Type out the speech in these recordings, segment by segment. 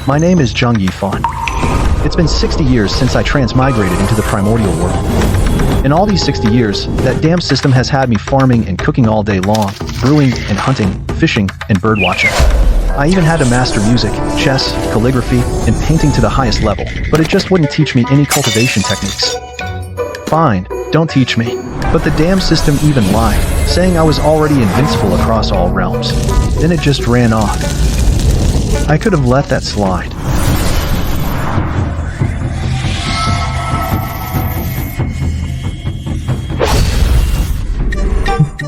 My name is Zheng Yifan. It's been 60 years since I transmigrated into the primordial world. In all these 60 years, that damn system has had me farming and cooking all day long, brewing and hunting, fishing and birdwatching. I even had to master music, chess, calligraphy, and painting to the highest level, but it just wouldn't teach me any cultivation techniques. Fine, don't teach me. But the damn system even lied, saying I was already invincible across all realms. Then it just ran off. I could have let that slide.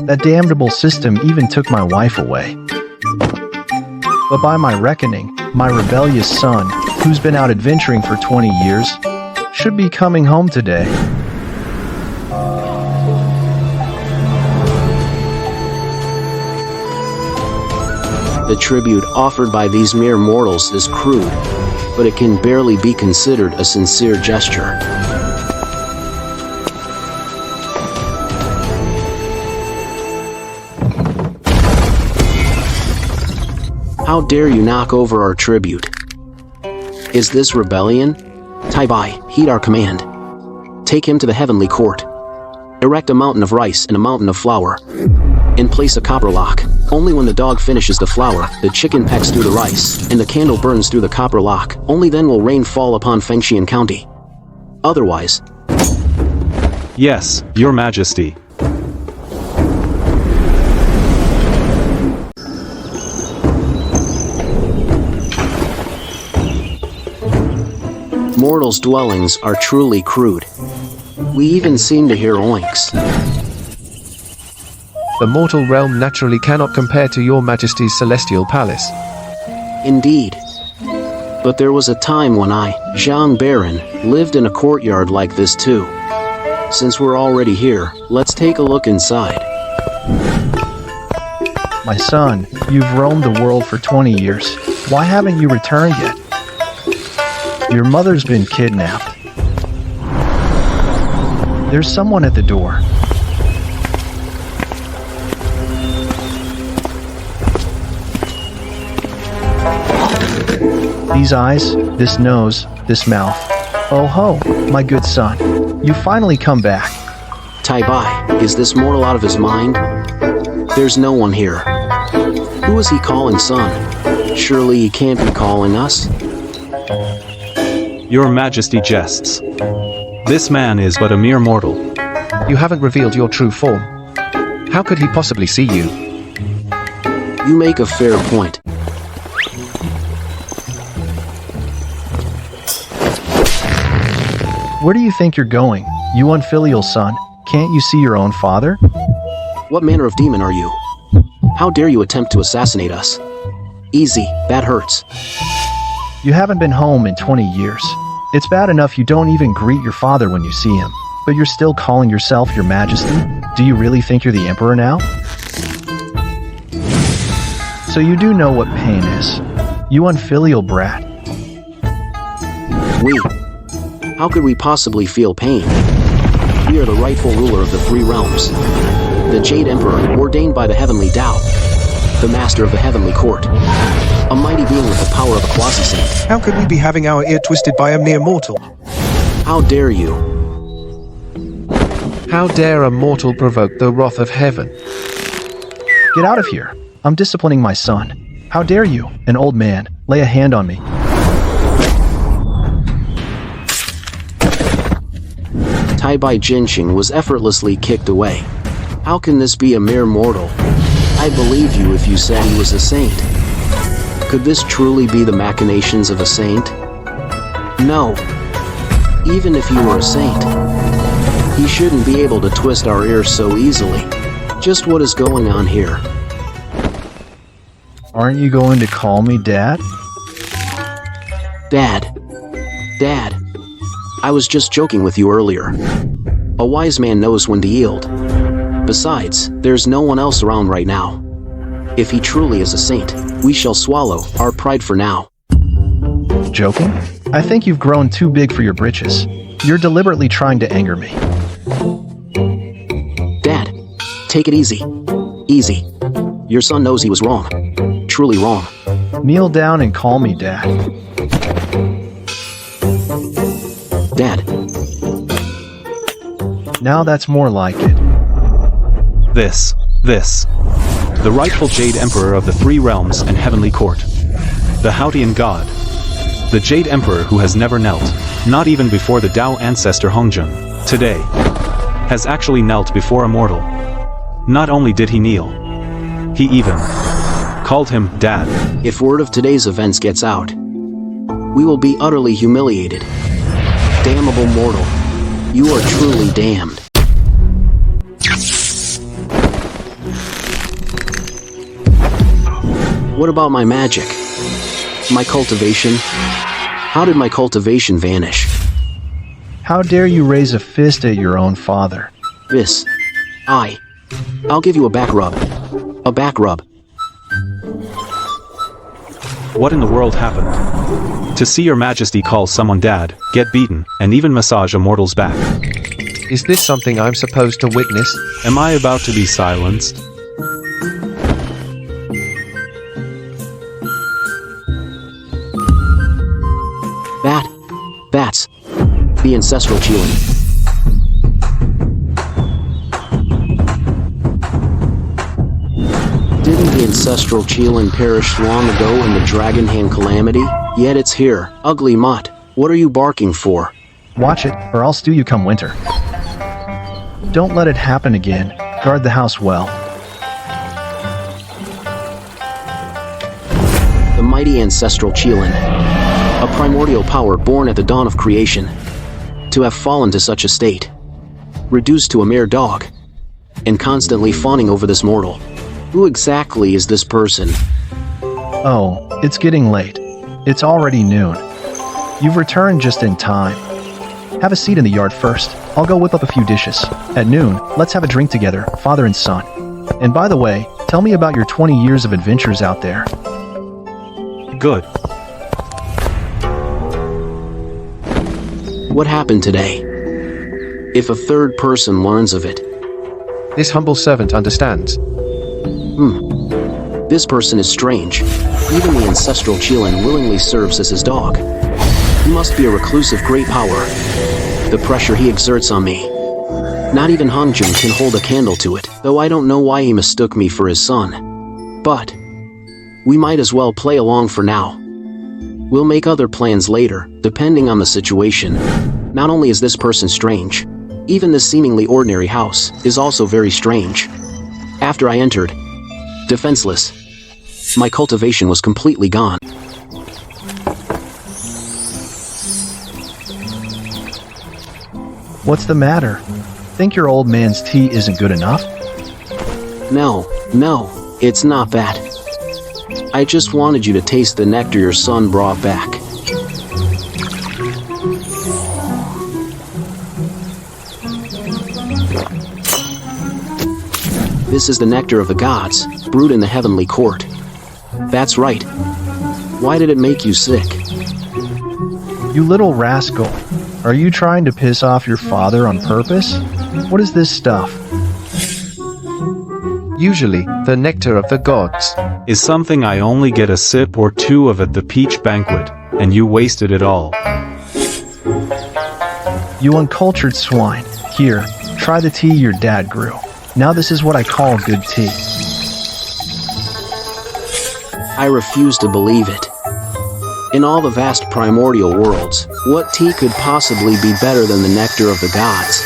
That damnable system even took my wife away. But by my reckoning, my rebellious son, who's been out adventuring for 20 years, should be coming home today. The tribute offered by these mere mortals is crude, but it can barely be considered a sincere gesture. How dare you knock over our tribute? Is this rebellion? Tai Bai, heed our command. Take him to the heavenly court. Erect a mountain of rice and a mountain of flour. And place a copper lock. Only when the dog finishes the flour, the chicken pecks through the rice, and the candle burns through the copper lock, only then will rain fall upon Fengxian County. Otherwise... Yes, Your Majesty. Mortals' dwellings are truly crude. We even seem to hear oinks. The mortal realm naturally cannot compare to your Majesty's celestial palace. Indeed. But there was a time when I, Zhang Baron, lived in a courtyard like this too. Since we're already here, let's take a look inside. My son, you've roamed the world for 20 years. Why haven't you returned yet? Your mother's been kidnapped. There's someone at the door. These eyes, this nose, this mouth. Oh ho, my good son. You finally come back. Tai Bai, is this mortal out of his mind? There's no one here. Who is he calling son? Surely he can't be calling us? Your Majesty jests. This man is but a mere mortal. You haven't revealed your true form. How could he possibly see you? You make a fair point. Where do you think you're going, you unfilial son? Can't you see your own father? What manner of demon are you? How dare you attempt to assassinate us? Easy, that hurts. You haven't been home in 20 years. It's bad enough you don't even greet your father when you see him, but you're still calling yourself your majesty? Do you really think you're the emperor now? So you do know what pain is. You unfilial brat. We? How could we possibly feel pain? We are the rightful ruler of the three realms. The Jade Emperor, ordained by the Heavenly Dao. The master of the heavenly court. A mighty being with the power of a quasi-saint. How could we be having our ear twisted by a mere mortal? How dare you? How dare a mortal provoke the wrath of heaven? Get out of here. I'm disciplining my son. How dare you, an old man, lay a hand on me? Tai Bai Jinxing was effortlessly kicked away. How can this be a mere mortal? I believe you if you said he was a saint. Could this truly be the machinations of a saint? No. Even if you were a saint, he shouldn't be able to twist our ears so easily. Just what is going on here? Aren't you going to call me Dad? Dad. Dad. I was just joking with you earlier. A wise man knows when to yield. Besides, there's no one else around right now. If he truly is a saint, we shall swallow our pride for now. Joking? I think you've grown too big for your britches. You're deliberately trying to anger me. Dad, take it easy. Easy. Your son knows he was wrong. Truly wrong. Kneel down and call me Dad. Now that's more like it. This. The rightful Jade Emperor of the Three Realms and Heavenly Court. The Hautian God. The Jade Emperor who has never knelt, not even before the Dao ancestor Hongjun, today, has actually knelt before a mortal. Not only did he kneel, he even called him Dad. If word of today's events gets out, we will be utterly humiliated. Damnable mortal, you are truly damned. What about my magic? My cultivation? How did my cultivation vanish? How dare you raise a fist at your own father? I'll give you a back rub. A back rub. What in the world happened? To see your majesty call someone dad, get beaten, and even massage a mortal's back. Is this something I'm supposed to witness? Am I about to be silenced? That's the ancestral Qilin. Didn't the ancestral Qilin perish long ago in the Dragon Hand calamity? Yet it's here. Ugly mutt. What are you barking for? Watch it, or I'll stew you come winter. Don't let it happen again. Guard the house well. The mighty ancestral Qilin, a primordial power born at the dawn of creation, to have fallen to such a state, reduced to a mere dog, and constantly fawning over this mortal. Who exactly is this person? Oh, it's getting late. It's already noon. You've returned just in time. Have a seat in the yard first. I'll go whip up a few dishes. At noon, let's have a drink together, father and son. And by the way, tell me about your 20 years of adventures out there. Good. What happened today? If a third person learns of it, This humble servant understands. this person is strange. Even the ancestral Qilin willingly serves as his dog. He must be a reclusive great power. The pressure he exerts on me. Not even Hongjun can hold a candle to it, though I don't know why he mistook me for his son. But we might as well play along for now. We'll make other plans later, depending on the situation. Not only is this person strange, even this seemingly ordinary house is also very strange. After I entered, defenseless, my cultivation was completely gone. What's the matter? Think your old man's tea isn't good enough? No, it's not that. I just wanted you to taste the nectar your son brought back. This is the nectar of the gods, brewed in the heavenly court. That's right. Why did it make you sick? You little rascal. Are you trying to piss off your father on purpose? What is this stuff? Usually, the nectar of the gods. Is something I only get a sip or two of at the peach banquet, and you wasted it all. You uncultured swine. Here, try the tea your dad grew. Now this is what I call good tea. I refuse to believe it. In all the vast primordial worlds, what tea could possibly be better than the nectar of the gods?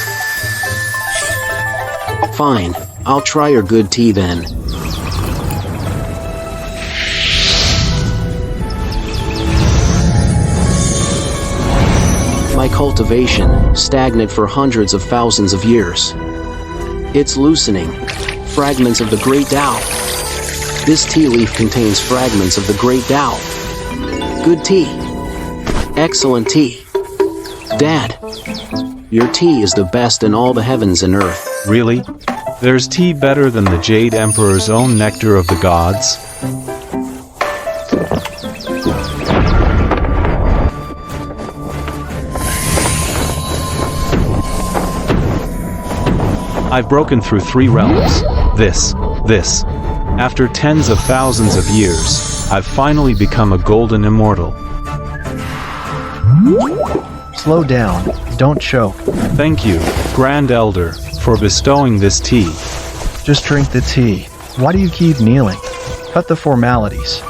Fine, I'll try your good tea then. My cultivation, stagnant for hundreds of thousands of years. It's loosening. Fragments of the great Tao. This tea leaf contains fragments of the great Tao. Good tea. Excellent tea. Dad, your tea is the best in all the heavens and earth. Really? There's tea better than the Jade Emperor's own nectar of the gods? I've broken through 3 realms. This. After tens of thousands of years, I've finally become a golden immortal. Slow down. Don't choke. Thank you, Grand Elder, for bestowing this tea. Just drink the tea. Why do you keep kneeling? Cut the formalities.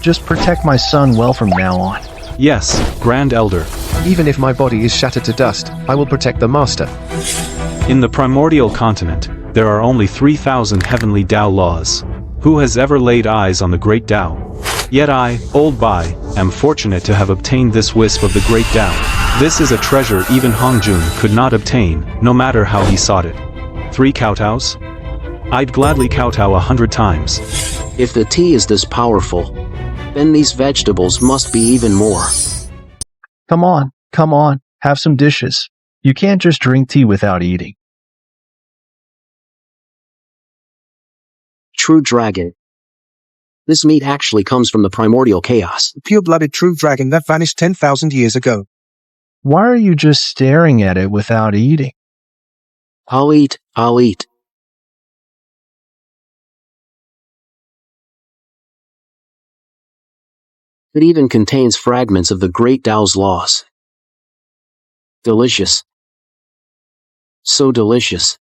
Just protect my son well from now on. Yes, Grand Elder. Even if my body is shattered to dust, I will protect the master. In the primordial continent, there are only 3,000 heavenly Dao laws. Who has ever laid eyes on the great Dao? Yet I, Old Bai, am fortunate to have obtained this wisp of the great Dao. This is a treasure even Hongjun could not obtain, no matter how he sought it. 3 kowtows? I'd gladly kowtow 100 times. If the tea is this powerful, then these vegetables must be even more. Come on, have some dishes. You can't just drink tea without eating. True dragon. This meat actually comes from the primordial chaos. The pure-blooded true dragon that vanished 10,000 years ago. Why are you just staring at it without eating? I'll eat. It even contains fragments of the great Dao's laws. Delicious. So delicious.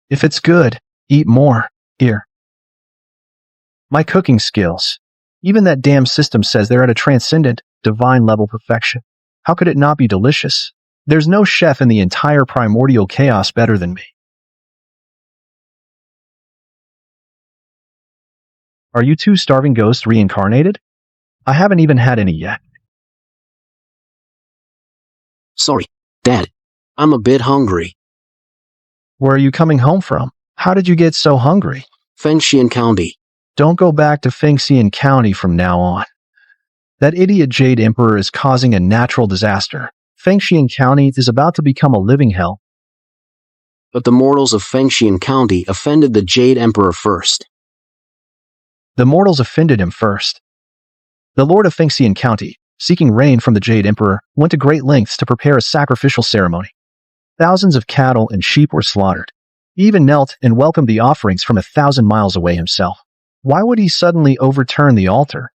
If it's good, eat more. Here. My cooking skills. Even that damn system says they're at a transcendent, divine level perfection. How could it not be delicious? There's no chef in the entire primordial chaos better than me. Are you 2 starving ghosts reincarnated? I haven't even had any yet. Sorry, Dad. I'm a bit hungry. Where are you coming home from? How did you get so hungry? Fengxian County. Don't go back to Fengxian County from now on. That idiot Jade Emperor is causing a natural disaster. Fengxian County is about to become a living hell. But the mortals of Fengxian County offended the Jade Emperor first. The mortals offended him first. The Lord of Fengxian County, seeking rain from the Jade Emperor, went to great lengths to prepare a sacrificial ceremony. Thousands of cattle and sheep were slaughtered. He even knelt and welcomed the offerings from 1,000 miles away himself. Why would he suddenly overturn the altar?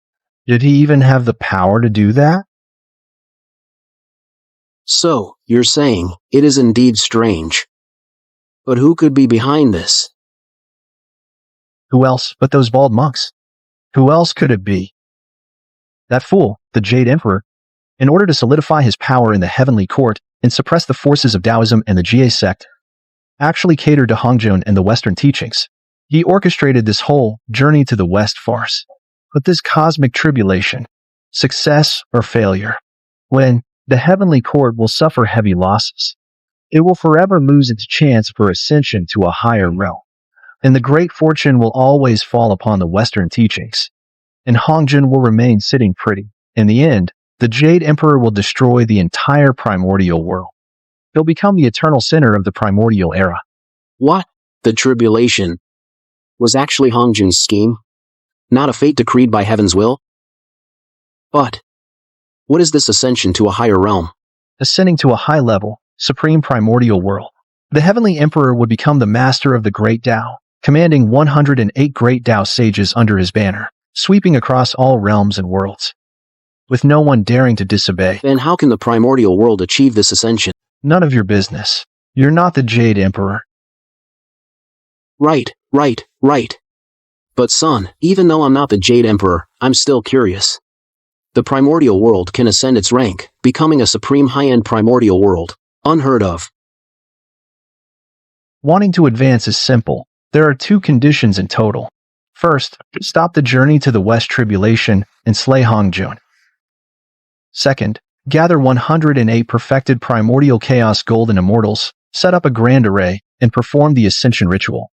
Did he even have the power to do that? So, you're saying, it is indeed strange. But who could be behind this? Who else but those bald monks? Who else could it be? That fool, the Jade Emperor, in order to solidify his power in the heavenly court and suppress the forces of Taoism and the Jie sect, actually catered to Hongjun and the Western teachings. He orchestrated this whole journey to the West farce. But this cosmic tribulation, success or failure, when the heavenly court will suffer heavy losses, it will forever lose its chance for ascension to a higher realm. And the great fortune will always fall upon the Western teachings. And Hongjun will remain sitting pretty. In the end, the Jade Emperor will destroy the entire primordial world. He'll become the eternal center of the primordial era. What? The tribulation was actually Hongjun's scheme? Not a fate decreed by heaven's will? But what is this ascension to a higher realm? Ascending to a high level, supreme primordial world. The heavenly emperor would become the master of the great Dao, commanding 108 great Dao sages under his banner, sweeping across all realms and worlds, with no one daring to disobey. Then how can the primordial world achieve this ascension? None of your business. You're not the Jade Emperor. Right. But son, even though I'm not the Jade Emperor, I'm still curious. The primordial world can ascend its rank, becoming a supreme high-end primordial world. Unheard of. Wanting to advance is simple. There are 2 conditions in total. First, stop the journey to the West Tribulation and slay Hongjun. Second, gather 108 perfected primordial chaos golden immortals, set up a grand array, and perform the ascension ritual.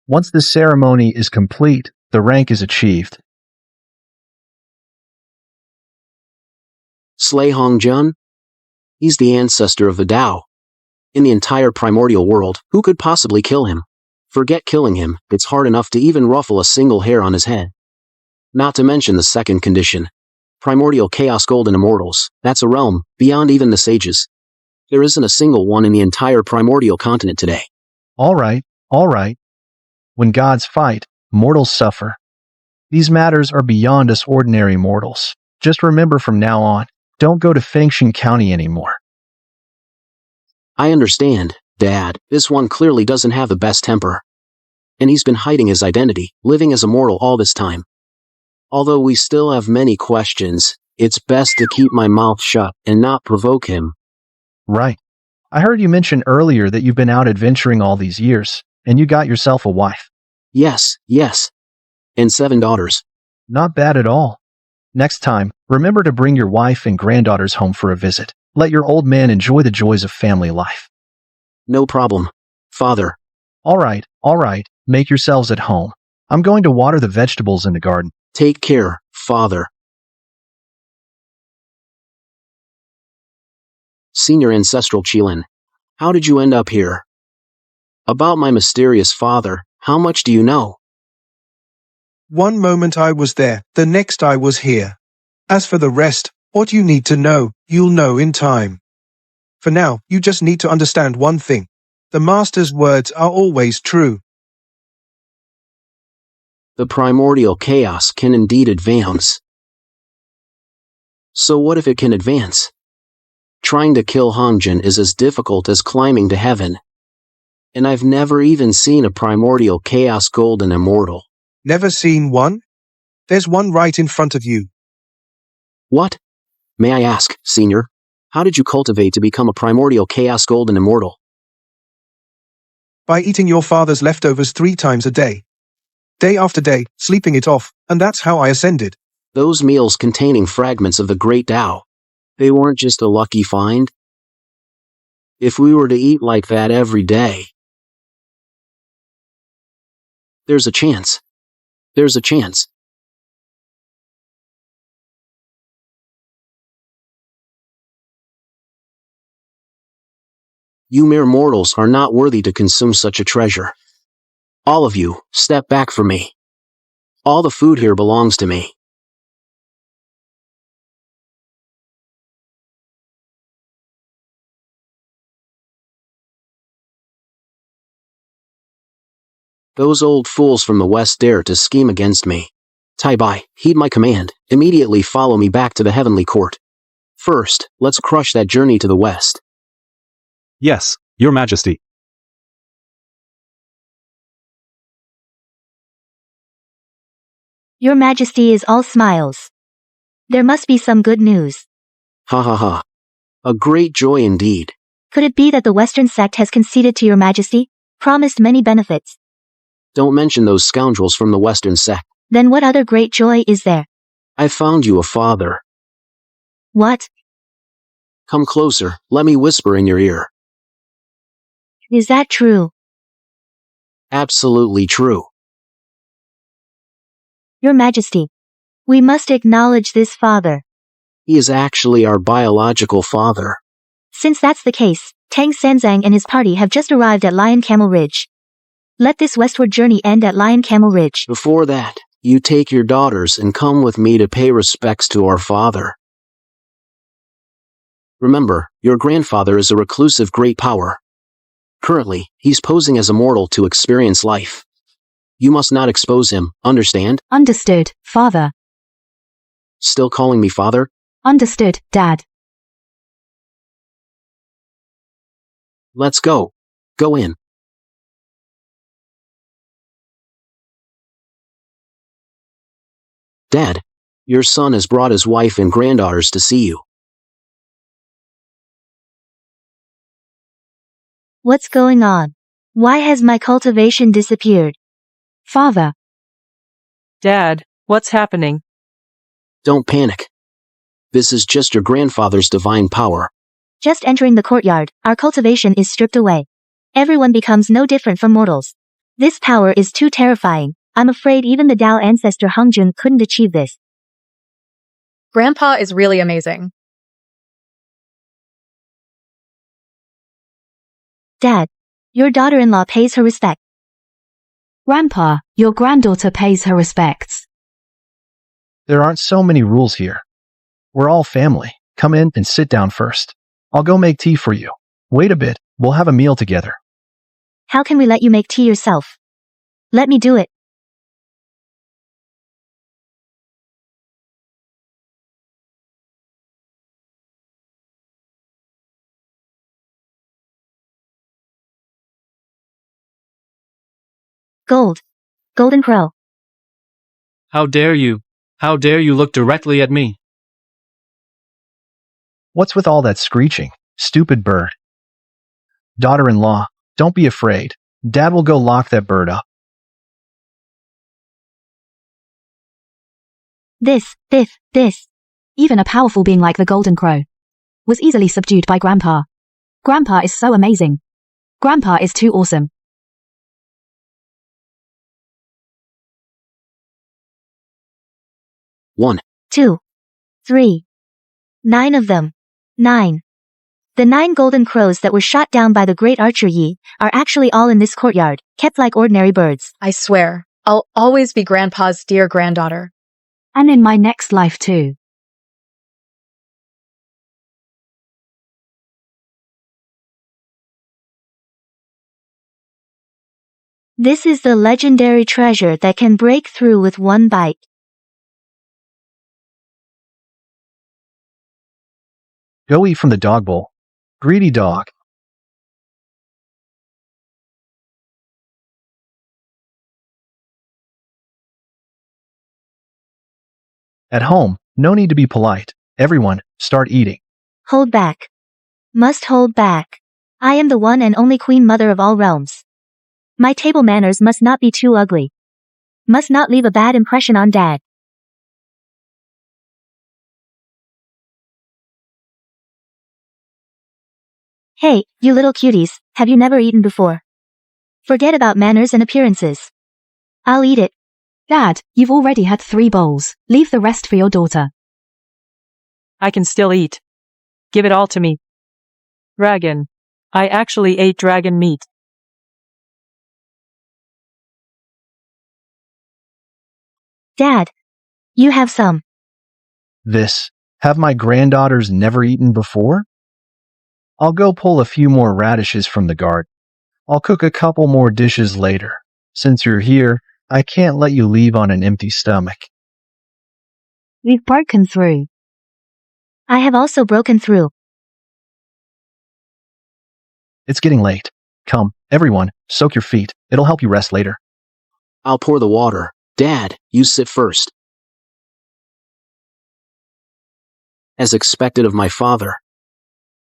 Once the ceremony is complete, the rank is achieved. Slay Hongjun? He's the ancestor of the Dao. In the entire primordial world, who could possibly kill him? Forget killing him, it's hard enough to even ruffle a single hair on his head. Not to mention the second condition. Primordial Chaos Golden Immortals, that's a realm, beyond even the sages. There isn't a single one in the entire primordial continent today. All right. When gods fight, mortals suffer. These matters are beyond us ordinary mortals. Just remember from now on, Don't go to Fengshan County anymore. I understand, Dad. This one clearly doesn't have the best temper. And he's been hiding his identity, living as immortal all this time. Although we still have many questions, it's best to keep my mouth shut and not provoke him. Right. I heard you mention earlier that you've been out adventuring all these years, and you got yourself a wife. Yes. And 7 daughters. Not bad at all. Next time, remember to bring your wife and granddaughters home for a visit. Let your old man enjoy the joys of family life. No problem, Father. All right. Make yourselves at home. I'm going to water the vegetables in the garden. Take care, Father. Senior Ancestral Qilin, how did you end up here? About my mysterious father, how much do you know? One moment I was there, the next I was here. As for the rest, what you need to know, you'll know in time. For now, you just need to understand one thing. The Master's words are always true. The primordial chaos can indeed advance. So what if it can advance? Trying to kill Hongjin is as difficult as climbing to heaven. And I've never even seen a primordial chaos golden immortal. Never seen one? There's one right in front of you. What? May I ask, Senior, how did you cultivate to become a primordial chaos golden immortal? By eating your father's leftovers 3 times a day. Day after day, sleeping it off, and that's how I ascended. Those meals containing fragments of the great Tao. They weren't just a lucky find. If we were to eat like that every day, there's a chance. You mere mortals are not worthy to consume such a treasure. All of you, step back from me. All the food here belongs to me. Those old fools from the west dare to scheme against me. Tai Bai, heed my command, immediately follow me back to the heavenly court. First, let's crush that journey to the west. Yes, Your Majesty. Your Majesty is all smiles. There must be some good news. Ha ha ha. A great joy indeed. Could it be that the Western sect has conceded to Your Majesty, promised many benefits? Don't mention those scoundrels from the Western sect. Then what other great joy is there? I found you a father. What? Come closer, let me whisper in your ear. Is that true? Absolutely true. Your Majesty, we must acknowledge this father. He is actually our biological father. Since that's the case, Tang Sanzang and his party have just arrived at Lion Camel Ridge. Let this westward journey end at Lion Camel Ridge. Before that, you take your daughters and come with me to pay respects to our father. Remember, your grandfather is a reclusive great power. Currently, he's posing as immortal to experience life. You must not expose him, understand? Understood, Father. Still calling me father? Understood, Dad. Let's go. Go in. Dad, your son has brought his wife and granddaughters to see you. What's going on? Why has my cultivation disappeared? Father. Dad, what's happening? Don't panic. This is just your grandfather's divine power. Just entering the courtyard, our cultivation is stripped away. Everyone becomes no different from mortals. This power is too terrifying. I'm afraid even the Dao ancestor Hongjun couldn't achieve this. Grandpa is really amazing. Dad, your daughter-in-law pays her respect. Grandpa, your granddaughter pays her respects. There aren't so many rules here. We're all family. Come in and sit down first. I'll go make tea for you. Wait a bit, we'll have a meal together. How can we let you make tea yourself? Let me do it. Gold. Golden Crow. How dare you? How dare you look directly at me? What's with all that screeching? Stupid bird. Daughter-in-law, don't be afraid. Dad will go lock that bird up. This. Even a powerful being like the Golden Crow was easily subdued by Grandpa. Grandpa is so amazing. Grandpa is too awesome. One. 2. 3. 9 of them. 9. The 9 golden crows that were shot down by the great archer Yi are actually all in this courtyard, kept like ordinary birds. I swear, I'll always be Grandpa's dear granddaughter. And in my next life too. This is the legendary treasure that can break through with one bite. Go eat from the dog bowl. Greedy dog. At home, no need to be polite. Everyone, start eating. Hold back. Must hold back. I am the one and only Queen Mother of all realms. My table manners must not be too ugly. Must not leave a bad impression on Dad. Hey, you little cuties, have you never eaten before? Forget about manners and appearances. I'll eat it. Dad, you've already had 3 bowls. Leave the rest for your daughter. I can still eat. Give it all to me. Dragon. I actually ate dragon meat. Dad. You have some. This. Have my granddaughters never eaten before? I'll go pull a few more radishes from the garden. I'll cook a couple more dishes later. Since you're here, I can't let you leave on an empty stomach. We've broken through. I have also broken through. It's getting late. Come, everyone, soak your feet. It'll help you rest later. I'll pour the water. Dad, you sit first. As expected of my father.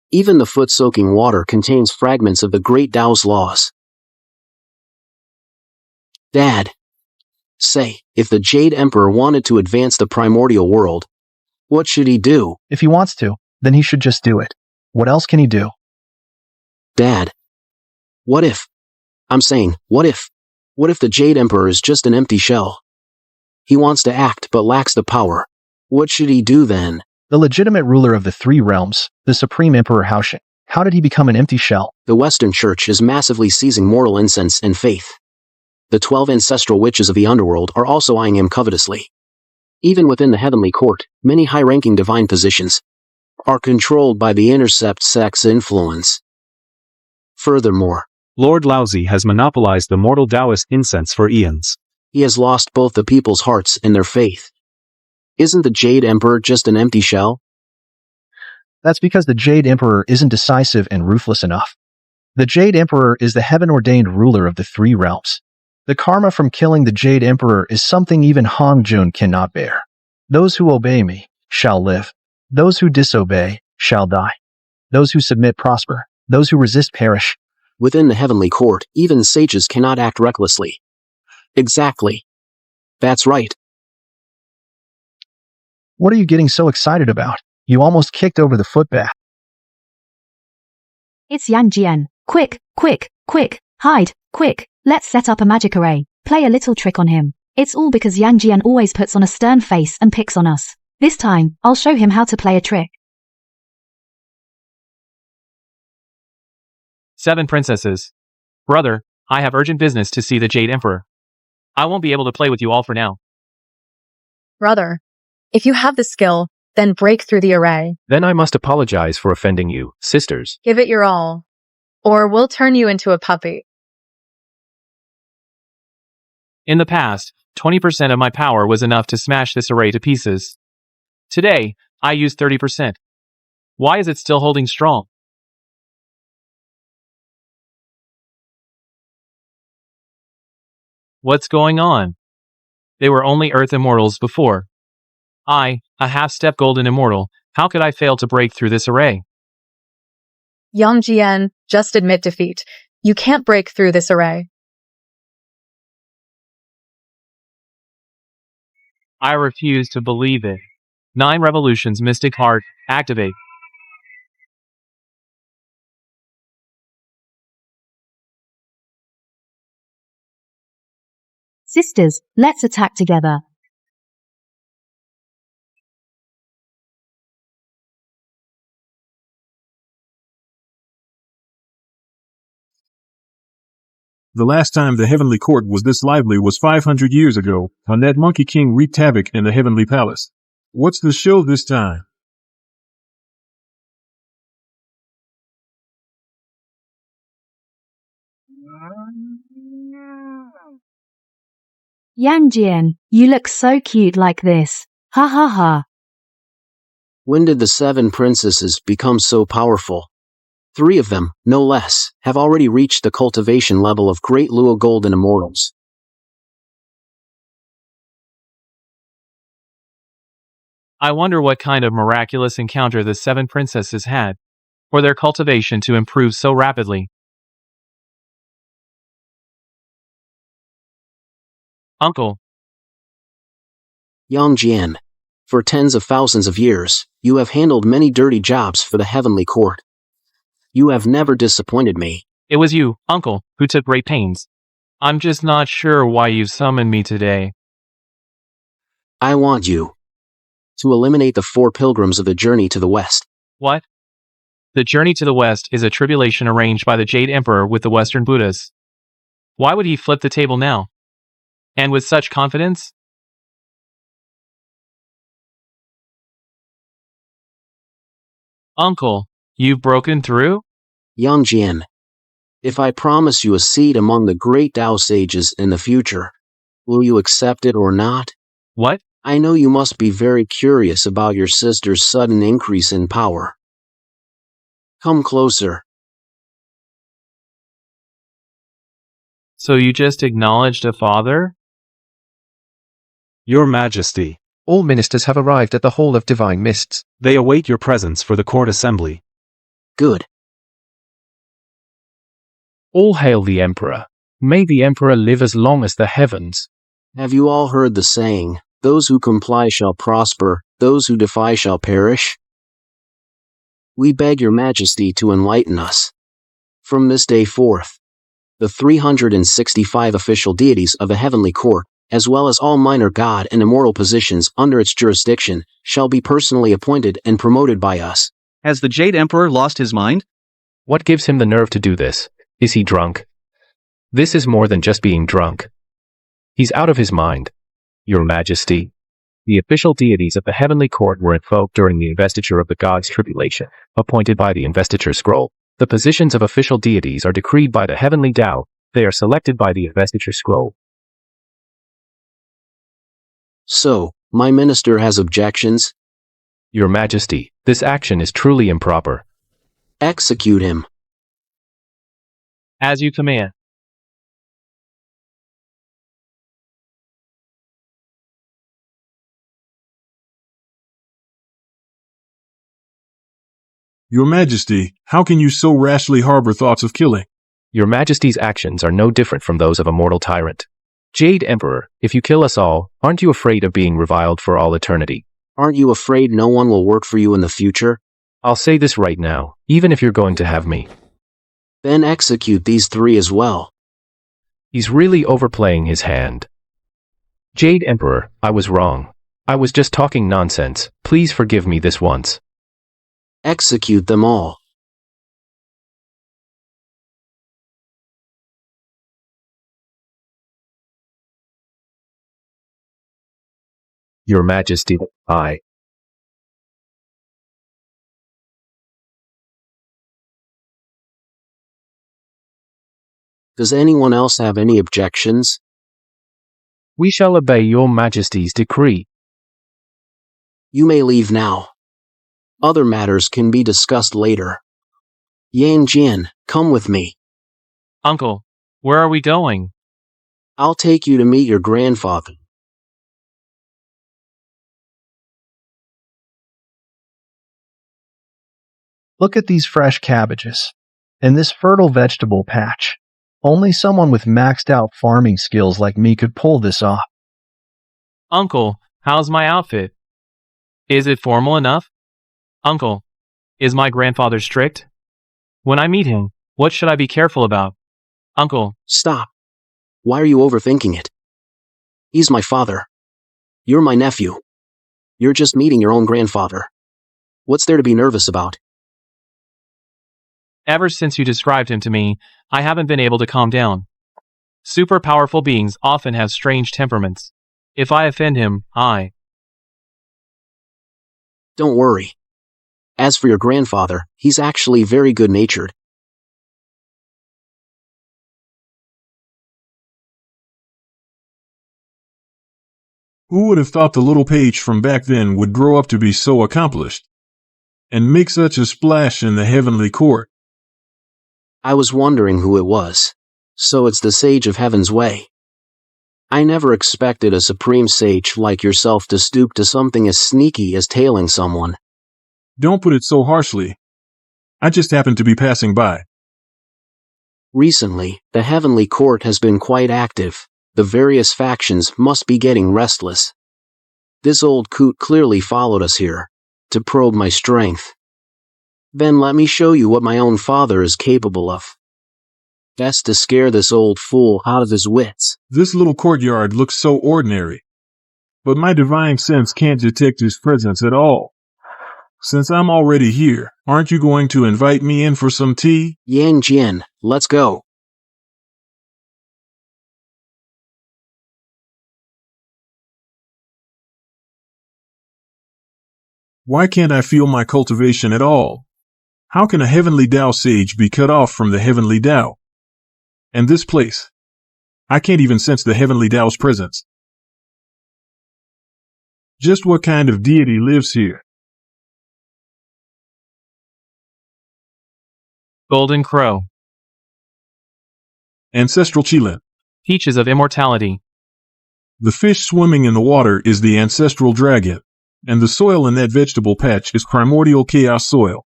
Even the foot-soaking water contains fragments of the great Tao's laws. Dad. Say, if the Jade Emperor wanted to advance the primordial world, what should he do? If he wants to, then he should just do it. What else can he do? Dad. What if? I'm saying, what if? What if the Jade Emperor is just an empty shell? He wants to act but lacks the power. What should he do then? The legitimate ruler of the 3 realms, the Supreme Emperor Haoshin. How did he become an empty shell? The Western Church is massively seizing mortal incense and faith. The 12 ancestral witches of the underworld are also eyeing him covetously. Even within the heavenly court, many high-ranking divine positions are controlled by the intercept sex influence. Furthermore, Lord Laozi has monopolized the mortal Taoist incense for eons. he has lost both the people's hearts and their faith. Isn't the Jade Emperor just an empty shell? That's because the Jade Emperor isn't decisive and ruthless enough. The Jade Emperor is the heaven-ordained ruler of the 3 realms. The karma from killing the Jade Emperor is something even Hong Jun cannot bear. Those who obey me shall live. Those who disobey shall die. Those who submit prosper. Those who resist perish. Within the heavenly court, even sages cannot act recklessly. Exactly. That's right. What are you getting so excited about? You almost kicked over the footbath. It's Yan Jian. Quick, quick, quick, hide, quick. Let's set up a magic array. Play a little trick on him. It's all because Yan Jian always puts on a stern face and picks on us. This time, I'll show him how to play a trick. 7 princesses. Brother, I have urgent business to see the Jade Emperor. I won't be able to play with you all for now. Brother, if you have the skill, then break through the array. Then I must apologize for offending you, sisters. Give it your all. Or we'll turn you into a puppy. In the past, 20% of my power was enough to smash this array to pieces. Today, I used 30%. Why is it still holding strong? What's going on? They were only Earth immortals before. I, a half-step golden immortal, how could I fail to break through this array? Yang Jian, just admit defeat. You can't break through this array. I refuse to believe it. 9 revolutions, Mystic Heart, activate. Sisters, let's attack together. The last time the Heavenly Court was this lively was 500 years ago, when that Monkey King wreaked havoc in the Heavenly Palace. What's the show this time? Yang Jian, you look so cute like this. Ha ha ha. When did the 7 princesses become so powerful? 3 of them, no less, have already reached the cultivation level of Great Luo Golden Immortals. I wonder what kind of miraculous encounter the 7 princesses had, for their cultivation to improve so rapidly. Uncle. Yang Jian, for tens of thousands of years, you have handled many dirty jobs for the Heavenly Court. You have never disappointed me. It was you, Uncle, who took great pains. I'm just not sure why you've summoned me today. I want you to eliminate the 4 pilgrims of the journey to the west. What? The journey to the west is a tribulation arranged by the Jade Emperor with the Western Buddhas. Why would he flip the table now? And with such confidence? Uncle, you've broken through? Yang Jian, if I promise you a seat among the great Tao sages in the future, will you accept it or not? What? I know you must be very curious about your sister's sudden increase in power. Come closer. So you just acknowledged a father? Your Majesty, All ministers have arrived at the Hall of Divine Mists. they await your presence for the court assembly. Good. All hail the Emperor. May the Emperor live as long as the heavens. Have you all heard the saying, those who comply shall prosper, those who defy shall perish? We beg your Majesty to enlighten us. From this day forth, the 365 official deities of the Heavenly Court, as well as all minor god and immortal positions under its jurisdiction, shall be personally appointed and promoted by us. Has the Jade Emperor lost his mind? What gives him the nerve to do this? Is he drunk? This is more than just being drunk. He's out of his mind. Your Majesty, the official deities of the Heavenly Court were invoked during the investiture of the God's tribulation, appointed by the investiture scroll. The positions of official deities are decreed by the Heavenly Dao. They are selected by the investiture scroll. So, my minister has objections? Your Majesty, this action is truly improper. Execute him. As you command. Your Majesty, how can you so rashly harbor thoughts of killing? Your Majesty's actions are no different from those of a mortal tyrant. Jade Emperor, if you kill us all, aren't you afraid of being reviled for all eternity? Aren't you afraid no one will work for you in the future? I'll say this right now, even if you're going to have me. Then execute these 3 as well. He's really overplaying his hand. Jade Emperor, I was wrong. I was just talking nonsense. Please forgive me this once. Execute them all. Your Majesty, I. Does anyone else have any objections? We shall obey Your Majesty's decree. You may leave now. Other matters can be discussed later. Yang Jian, come with me. Uncle, where are we going? I'll take you to meet your grandfather. Look at these fresh cabbages. And this fertile vegetable patch. Only someone with maxed out farming skills like me could pull this off. Uncle, how's my outfit? Is it formal enough? Uncle, is my grandfather strict? When I meet him, what should I be careful about? Uncle. Stop. Why are you overthinking it? He's my father. You're my nephew. You're just meeting your own grandfather. What's there to be nervous about? Ever since you described him to me, I haven't been able to calm down. Super powerful beings often have strange temperaments. If I offend him, Don't worry. As for your grandfather, he's actually very good-natured. Who would have thought the little page from back then would grow up to be so accomplished and make such a splash in the heavenly court? I was wondering who it was. So it's the Sage of Heaven's Way. I never expected a supreme sage like yourself to stoop to something as sneaky as tailing someone. Don't put it so harshly. I just happened to be passing by. Recently, the heavenly court has been quite active. The various factions must be getting restless. This old coot clearly followed us here to probe my strength. Then let me show you what my own father is capable of. Best to scare this old fool out of his wits. This little courtyard looks so ordinary, but my divine sense can't detect his presence at all. Since I'm already here, aren't you going to invite me in for some tea? Yang Jian, let's go. Why can't I feel my cultivation at all? How can a heavenly Dao sage be cut off from the heavenly Dao? And this place? I can't even sense the heavenly Dao's presence. Just what kind of deity lives here? Golden Crow. Ancestral Qilin. Peaches of immortality. The fish swimming in the water is the ancestral dragon, and the soil in that vegetable patch is primordial chaos soil.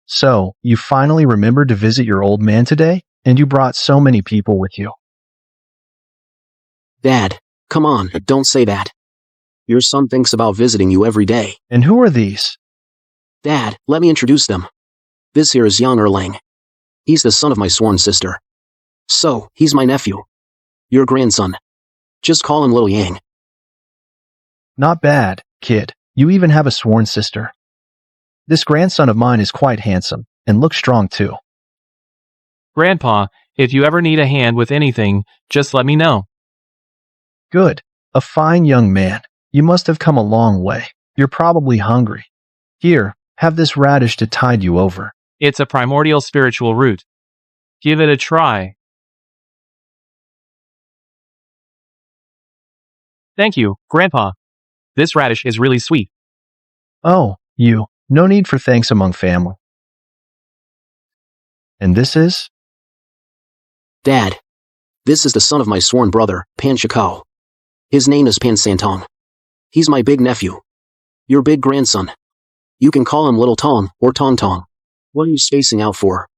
So, you finally remembered to visit your old man today? And you brought so many people with you. Dad, come on, don't say that. Your son thinks about visiting you every day. And who are these? Dad, let me introduce them. This here is young Erlang. He's the son of my sworn sister. So, he's my nephew. Your grandson. Just call him Little Yang. Not bad, kid. You even have a sworn sister. This grandson of mine is quite handsome, and looks strong too. Grandpa, if you ever need a hand with anything, just let me know. Good. A fine young man. You must have come a long way. You're probably hungry. Here, have this radish to tide you over. It's a primordial spiritual root. Give it a try. Thank you, Grandpa. This radish is really sweet. Oh, you. No need for thanks among family. And this is? Dad, this is the son of my sworn brother, Pan Shikao. His name is Pan Santong. He's my big nephew. Your big grandson. You can call him Little Tong or Tong Tong. What are you spacing out for?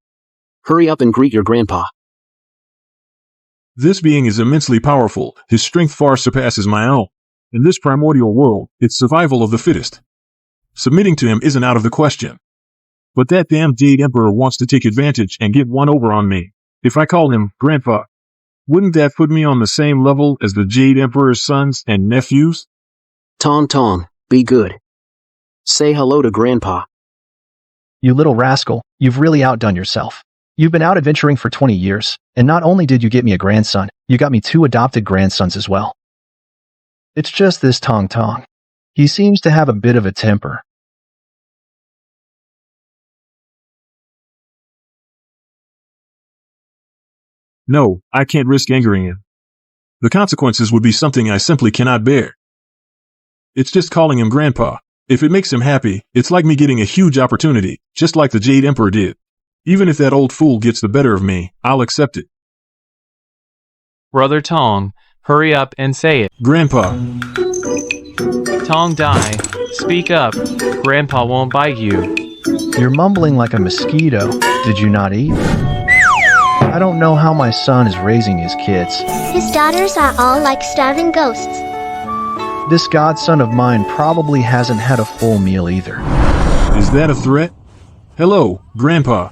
Hurry up and greet your grandpa. This being is immensely powerful. His strength far surpasses my own. In this primordial world, it's survival of the fittest. Submitting to him isn't out of the question. But that damn Jade Emperor wants to take advantage and get one over on me. If I call him Grandpa, wouldn't that put me on the same level as the Jade Emperor's sons and nephews? Tong Tong, be good. Say hello to Grandpa. You little rascal, you've really outdone yourself. You've been out adventuring for 20 years, and not only did you get me a grandson, you got me 2 adopted grandsons as well. It's just this Tong Tong. He seems to have a bit of a temper. No, I can't risk angering him. The consequences would be something I simply cannot bear. It's just calling him Grandpa. If it makes him happy, it's like me getting a huge opportunity, just like the Jade Emperor did. Even if that old fool gets the better of me, I'll accept it. Brother Tong, hurry up and say it. Grandpa, Tong Dai, speak up. Grandpa won't bite you. You're mumbling like a mosquito. Did you not eat? I don't know how my son is raising his kids. His daughters are all like starving ghosts. This godson of mine probably hasn't had a full meal either. is that a threat? Hello, Grandpa.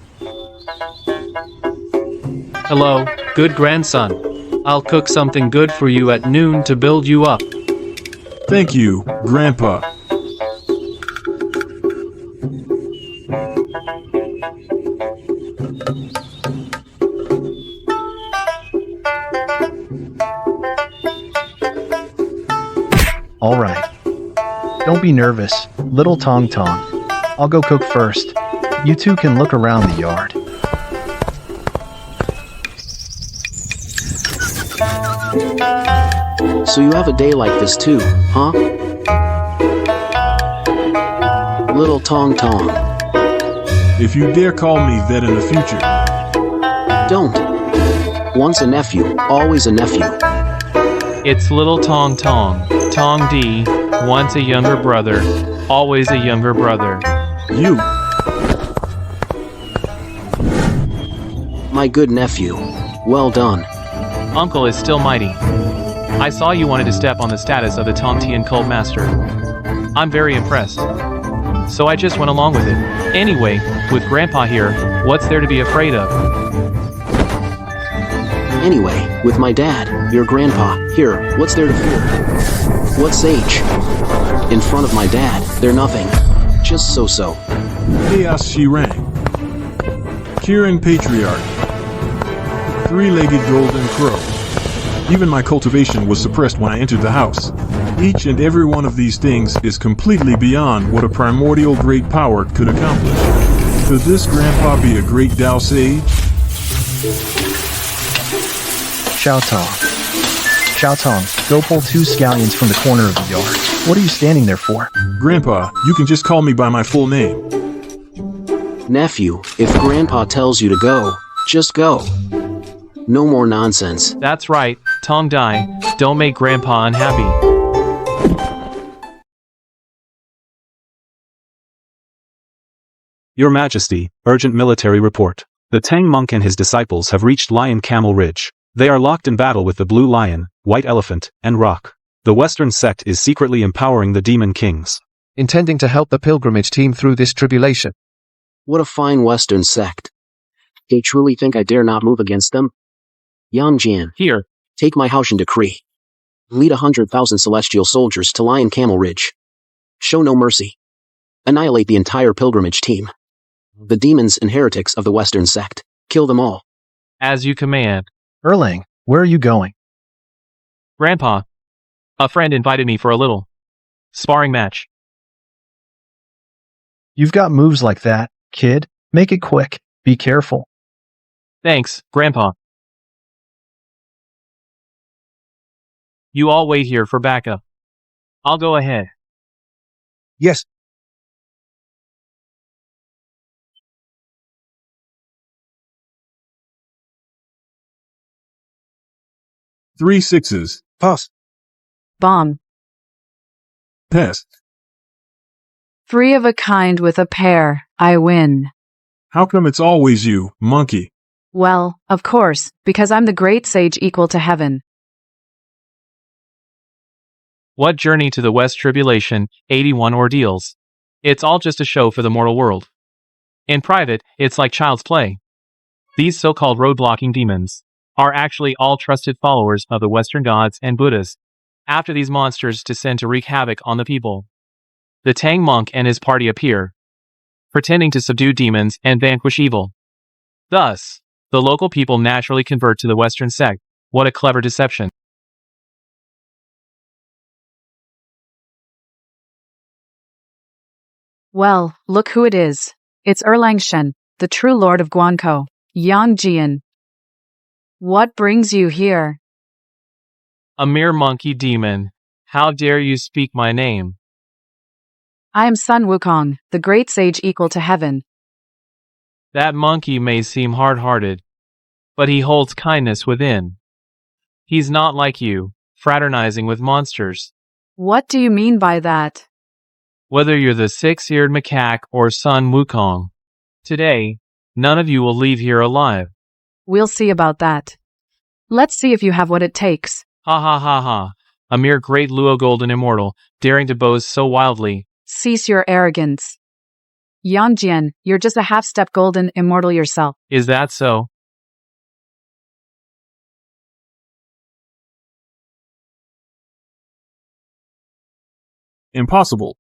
Hello, good grandson. I'll cook something good for you at noon to build you up. Thank you, Grandpa. All right. Don't be nervous, little Tong Tong. I'll go cook first. You two can look around the yard. So you have a day like this too, huh? Little Tong Tong. If you dare call me that in the future. Don't. Once a nephew, always a nephew. It's little Tong Tong, Tong D, once a younger brother, always a younger brother. You. My good nephew. Well done. Uncle is still mighty. I saw you wanted to step on the status of the Tong Tian cult master. I'm very impressed. So I just went along with it. Anyway, with Grandpa here, what's there to be afraid of? Anyway, with my dad, your grandpa, here, what's there to fear? What's sage? In front of my dad, they're nothing. Just so-so. Chaos Shirang. Kirin Patriarch. Three-legged golden crow. Even my cultivation was suppressed when I entered the house. Each and every one of these things is completely beyond what a primordial great power could accomplish. Could this grandpa be a great Dao sage? Xiao Tong, go pull 2 scallions from the corner of the yard. What are you standing there for? Grandpa, you can just call me by my full name. Nephew, if Grandpa tells you to go, just go. No more nonsense. That's right, Tong Dai, don't make Grandpa unhappy. Your Majesty, urgent military report. The Tang monk and his disciples have reached Lion Camel Ridge. They are locked in battle with the Blue Lion, White Elephant, and Rock. The Western sect is secretly empowering the Demon Kings, intending to help the pilgrimage team through this tribulation. What a fine Western sect. They truly think I dare not move against them? Yang Jian. Here. Take my Haoshan decree. Lead 100,000 celestial soldiers to Lion Camel Ridge. Show no mercy. Annihilate the entire pilgrimage team. The demons and heretics of the Western sect. Kill them all. As you command. Erlang, where are you going? Grandpa. A friend invited me for a little sparring match. You've got moves like that, kid. Make it quick. Be careful. Thanks, Grandpa. You all wait here for backup. I'll go ahead. Yes. Three sixes. Pass. Bomb. Pass. 3 of a kind with a pair. I win. How come it's always you, monkey? Well, of course, because I'm the great sage equal to heaven. What journey to the West Tribulation, 81 ordeals. It's all just a show for the mortal world. In private, it's like child's play. These so-called road-blocking demons are actually all trusted followers of the Western gods and Buddhas. After these monsters descend to wreak havoc on the people, the Tang monk and his party appear, pretending to subdue demons and vanquish evil. Thus, the local people naturally convert to the Western sect. What a clever deception. Well, look who it is. It's Erlang Shen, the true lord of Guankou, Yang Jian. What brings you here? A mere monkey demon. How dare you speak my name? I am Sun Wukong, the great sage equal to heaven. That monkey may seem hard-hearted, but he holds kindness within. He's not like you, fraternizing with monsters. What do you mean by that? Whether you're the six-eared macaque or Sun Wukong, today, none of you will leave here alive. We'll see about that. Let's see if you have what it takes. Ha ha ha ha. A mere great Luo golden immortal, daring to boast so wildly. Cease your arrogance. Yangjian, you're just a half-step golden immortal yourself. Is that so? Impossible.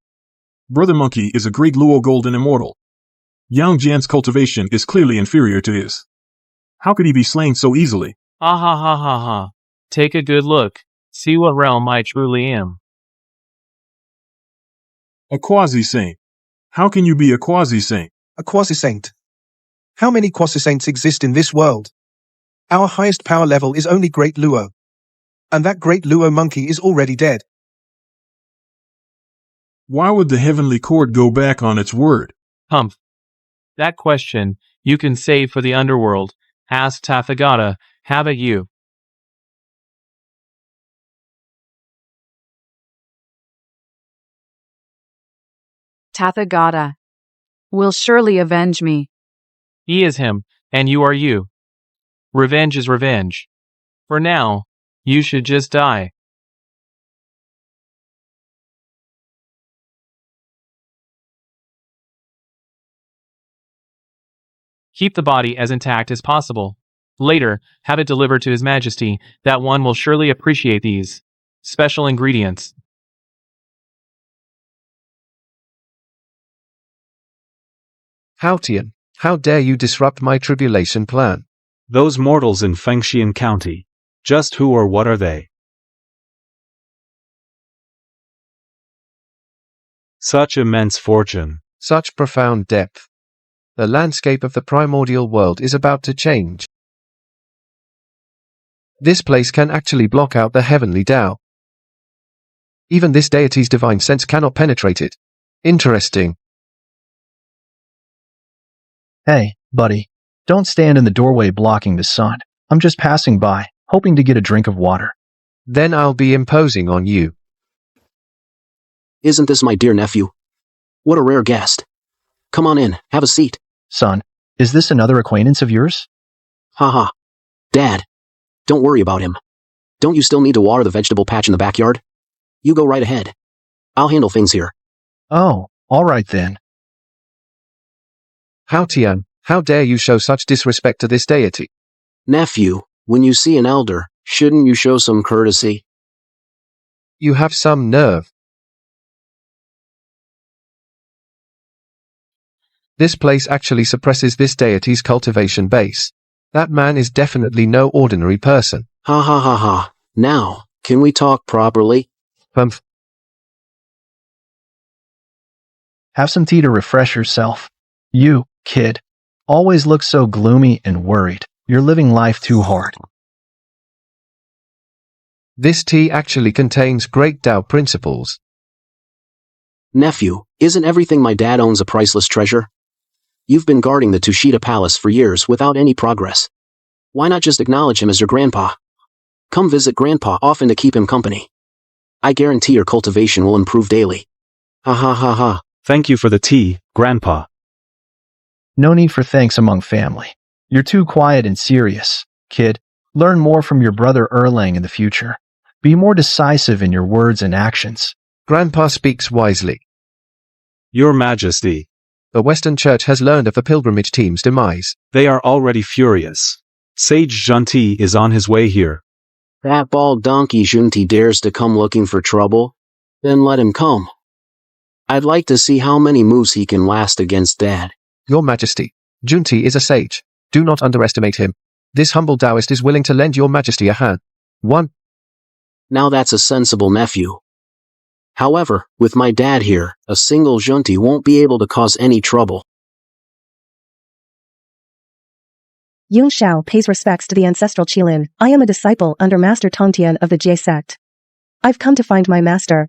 Brother Monkey is a great Luo golden immortal. Yang Jian's cultivation is clearly inferior to his. How could he be slain so easily? Ha ha ha ha ha. Take a good look. See what realm I truly am. A quasi-saint. How can you be a quasi-saint? A quasi-saint. How many quasi-saints exist in this world? Our highest power level is only Great Luo. And that Great Luo monkey is already dead. Why would the Heavenly Court go back on its word? Humph. That question you can save for the underworld. Ask Tathagata. Have at you. Tathagata will surely avenge me. He is him, and you are you. Revenge is revenge. For now, you should just die. Keep the body as intact as possible. Later, have it delivered to His Majesty. That one will surely appreciate these special ingredients. Haotian, how dare you disrupt my tribulation plan? Those mortals in Fengxian County. Just who or what are they? Such immense fortune. Such profound depth. The landscape of the primordial world is about to change. This place can actually block out the heavenly Dao. Even this deity's divine sense cannot penetrate it. Interesting. Hey, buddy. Don't stand in the doorway blocking the sun. I'm just passing by, hoping to get a drink of water. Then I'll be imposing on you. Isn't this my dear nephew? What a rare guest. Come on in, have a seat. Son, is this another acquaintance of yours? Haha. Dad, don't worry about him. Don't you still need to water the vegetable patch in the backyard? You go right ahead. I'll handle things here. Oh, all right then. Haotian, how dare you show such disrespect to this deity? Nephew, when you see an elder, shouldn't you show some courtesy? You have some nerve. This place actually suppresses this deity's cultivation base. That man is definitely no ordinary person. Ha ha ha ha. Now, can we talk properly? Humph. Have some tea to refresh yourself. You, kid, always look so gloomy and worried. You're living life too hard. This tea actually contains great Dao principles. Nephew, isn't everything my dad owns a priceless treasure? You've been guarding the Tushita Palace for years without any progress. Why not just acknowledge him as your grandpa? Come visit grandpa often to keep him company. I guarantee your cultivation will improve daily. Ha ha ha ha. Thank you for the tea, Grandpa. No need for thanks among family. You're too quiet and serious, kid. Learn more from your brother Erlang in the future. Be more decisive in your words and actions. Grandpa speaks wisely. Your Majesty. The Western Church has learned of the pilgrimage team's demise. They are already furious. Sage Junti is on his way here. That bald donkey Junti dares to come looking for trouble? Then let him come. I'd like to see how many moves he can last against Dad. Your Majesty, Junti is a sage. Do not underestimate him. This humble Taoist is willing to lend your Majesty a hand. 1. Now that's a sensible nephew. However, with my dad here, a single Junti won't be able to cause any trouble. Yung Shao pays respects to the ancestral Qilin. I am a disciple under Master Tongtian of the Jie sect. I've come to find my master.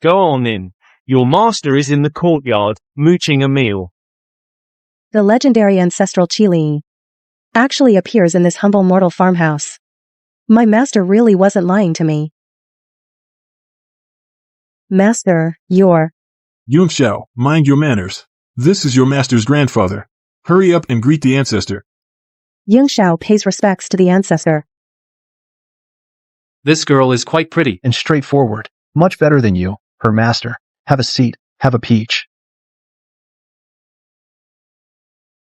Go on in. Your master is in the courtyard, mooching a meal. The legendary ancestral Qilin actually appears in this humble mortal farmhouse. My master really wasn't lying to me. Master, you're... Yunxiao, mind your manners. This is your master's grandfather. Hurry up and greet the ancestor. Yunxiao pays respects to the ancestor. This girl is quite pretty. And straightforward. Much better than you, her master. Have a seat. Have a peach.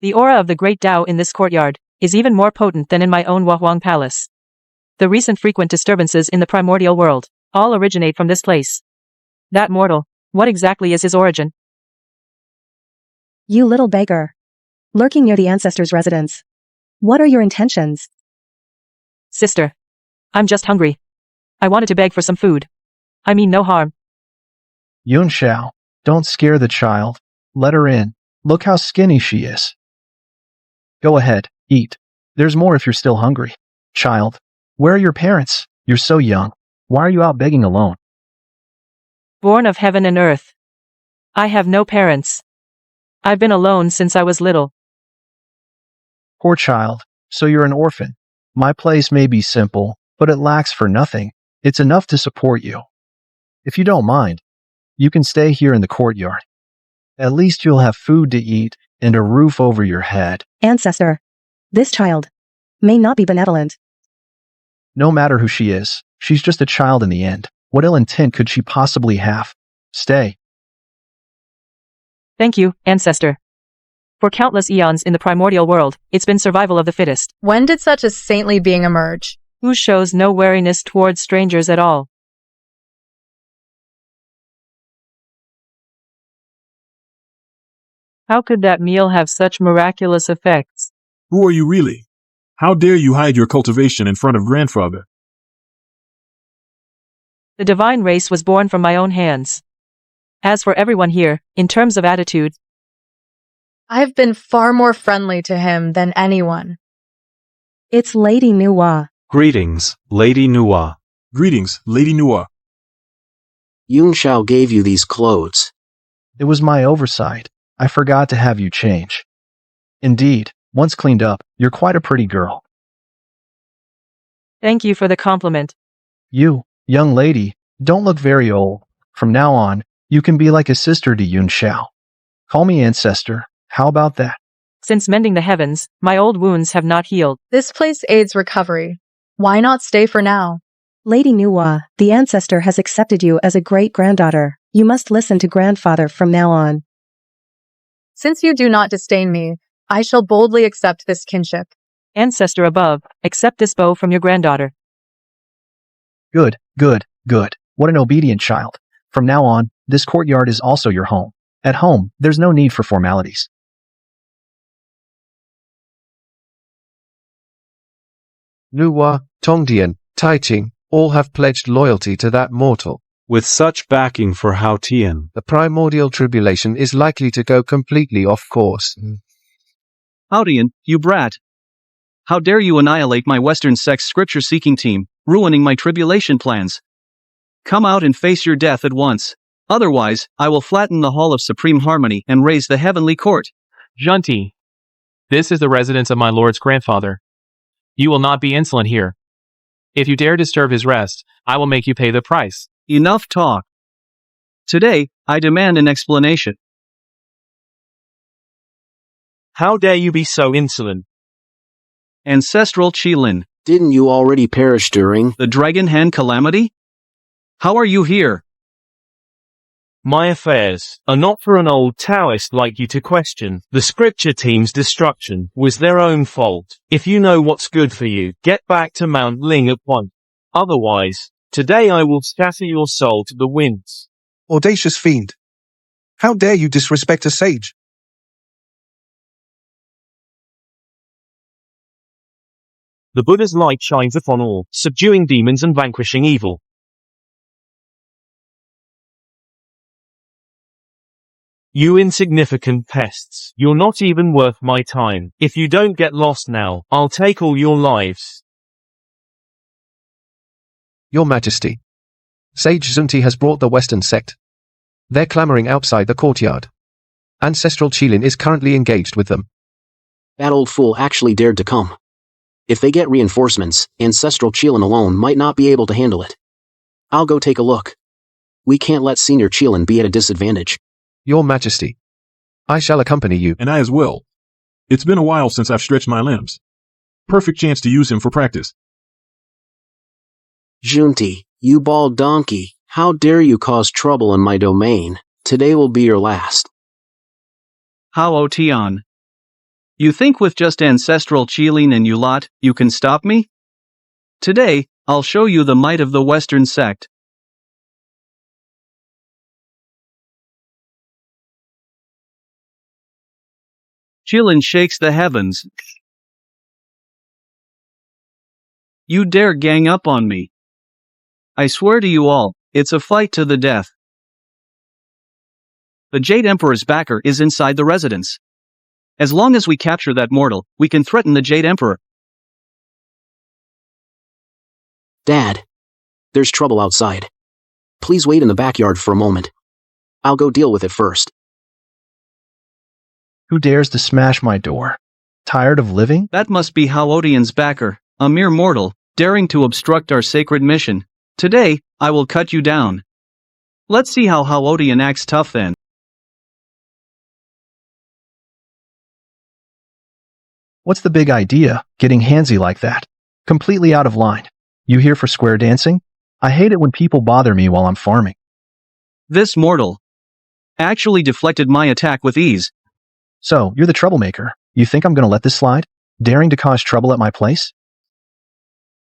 The aura of the great Dao in this courtyard is even more potent than in my own Wahuang palace. The recent frequent disturbances in the primordial world all originate from this place. That mortal, what exactly is his origin? You little beggar. Lurking near the ancestor's residence. What are your intentions? Sister, I'm just hungry. I wanted to beg for some food. I mean no harm. Yunxiao, don't scare the child. Let her in. Look how skinny she is. Go ahead, eat. There's more if you're still hungry. Child, where are your parents? You're so young. Why are you out begging alone? Born of heaven and earth. I have no parents. I've been alone since I was little. Poor child, so you're an orphan. My place may be simple, but it lacks for nothing. It's enough to support you. If you don't mind, you can stay here in the courtyard. At least you'll have food to eat and a roof over your head. Ancestor. This child may not be benevolent. No matter who she is, she's just a child in the end. What ill intent could she possibly have? Stay. Thank you, ancestor. For countless eons in the primordial world, it's been survival of the fittest. When did such a saintly being emerge? Who shows no wariness towards strangers at all. How could that meal have such miraculous effects? Who are you really? How dare you hide your cultivation in front of grandfather? The divine race was born from my own hands. As for everyone here, in terms of attitude, I have been far more friendly to him than anyone. It's Lady Nuwa. Greetings, Lady Nuwa. Greetings, Lady Nuwa. Yunxiao gave you these clothes. It was my oversight. I forgot to have you change. Indeed, once cleaned up, you're quite a pretty girl. Thank you for the compliment. You, young lady, don't look very old. From now on, you can be like a sister to Yunxiao. Call me ancestor. How about that? Since mending the heavens, my old wounds have not healed. This place aids recovery. Why not stay for now? Lady Nuwa, the ancestor has accepted you as a great-granddaughter. You must listen to grandfather from now on. Since you do not disdain me, I shall boldly accept this kinship. Ancestor above, accept this bow from your granddaughter. Good, good, good. What an obedient child. From now on, this courtyard is also your home. At home, there's no need for formalities. Nuwa, Tongdian, Taiting, all have pledged loyalty to that mortal. With such backing for Hao Tian, The primordial tribulation is likely to go completely off course. Howdian, you brat. How dare you annihilate my Western sex scripture-seeking team, ruining my tribulation plans. Come out and face your death at once. Otherwise, I will flatten the Hall of Supreme Harmony and raise the Heavenly Court. Junti, this is the residence of my lord's grandfather. You will not be insolent here. If you dare disturb his rest, I will make you pay the price. Enough talk. Today, I demand an explanation. How dare you be so insolent? Ancestral Qilin. Didn't you already perish during the Dragon Hand calamity? How are you here? My affairs are not for an old Taoist like you to question. The scripture team's destruction was their own fault. If you know what's good for you, get back to Mount Ling at once. Otherwise, today I will scatter your soul to the winds. Audacious fiend. How dare you disrespect a sage? The Buddha's light shines upon all, subduing demons and vanquishing evil. You insignificant pests, you're not even worth my time. If you don't get lost now, I'll take all your lives. Your Majesty. Sage Zunti has brought the Western sect. They're clamoring outside the courtyard. Ancestral Qilin is currently engaged with them. That old fool actually dared to come. If they get reinforcements, ancestral Qilin alone might not be able to handle it. I'll go take a look. We can't let senior Qilin be at a disadvantage. Your Majesty. I shall accompany you. And I as well. It's been a while since I've stretched my limbs. Perfect chance to use him for practice. Junti, you bald donkey, how dare you cause trouble in my domain? Today will be your last. How Tian? You think with just ancestral Qilin and you lot, you can stop me? Today, I'll show you the might of the Western sect. Qilin shakes the heavens. You dare gang up on me. I swear to you all, it's a fight to the death. The Jade Emperor's backer is inside the residence. As long as we capture that mortal, we can threaten the Jade Emperor. Dad, there's trouble outside. Please wait in the backyard for a moment. I'll go deal with it first. Who dares to smash my door? Tired of living? That must be Haodian's backer, a mere mortal, daring to obstruct our sacred mission. Today, I will cut you down. Let's see how Haodian acts tough then. What's the big idea, getting handsy like that? Completely out of line. You here for square dancing? I hate it when people bother me while I'm farming. This mortal actually deflected my attack with ease. So, you're the troublemaker. You think I'm gonna let this slide? Daring to cause trouble at my place?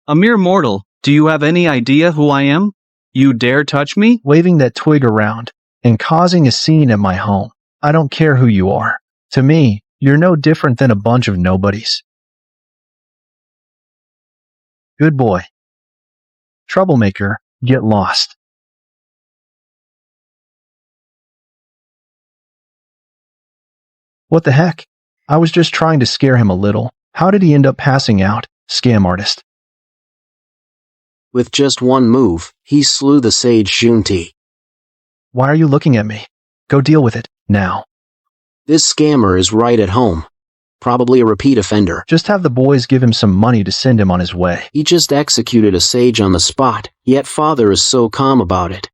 A mere mortal, do you have any idea who I am? You dare touch me? Waving that twig around and causing a scene at my home. I don't care who you are. To me, you're no different than a bunch of nobodies. Good boy. Troublemaker, get lost. What the heck? I was just trying to scare him a little. How did he end up passing out? Scam artist. With just one move, he slew the sage Junti. Why are you looking at me? Go deal with it, now. This scammer is right at home. Probably a repeat offender. Just have the boys give him some money to send him on his way. He just executed a sage on the spot, yet father is so calm about it.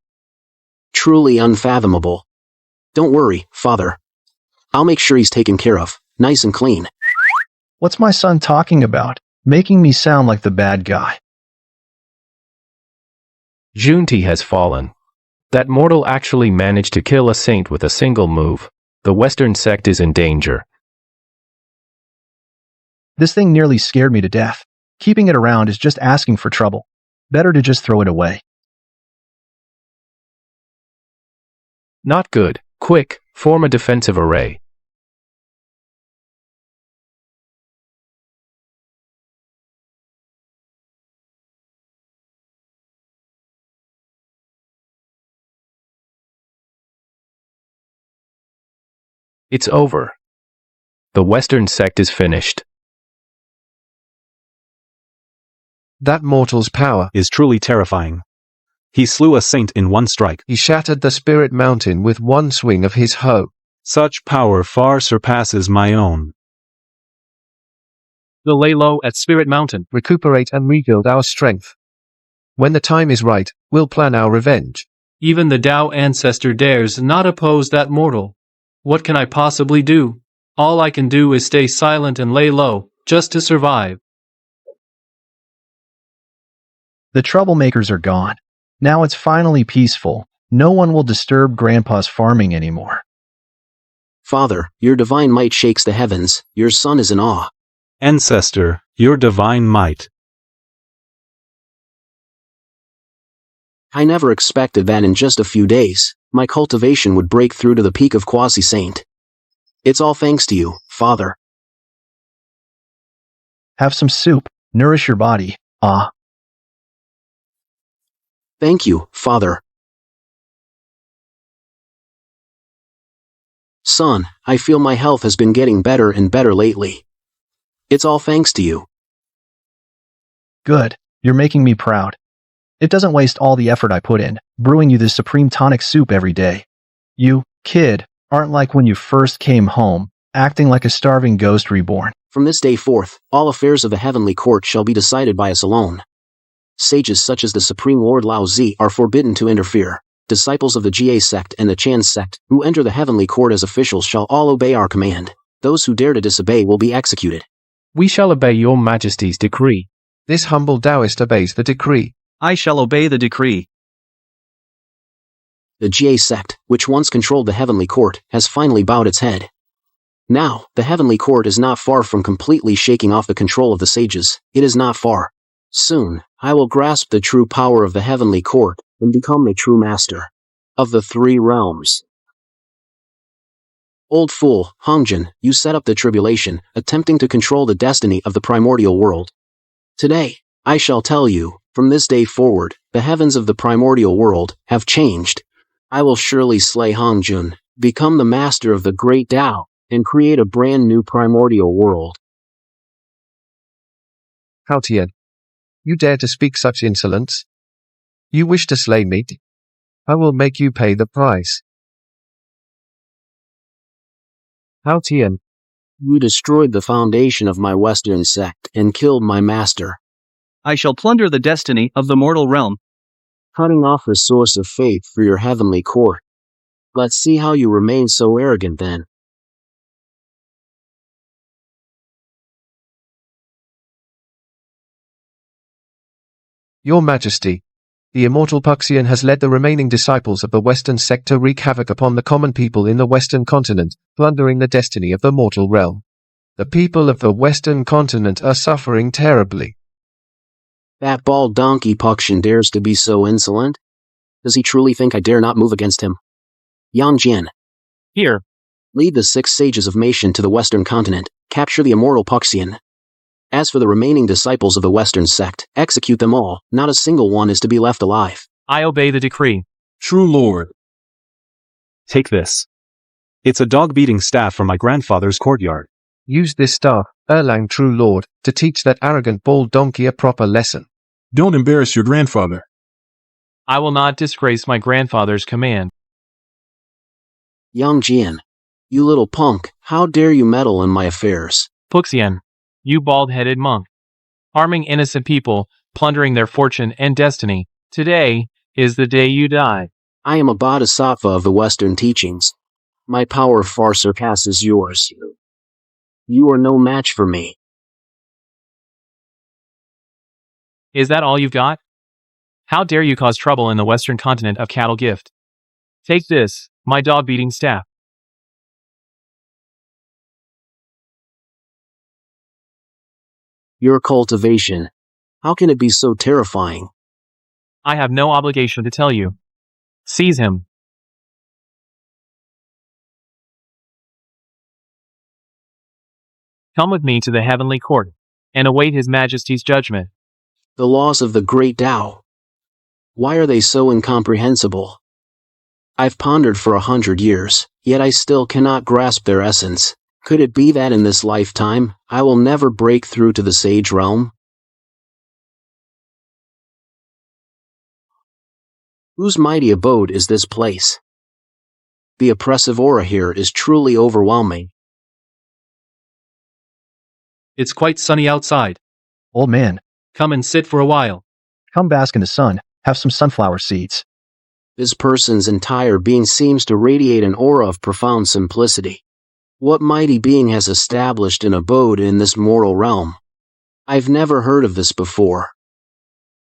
Truly unfathomable. Don't worry, father. I'll make sure he's taken care of, nice and clean. What's my son talking about? Making me sound like the bad guy. Junti has fallen. That mortal actually managed to kill a saint with a single move. The Western sect is in danger. This thing nearly scared me to death. Keeping it around is just asking for trouble. Better to just throw it away. Not good. Quick, form a defensive array. It's over. The Western sect is finished. That mortal's power is truly terrifying. He slew a saint in one strike. He shattered the spirit mountain with one swing of his hoe. Such power far surpasses my own. We'll lay low at Spirit Mountain. Recuperate and rebuild our strength. When the time is right, we'll plan our revenge. Even the Dao ancestor dares not oppose that mortal. What can I possibly do? All I can do is stay silent and lay low, just to survive. The troublemakers are gone. Now it's finally peaceful. No one will disturb Grandpa's farming anymore. Father, your divine might shakes the heavens. Your son is in awe. Ancestor, your divine might. I never expected that in just a few days, my cultivation would break through to the peak of quasi-saint. It's all thanks to you, Father. Have some soup. Nourish your body. Ah. Thank you, Father. Son, I feel my health has been getting better and better lately. It's all thanks to you. Good. You're making me proud. It doesn't waste all the effort I put in, brewing you this supreme tonic soup every day. You, kid, aren't like when you first came home, acting like a starving ghost reborn. From this day forth, all affairs of the heavenly court shall be decided by us alone. Sages such as the Supreme Lord Lao Zi are forbidden to interfere. Disciples of the Jie sect and the Chan sect, who enter the heavenly court as officials, shall all obey our command. Those who dare to disobey will be executed. We shall obey your majesty's decree. This humble Taoist obeys the decree. I shall obey the decree. The Jie sect, which once controlled the heavenly court, has finally bowed its head. Now, the heavenly court is not far from completely shaking off the control of the sages. It is not far. Soon, I will grasp the true power of the heavenly court and become the true master of the three realms. Old fool, Hongjin, you set up the tribulation, attempting to control the destiny of the primordial world. Today, I shall tell you, from this day forward, the heavens of the primordial world have changed. I will surely slay Hongjin, become the master of the great Tao, and create a brand new primordial world. Hao Tian, you dare to speak such insolence? You wish to slay me? I will make you pay the price. Hao Tian, you destroyed the foundation of my Western sect and killed my master. I shall plunder the destiny of the mortal realm, cutting off a source of faith for your heavenly court. Let's see how you remain so arrogant then. Your Majesty, the immortal Puxian has led the remaining disciples of the Western sect to wreak havoc upon the common people in the Western continent, plundering the destiny of the mortal realm. The people of the Western continent are suffering terribly. That bald donkey Puxian dares to be so insolent? Does he truly think I dare not move against him? Yang Jian. Here. Lead the 6 sages of Meishan to the Western continent, capture the immortal Puxian. As for the remaining disciples of the Western sect, execute them all, not a single one is to be left alive. I obey the decree. True Lord. Take this. It's a dog-beating staff from my grandfather's courtyard. Use this staff, Erlang True Lord, to teach that arrogant bald donkey a proper lesson. Don't embarrass your grandfather. I will not disgrace my grandfather's command. Yang Jian. You little punk, how dare you meddle in my affairs? Puxian. You bald-headed monk. Harming innocent people, plundering their fortune and destiny. Today is the day you die. I am a bodhisattva of the Western teachings. My power far surpasses yours. You are no match for me. Is that all you've got? How dare you cause trouble in the Western continent of cattle gift? Take this, my dog-beating staff. Your cultivation. How can it be so terrifying? I have no obligation to tell you. Seize him. Come with me to the heavenly court, and await His Majesty's judgment. The laws of the great Tao. Why are they so incomprehensible? I've pondered for 100 years, yet I still cannot grasp their essence. Could it be that in this lifetime, I will never break through to the sage realm? Whose mighty abode is this place? The oppressive aura here is truly overwhelming. It's quite sunny outside. Old man, Come and sit for a while. come bask in the sun, have some sunflower seeds. This person's entire being seems to radiate an aura of profound simplicity. What mighty being has established an abode in this mortal realm? I've never heard of this before.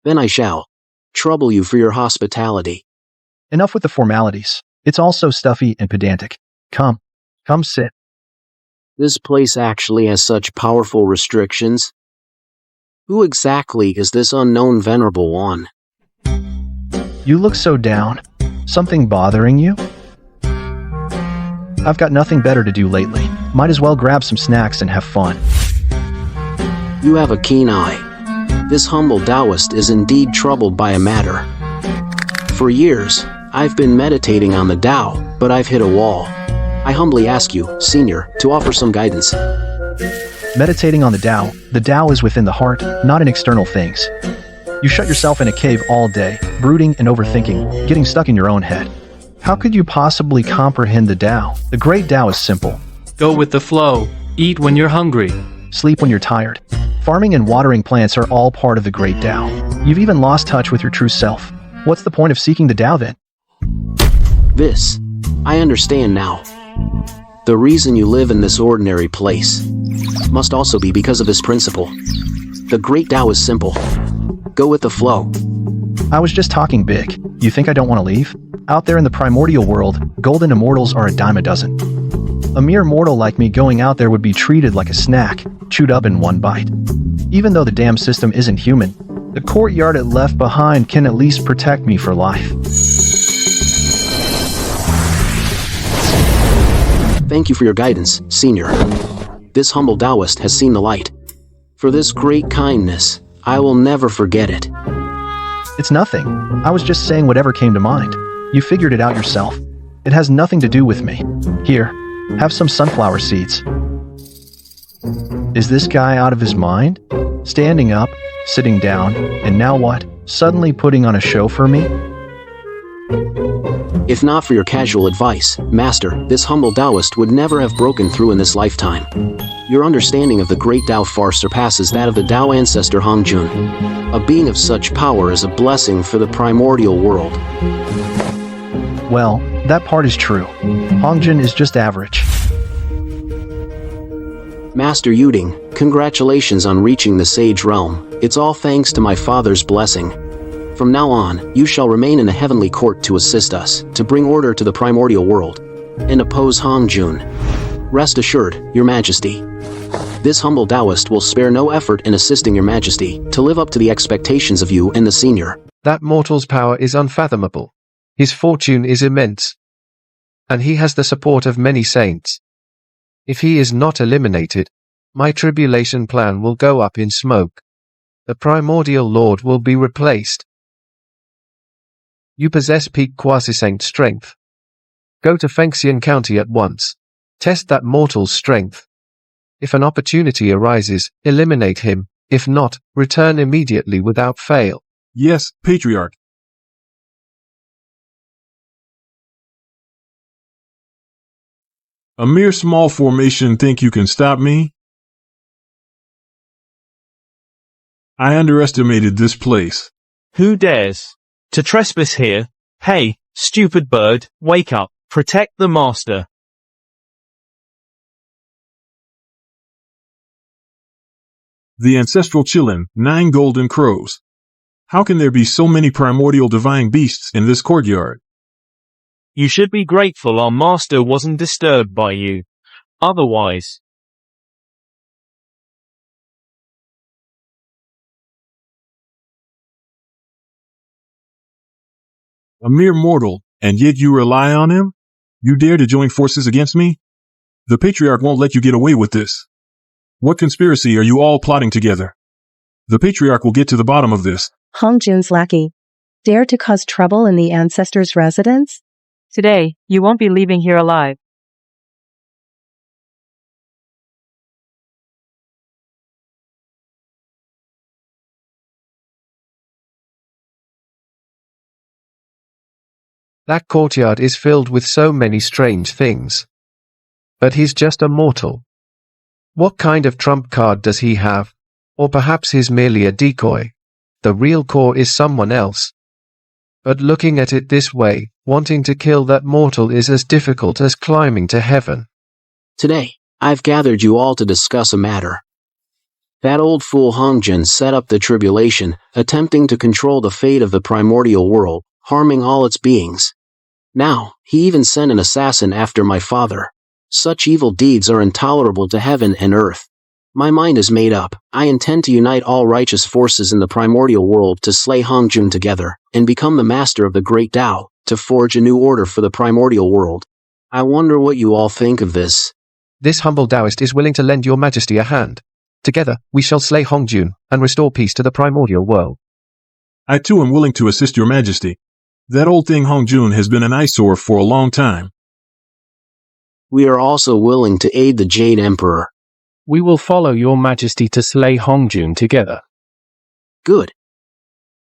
Then I shall trouble you for your hospitality. Enough with the formalities. It's all so stuffy and pedantic. Come sit. This place actually has such powerful restrictions. Who exactly is this unknown venerable one? You look so down. Something bothering you? I've got nothing better to do lately. Might as well grab some snacks and have fun. You have a keen eye. This humble Taoist is indeed troubled by a matter. For years, I've been meditating on the Tao, but I've hit a wall. I humbly ask you, Senior, to offer some guidance. Meditating on the Tao is within the heart, not in external things. You shut yourself in a cave all day, brooding and overthinking, getting stuck in your own head. How could you possibly comprehend the Tao? The great Tao is simple. Go with the flow. Eat when you're hungry. Sleep when you're tired. Farming and watering plants are all part of the Great Tao. You've even lost touch with your true self. What's the point of seeking the Tao then? This, I understand now. The reason you live in this ordinary place must also be because of this principle. The Great Tao is simple. Go with the flow. I was just talking big. You think I don't want to leave? Out there in the primordial world, golden immortals are a dime a dozen. A mere mortal like me going out there would be treated like a snack, chewed up in one bite. Even though the damn system isn't human, the courtyard it left behind can at least protect me for life. Thank you for your guidance, Senior. This humble Taoist has seen the light. For this great kindness, I will never forget it. It's nothing. I was just saying whatever came to mind. You figured it out yourself. It has nothing to do with me. Here, have some sunflower seeds. Is this guy out of his mind? Standing up, sitting down, and now what? Suddenly putting on a show for me? If not for your casual advice, Master, this humble Taoist would never have broken through in this lifetime. Your understanding of the Great Tao far surpasses that of the Tao ancestor Hongjun. A being of such power is a blessing for the primordial world. Well, that part is true. Hongjun is just average. Master Yuding, congratulations on reaching the Sage Realm. It's all thanks to my father's blessing. From now on, you shall remain in the heavenly court to assist us, to bring order to the primordial world, and oppose Hongjun. Rest assured, your majesty. This humble Taoist will spare no effort in assisting your majesty, to live up to the expectations of you and the senior. That mortal's power is unfathomable. His fortune is immense. And he has the support of many saints. If he is not eliminated, my tribulation plan will go up in smoke. The primordial lord will be replaced. You possess peak quasi-saint strength. Go to Fengxian County at once. Test that mortal's strength. If an opportunity arises, eliminate him. If not, return immediately without fail. Yes, Patriarch. A mere small formation think you can stop me? I underestimated this place. Who dares to trespass here? Hey, stupid bird, wake up, protect the master. The ancestral Chillin, 9 golden crows. How can there be so many primordial divine beasts in this courtyard? You should be grateful our master wasn't disturbed by you. Otherwise. A mere mortal, and yet you rely on him? You dare to join forces against me? The Patriarch won't let you get away with this. What conspiracy are you all plotting together? The Patriarch will get to the bottom of this. Hongjun's lackey. Dare to cause trouble in the ancestors' residence? Today, you won't be leaving here alive. That courtyard is filled with so many strange things. But he's just a mortal. What kind of trump card does he have? Or perhaps he's merely a decoy. The real core is someone else. But looking at it this way, wanting to kill that mortal is as difficult as climbing to heaven. Today, I've gathered you all to discuss a matter. That old fool Hongjun set up the tribulation, attempting to control the fate of the primordial world, harming all its beings. Now, he even sent an assassin after my father. Such evil deeds are intolerable to heaven and earth. My mind is made up. I intend to unite all righteous forces in the primordial world to slay Hongjun together, and become the master of the Great Tao, to forge a new order for the primordial world. I wonder what you all think of this. This humble Taoist is willing to lend your majesty a hand. Together, we shall slay Hongjun, and restore peace to the primordial world. I too am willing to assist your majesty. That old thing Hongjun has been an eyesore for a long time. We are also willing to aid the Jade Emperor. We will follow your majesty to slay Hongjun together. Good.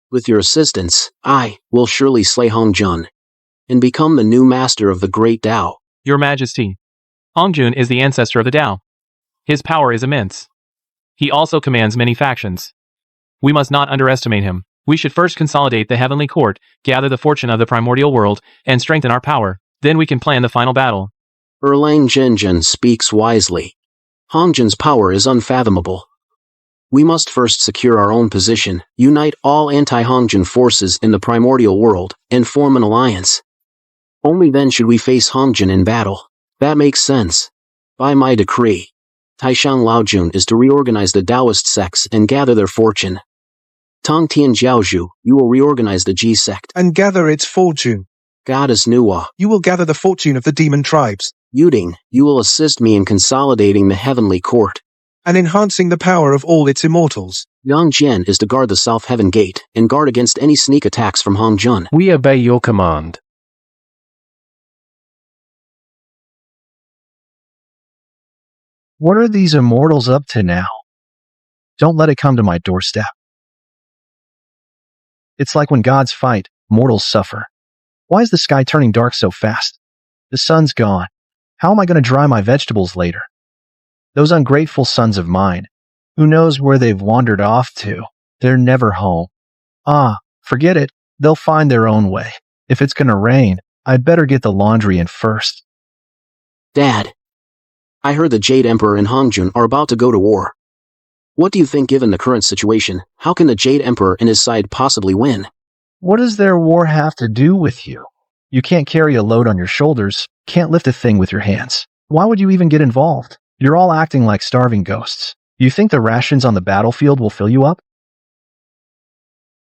With your assistance, I will surely slay Hongjun, and become the new master of the Great Tao. Your Majesty, Hongjun is the ancestor of the Dao. His power is immense. He also commands many factions. We must not underestimate him. We should first consolidate the heavenly court, gather the fortune of the primordial world, and strengthen our power. Then we can plan the final battle. Erlang Zhenjin speaks wisely. Hongjun's power is unfathomable. We must first secure our own position, unite all anti-Hongjun forces in the primordial world, and form an alliance. Only then should we face Hongjun in battle. That makes sense. By my decree, Taishang Laojun is to reorganize the Taoist sects and gather their fortune. Tongtian Jiaozhu, you will reorganize the Ji sect. And gather its fortune. Goddess Nuwa, You will gather the fortune of the demon tribes. Yuding, you will assist me in consolidating the heavenly court. And enhancing the power of all its immortals. Yang Jian is to guard the South Heaven Gate, and guard against any sneak attacks from Hongjun. We obey your command. What are these immortals up to now? Don't let it come to my doorstep. It's like when gods fight, mortals suffer. Why is the sky turning dark so fast? The sun's gone. How am I going to dry my vegetables later? Those ungrateful sons of mine. Who knows where they've wandered off to? They're never home. Forget it. They'll find their own way. If it's going to rain, I'd better get the laundry in first. Dad, I heard the Jade Emperor and Hongjun are about to go to war. What do you think given the current situation? How can the Jade Emperor and his side possibly win? What does their war have to do with you? You can't carry a load on your shoulders, can't lift a thing with your hands. Why would you even get involved? You're all acting like starving ghosts. You think the rations on the battlefield will fill you up?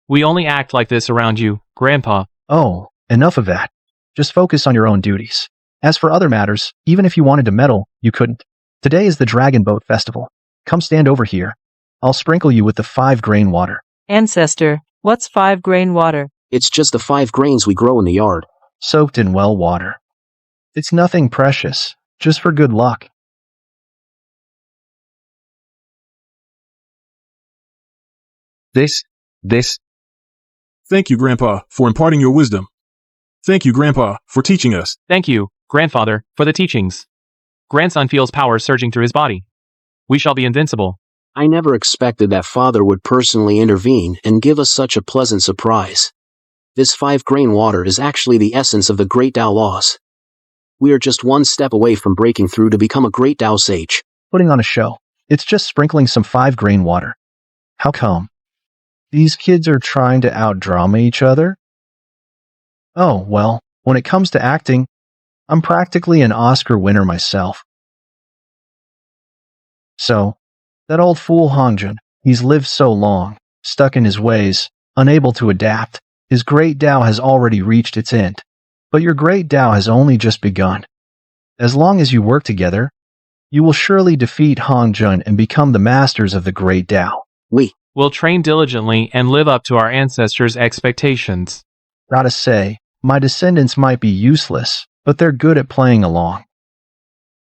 We only act like this around you, Grandpa. Oh, enough of that. Just focus on your own duties. As for other matters, even if you wanted to meddle, you couldn't. Today is the Dragon Boat Festival. Come stand over here. I'll sprinkle you with the 5-grain water. Ancestor, what's 5-grain water? It's just the 5 grains we grow in the yard. Soaked in well water. It's nothing precious, just for good luck. This. Thank you, Grandpa, for imparting your wisdom. Thank you, Grandpa, for teaching us. Thank you, Grandfather, for the teachings. Grandson feels power surging through his body. We shall be invincible. I never expected that Father would personally intervene and give us such a pleasant surprise. This 5-grain water is actually the essence of the Great Tao laws. We are just one step away from breaking through to become a Great Tao sage. Putting on a show. It's just sprinkling some 5-grain water. How come? These kids are trying to outdrama each other? Oh, well, when it comes to acting, I'm practically an Oscar winner myself. So, that old fool Hongjun, he's lived so long, stuck in his ways, unable to adapt. His great Tao has already reached its end. But your great Tao has only just begun. As long as you work together, you will surely defeat Hongjun and become the masters of the great Tao. We'll train diligently and live up to our ancestors' expectations. Gotta say, my descendants might be useless, but they're good at playing along.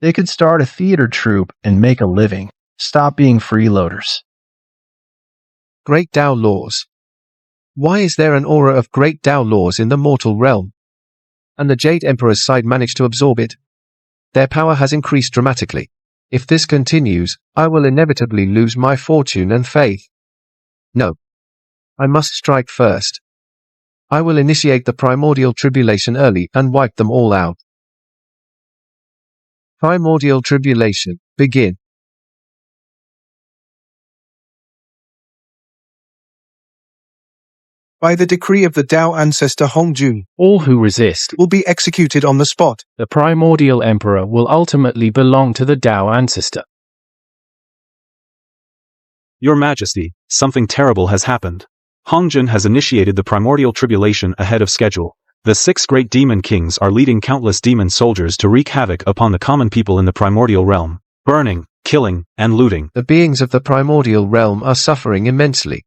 They could start a theater troupe and make a living. Stop being freeloaders. Great Tao laws. Why is there an aura of Great Tao laws in the mortal realm? And the Jade Emperor's side managed to absorb it. Their power has increased dramatically. If this continues, I will inevitably lose my fortune and faith. No. I must strike first. I will initiate the primordial tribulation early and wipe them all out. Primordial tribulation, begin. By the decree of the Tao ancestor Hongjun, All who resist will be executed on the spot. the primordial emperor will ultimately belong to the Dao ancestor. Your Majesty, something terrible has happened. Hongjun has initiated the primordial tribulation ahead of schedule. The 6 great demon kings are leading countless demon soldiers to wreak havoc upon the common people in the primordial realm, burning, killing, and looting. The beings of the primordial realm are suffering immensely.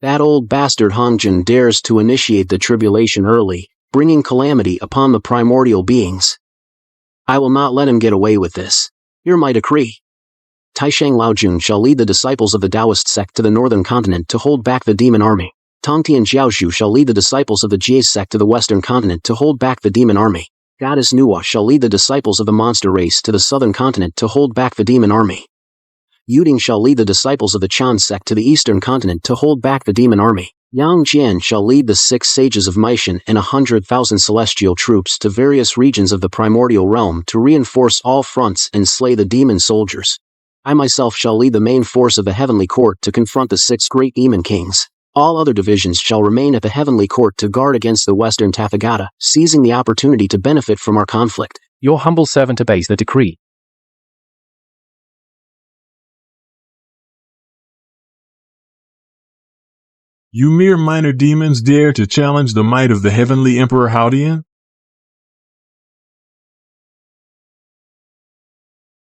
That old bastard Hongjun dares to initiate the tribulation early, bringing calamity upon the primordial beings. I will not let him get away with this. Hear my decree. Taishang Laojun shall lead the disciples of the Taoist sect to the northern continent to hold back the demon army. Tongtian Jiaozhu shall lead the disciples of the Jie sect to the western continent to hold back the demon army. Goddess Nuwa shall lead the disciples of the monster race to the southern continent to hold back the demon army. Yuding shall lead the disciples of the Chan sect to the eastern continent to hold back the demon army. Yang Jian shall lead the 6 sages of Meishan and 100,000 celestial troops to various regions of the primordial realm to reinforce all fronts and slay the demon soldiers. I myself shall lead the main force of the heavenly court to confront the 6 great demon kings. All other divisions shall remain at the heavenly court to guard against the western Tathagata, seizing the opportunity to benefit from our conflict. Your humble servant obeys the decree. You mere minor demons dare to challenge the might of the Heavenly Emperor Haodian?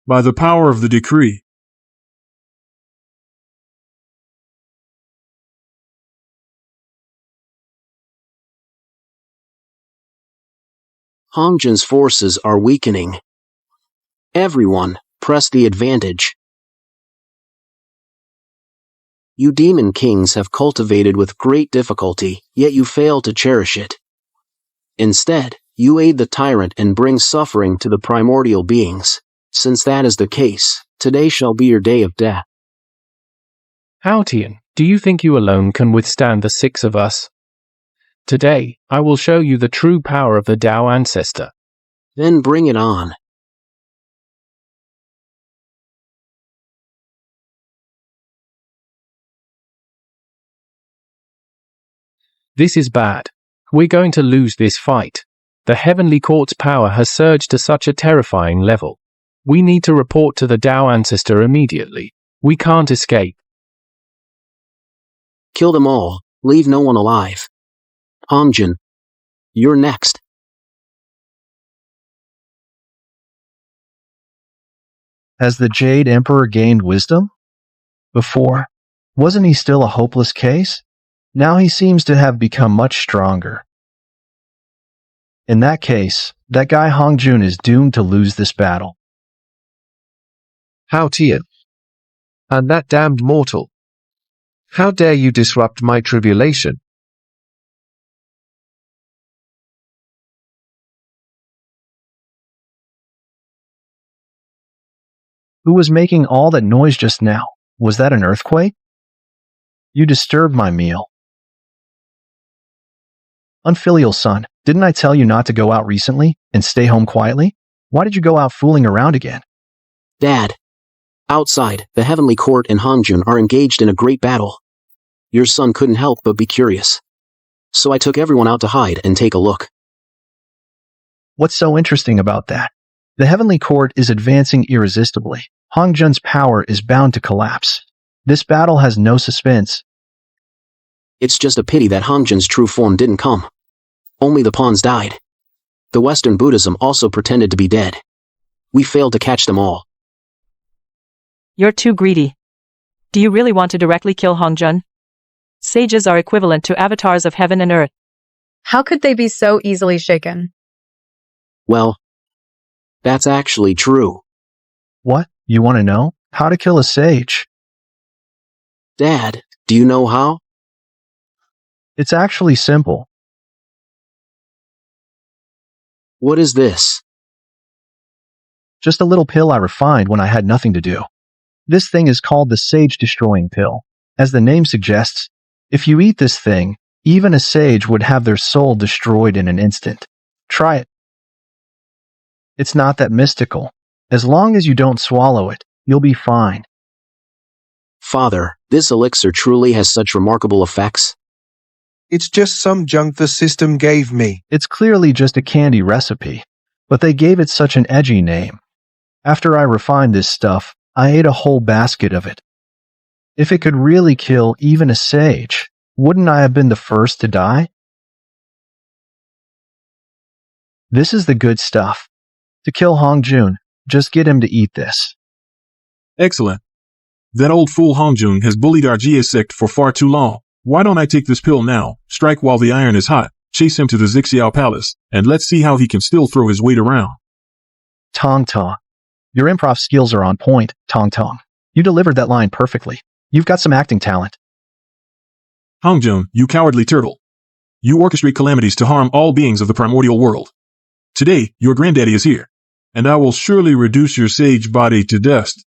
By the power of the decree. Hongjin's forces are weakening. Everyone, press the advantage. You demon kings have cultivated with great difficulty, yet you fail to cherish it. Instead, you aid the tyrant and bring suffering to the primordial beings. Since that is the case, today shall be your day of death. Haotian, do you think you alone can withstand the 6 of us? Today, I will show you the true power of the Dao ancestor. Then bring it on. This is bad. We're going to lose this fight. The Heavenly Court's power has surged to such a terrifying level. We need to report to the Dao ancestor immediately. We can't escape. Kill them all. Leave no one alive. Hongjin, you're next. Has the Jade Emperor gained wisdom? Before, wasn't he still a hopeless case? Now he seems to have become much stronger. In that case, that guy Hongjun is doomed to lose this battle. Haotian. And that damned mortal. How dare you disrupt my tribulation? Who was making all that noise just now? Was that an earthquake? You disturbed my meal. Unfilial son, didn't I tell you not to go out recently and stay home quietly? Why did you go out fooling around again? Dad. Outside, the Heavenly Court and Hongjun are engaged in a great battle. Your son couldn't help but be curious. So I took everyone out to hide and take a look. What's so interesting about that? The Heavenly Court is advancing irresistibly. Hongjun's power is bound to collapse. This battle has no suspense. It's just a pity that Hongjun's true form didn't come. Only the pawns died. The Western Buddhism also pretended to be dead. We failed to catch them all. You're too greedy. Do you really want to directly kill Hongjun? Sages are equivalent to avatars of heaven and earth. How could they be so easily shaken? Well, that's actually true. What? You want to know? How to kill a sage? Dad, do you know how? It's actually simple. What is this? Just a little pill I refined when I had nothing to do. This thing is called the Sage Destroying Pill. As the name suggests, if you eat this thing, even a sage would have their soul destroyed in an instant. Try it. It's not that mystical. As long as you don't swallow it, you'll be fine. Father, this elixir truly has such remarkable effects. It's just some junk the system gave me. It's clearly just a candy recipe, but they gave it such an edgy name. After I refined this stuff, I ate a whole basket of it. If it could really kill even a sage, wouldn't I have been the first to die? This is the good stuff. To kill Hongjun, just get him to eat this. Excellent. That old fool Hongjun has bullied our Jia sect for far too long. Why don't I take this pill now, strike while the iron is hot, chase him to the Zixiao Palace, and let's see how he can still throw his weight around. Tong Tong. Your improv skills are on point, Tong Tong. You delivered that line perfectly. You've got some acting talent. Hongjun, you cowardly turtle. You orchestrate calamities to harm all beings of the primordial world. Today, your granddaddy is here, and I will surely reduce your sage body to dust.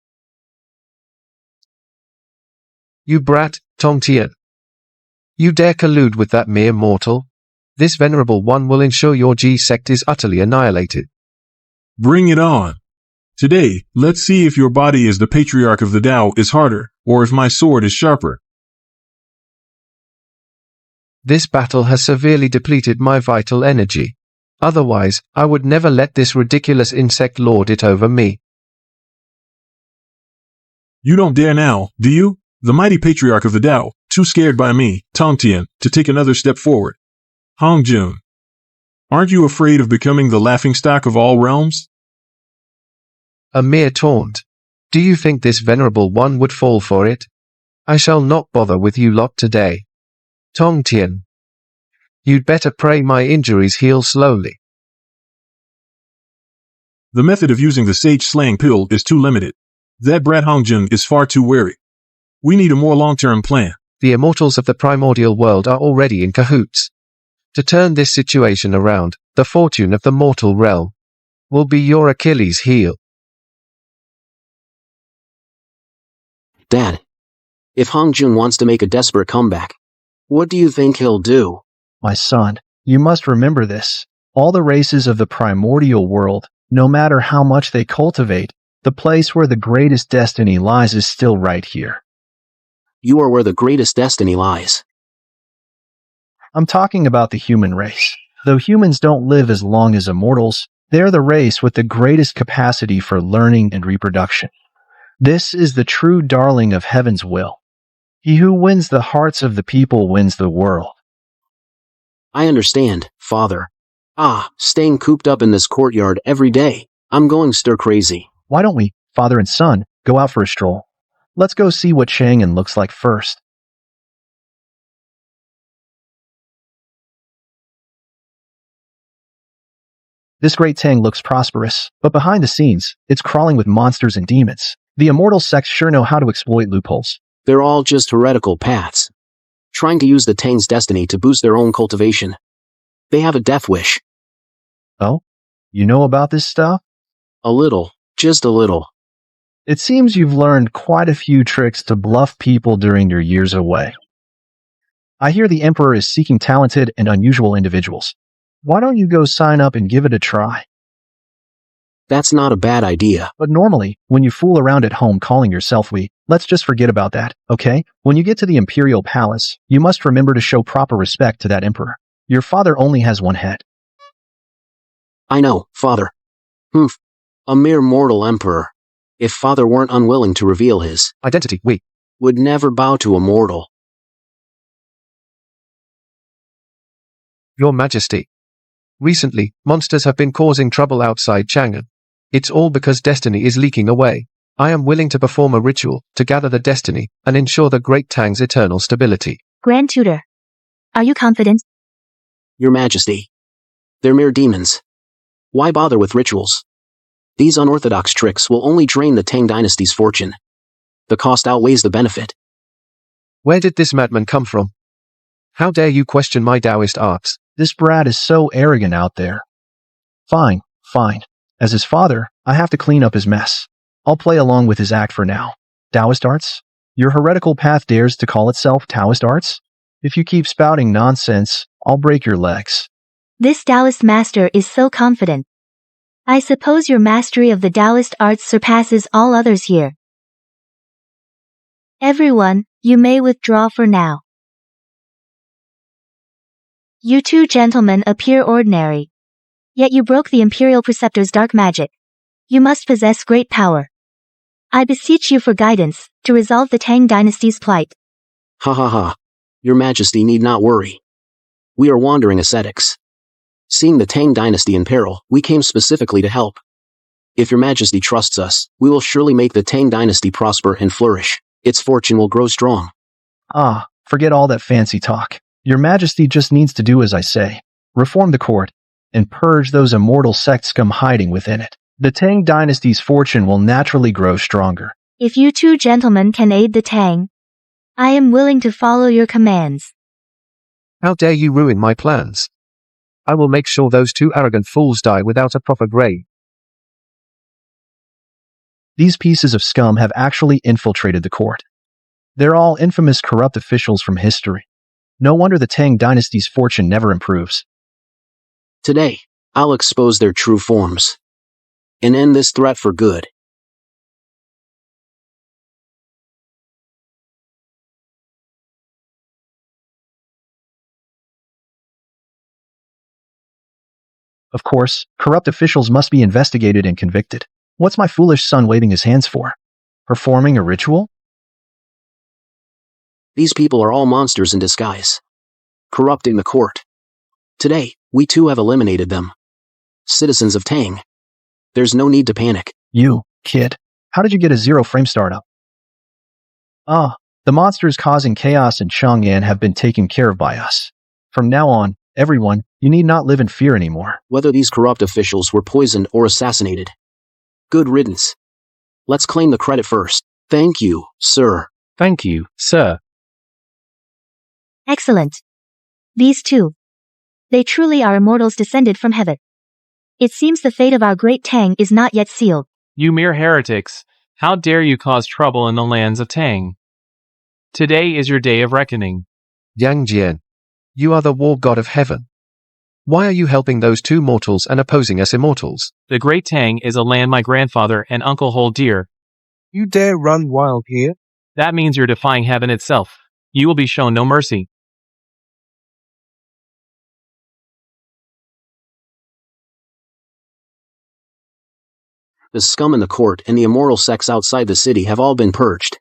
You brat, Tongtian. You dare collude with that mere mortal? This venerable one will ensure your G sect is utterly annihilated. Bring it on. Today, let's see if your body as the patriarch of the Dao is harder, or if my sword is sharper. This battle has severely depleted my vital energy. Otherwise, I would never let this ridiculous insect lord it over me. You don't dare now, do you? The mighty patriarch of the Dao, too scared by me, Tongtian, to take another step forward. Hongjun. Aren't you afraid of becoming the laughingstock of all realms? A mere taunt. Do you think this venerable one would fall for it? I shall not bother with you lot today. Tongtian. You'd better pray my injuries heal slowly. The method of using the sage slaying pill is too limited. That brat Hongjun is far too wary. We need a more long-term plan. The immortals of the primordial world are already in cahoots. To turn this situation around, the fortune of the mortal realm will be your Achilles heel. Dad, if Hongjun wants to make a desperate comeback, what do you think he'll do? My son, you must remember this. All the races of the primordial world, no matter how much they cultivate, the place where the greatest destiny lies is still right here. You are where the greatest destiny lies. I'm talking about the human race. Though humans don't live as long as immortals, they're the race with the greatest capacity for learning and reproduction. This is the true darling of heaven's will. He who wins the hearts of the people wins the world. I understand, Father. Staying cooped up in this courtyard every day, I'm going stir crazy. Why don't we, father and son, go out for a stroll? Let's go see what Chang'an looks like first. This great Tang looks prosperous, but behind the scenes, it's crawling with monsters and demons. The immortal sects sure know how to exploit loopholes. They're all just heretical paths, trying to use the Tang's destiny to boost their own cultivation. They have a death wish. Oh? You know about this stuff? A little, just a little. It seems you've learned quite a few tricks to bluff people during your years away. I hear the Emperor is seeking talented and unusual individuals. Why don't you go sign up and give it a try? That's not a bad idea. But normally, when you fool around at home calling yourself let's just forget about that, okay? When you get to the Imperial Palace, you must remember to show proper respect to that Emperor. Your father only has one head. I know, Father. A mere mortal Emperor. If Father weren't unwilling to reveal his identity, would never bow to a mortal. Your Majesty. Recently, monsters have been causing trouble outside Chang'an. It's all because destiny is leaking away. I am willing to perform a ritual to gather the destiny and ensure the Great Tang's eternal stability. Grand Tutor. Are you confident? Your Majesty. They're mere demons. Why bother with rituals? These unorthodox tricks will only drain the Tang dynasty's fortune. The cost outweighs the benefit. Where did this madman come from? How dare you question my Taoist arts? This brat is so arrogant out there. Fine. As his father, I have to clean up his mess. I'll play along with his act for now. Taoist arts? Your heretical path dares to call itself Taoist arts? If you keep spouting nonsense, I'll break your legs. This Taoist master is so confident. I suppose your mastery of the Taoist arts surpasses all others here. Everyone, you may withdraw for now. You two gentlemen appear ordinary. Yet you broke the Imperial Preceptor's dark magic. You must possess great power. I beseech you for guidance, to resolve the Tang dynasty's plight. Ha. Your Majesty need not worry. We are wandering ascetics. Seeing the Tang dynasty in peril, we came specifically to help. If your Majesty trusts us, we will surely make the Tang dynasty prosper and flourish. Its fortune will grow strong. Forget all that fancy talk. Your Majesty just needs to do as I say. Reform the court, and purge those immortal sect scum hiding within it. The Tang dynasty's fortune will naturally grow stronger. If you two gentlemen can aid the Tang, I am willing to follow your commands. How dare you ruin my plans? I will make sure those two arrogant fools die without a proper grave. These pieces of scum have actually infiltrated the court. They're all infamous corrupt officials from history. No wonder the Tang dynasty's fortune never improves. Today, I'll expose their true forms and end this threat for good. Of course, corrupt officials must be investigated and convicted. What's my foolish son waving his hands for? Performing a ritual? These people are all monsters in disguise, corrupting the court. Today, we too have eliminated them. Citizens of Tang. There's no need to panic. You, kid. How did you get a 0-frame startup? The monsters causing chaos in Chang'an have been taken care of by us. From now on, everyone, you need not live in fear anymore. Whether these corrupt officials were poisoned or assassinated. Good riddance. Let's claim the credit first. Thank you, sir. Thank you, sir. Excellent. These two. They truly are immortals descended from heaven. It seems the fate of our great Tang is not yet sealed. You mere heretics, how dare you cause trouble in the lands of Tang? Today is your day of reckoning. Yang Jian, you are the war god of heaven. Why are you helping those two mortals and opposing us immortals? The great Tang is a land my grandfather and uncle hold dear. You dare run wild here? That means you're defying heaven itself. You will be shown no mercy. The scum in the court and the immortal sects outside the city have all been purged.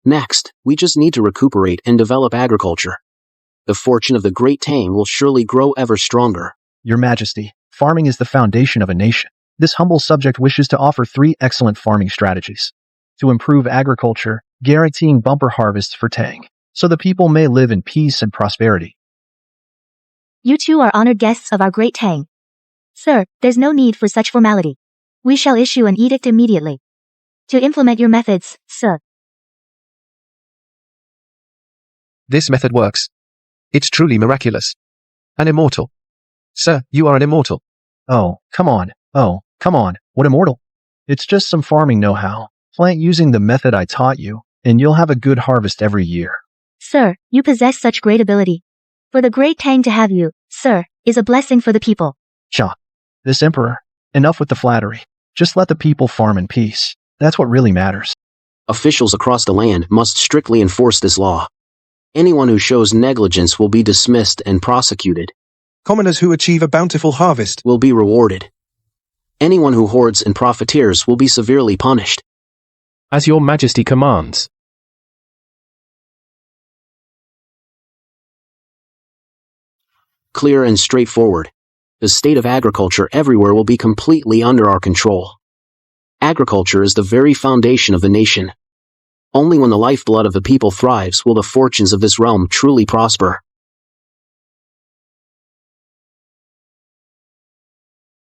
Next, we just need to recuperate and develop agriculture. The fortune of the great Tang will surely grow ever stronger. Your Majesty, farming is the foundation of a nation. This humble subject wishes to offer 3 excellent farming strategies. To improve agriculture, guaranteeing bumper harvests for Tang, so the people may live in peace and prosperity. You two are honored guests of our great Tang. Sir, there's no need for such formality. We shall issue an edict immediately. To implement your methods, sir. This method works. It's truly miraculous. An immortal. Sir, you are an immortal. Oh, come on. What immortal? It's just some farming know-how. Plant using the method I taught you, and you'll have a good harvest every year. Sir, you possess such great ability. For the great Tang to have you, sir, is a blessing for the people. Cha. This emperor. Enough with the flattery. Just let the people farm in peace. That's what really matters. Officials across the land must strictly enforce this law. Anyone who shows negligence will be dismissed and prosecuted. Commoners who achieve a bountiful harvest will be rewarded. Anyone who hoards and profiteers will be severely punished. As your Majesty commands. Clear and straightforward. The state of agriculture everywhere will be completely under our control. Agriculture is the very foundation of the nation. Only when the lifeblood of the people thrives will the fortunes of this realm truly prosper.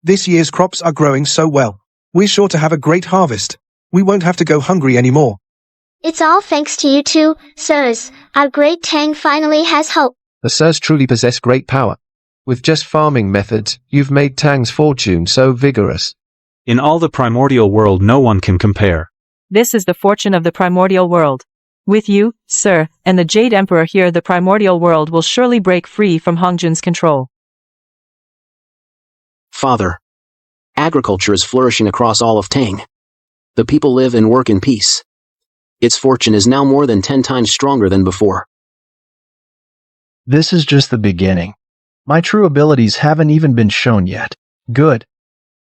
This year's crops are growing so well. We're sure to have a great harvest. We won't have to go hungry anymore. It's all thanks to you two, sirs. Our great Tang finally has hope. The sirs truly possess great power. With just farming methods, you've made Tang's fortune so vigorous. In all the primordial world no one can compare. This is the fortune of the primordial world. With you, sir, and the Jade Emperor here, the primordial world will surely break free from Hongjun's control. Father, agriculture is flourishing across all of Tang. The people live and work in peace. Its fortune is now more than 10 times stronger than before. This is just the beginning. My true abilities haven't even been shown yet. Good.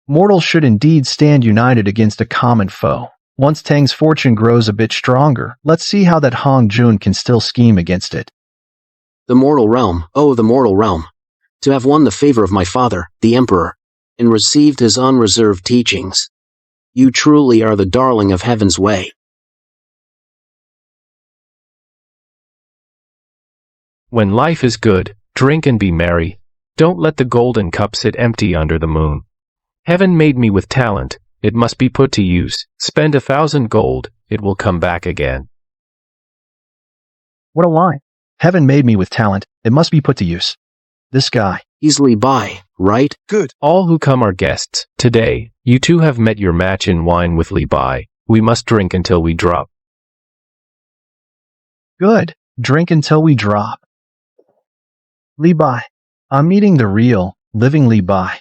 Mortals should indeed stand united against a common foe. Once Tang's fortune grows a bit stronger, let's see how that Hongjun can still scheme against it. The mortal realm, oh the mortal realm. To have won the favor of my father, the Emperor, and received his unreserved teachings. You truly are the darling of heaven's way. When life is good, drink and be merry. Don't let the golden cup sit empty under the moon. Heaven made me with talent. It must be put to use. Spend 1,000 gold, it will come back again. What a line. Heaven made me with talent, it must be put to use. This guy. He's Li Bai, right? Good. All who come are guests. Today, you two have met your match in wine with Li Bai. We must drink until we drop. Good. Drink until we drop. Li Bai. I'm meeting the real, living Li Bai.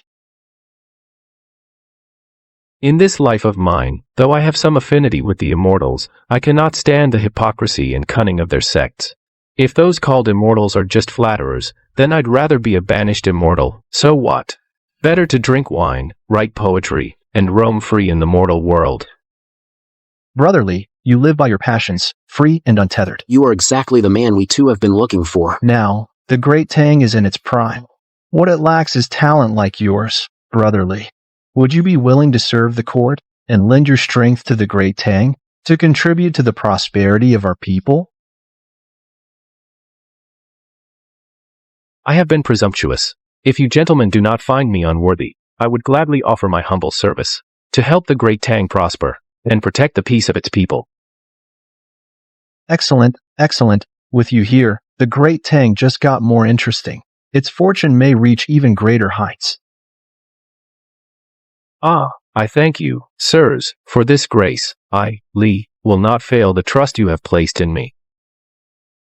In this life of mine, though I have some affinity with the immortals, I cannot stand the hypocrisy and cunning of their sects. If those called immortals are just flatterers, then I'd rather be a banished immortal. So what? Better to drink wine, write poetry, and roam free in the mortal world. Brotherly, you live by your passions, free and untethered. You are exactly the man we two have been looking for. Now, the great Tang is in its prime. What it lacks is talent like yours, brotherly. Would you be willing to serve the court and lend your strength to the great Tang to contribute to the prosperity of our people? I have been presumptuous. If you gentlemen do not find me unworthy, I would gladly offer my humble service to help the great Tang prosper and protect the peace of its people. Excellent, excellent. With you here, the great Tang just got more interesting. Its fortune may reach even greater heights. Ah, I thank you, sirs, for this grace. I, Li, will not fail the trust you have placed in me.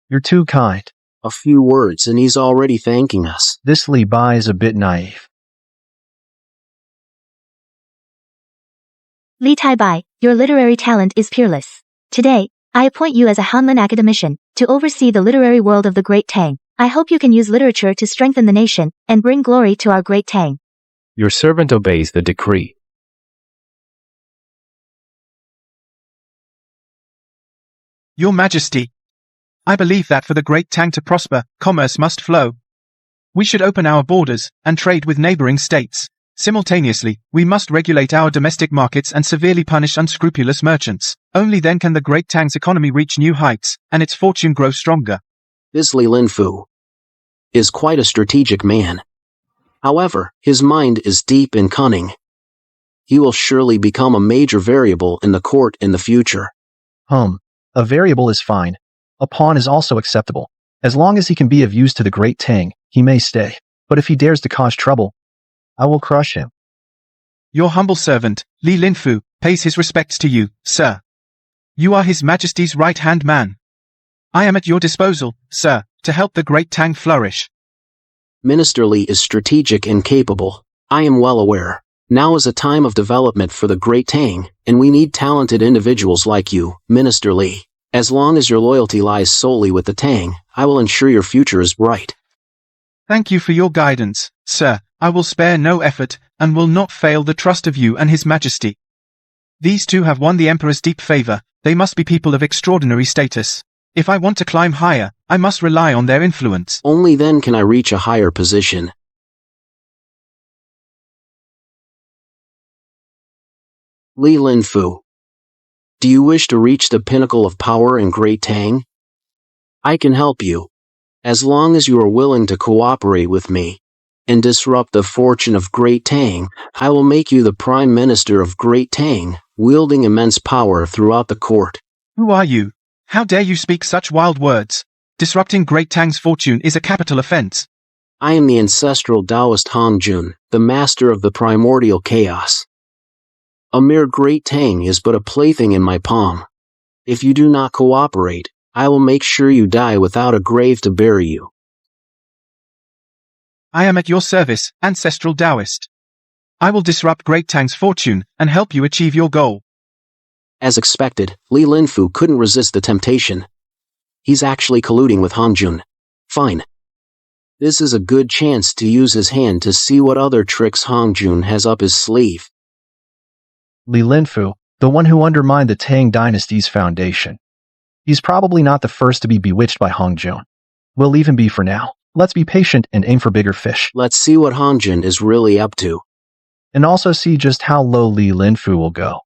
You're too kind. A few words and he's already thanking us. This Li Bai is a bit naive. Li Taibai, your literary talent is peerless. Today, I appoint you as a Hanlin academician to oversee the literary world of the Great Tang. I hope you can use literature to strengthen the nation and bring glory to our Great Tang. Your servant obeys the decree. Your Majesty, I believe that for the Great Tang to prosper, commerce must flow. We should open our borders and trade with neighboring states. Simultaneously, we must regulate our domestic markets and severely punish unscrupulous merchants. Only then can the Great Tang's economy reach new heights and its fortune grow stronger. This Li Linfu is quite a strategic man. However, his mind is deep and cunning. He will surely become a major variable in the court in the future. A variable is fine. A pawn is also acceptable. As long as he can be of use to the Great Tang, he may stay. But if he dares to cause trouble, I will crush him. Your humble servant, Li Linfu, pays his respects to you, sir. You are His Majesty's right-hand man. I am at your disposal, sir, to help the Great Tang flourish. Minister Li is strategic and capable. I am well aware. Now is a time of development for the Great Tang, and we need talented individuals like you, Minister Li. As long as your loyalty lies solely with the Tang, I will ensure your future is bright. Thank you for your guidance, sir. I will spare no effort, and will not fail the trust of you and His Majesty. These two have won the Emperor's deep favor. They must be people of extraordinary status. If I want to climb higher, I must rely on their influence. Only then can I reach a higher position. Li Linfu, do you wish to reach the pinnacle of power in Great Tang? I can help you, as long as you are willing to cooperate with me and disrupt the fortune of Great Tang. I will make you the Prime Minister of Great Tang, wielding immense power throughout the court. Who are you? How dare you speak such wild words? Disrupting Great Tang's fortune is a capital offense. I am the ancestral Taoist Hongjun, the master of the primordial chaos. A mere Great Tang is but a plaything in my palm. If you do not cooperate, I will make sure you die without a grave to bury you. I am at your service, ancestral Taoist. I will disrupt Great Tang's fortune and help you achieve your goal. As expected, Li Linfu couldn't resist the temptation. He's actually colluding with Hongjun. Fine. This is a good chance to use his hand to see what other tricks Hongjun has up his sleeve. Li Linfu, the one who undermined the Tang dynasty's foundation. He's probably not the first to be bewitched by Hongjun. We'll leave him be for now. Let's be patient and aim for bigger fish. Let's see what Hongjun is really up to. And also see just how low Li Linfu will go.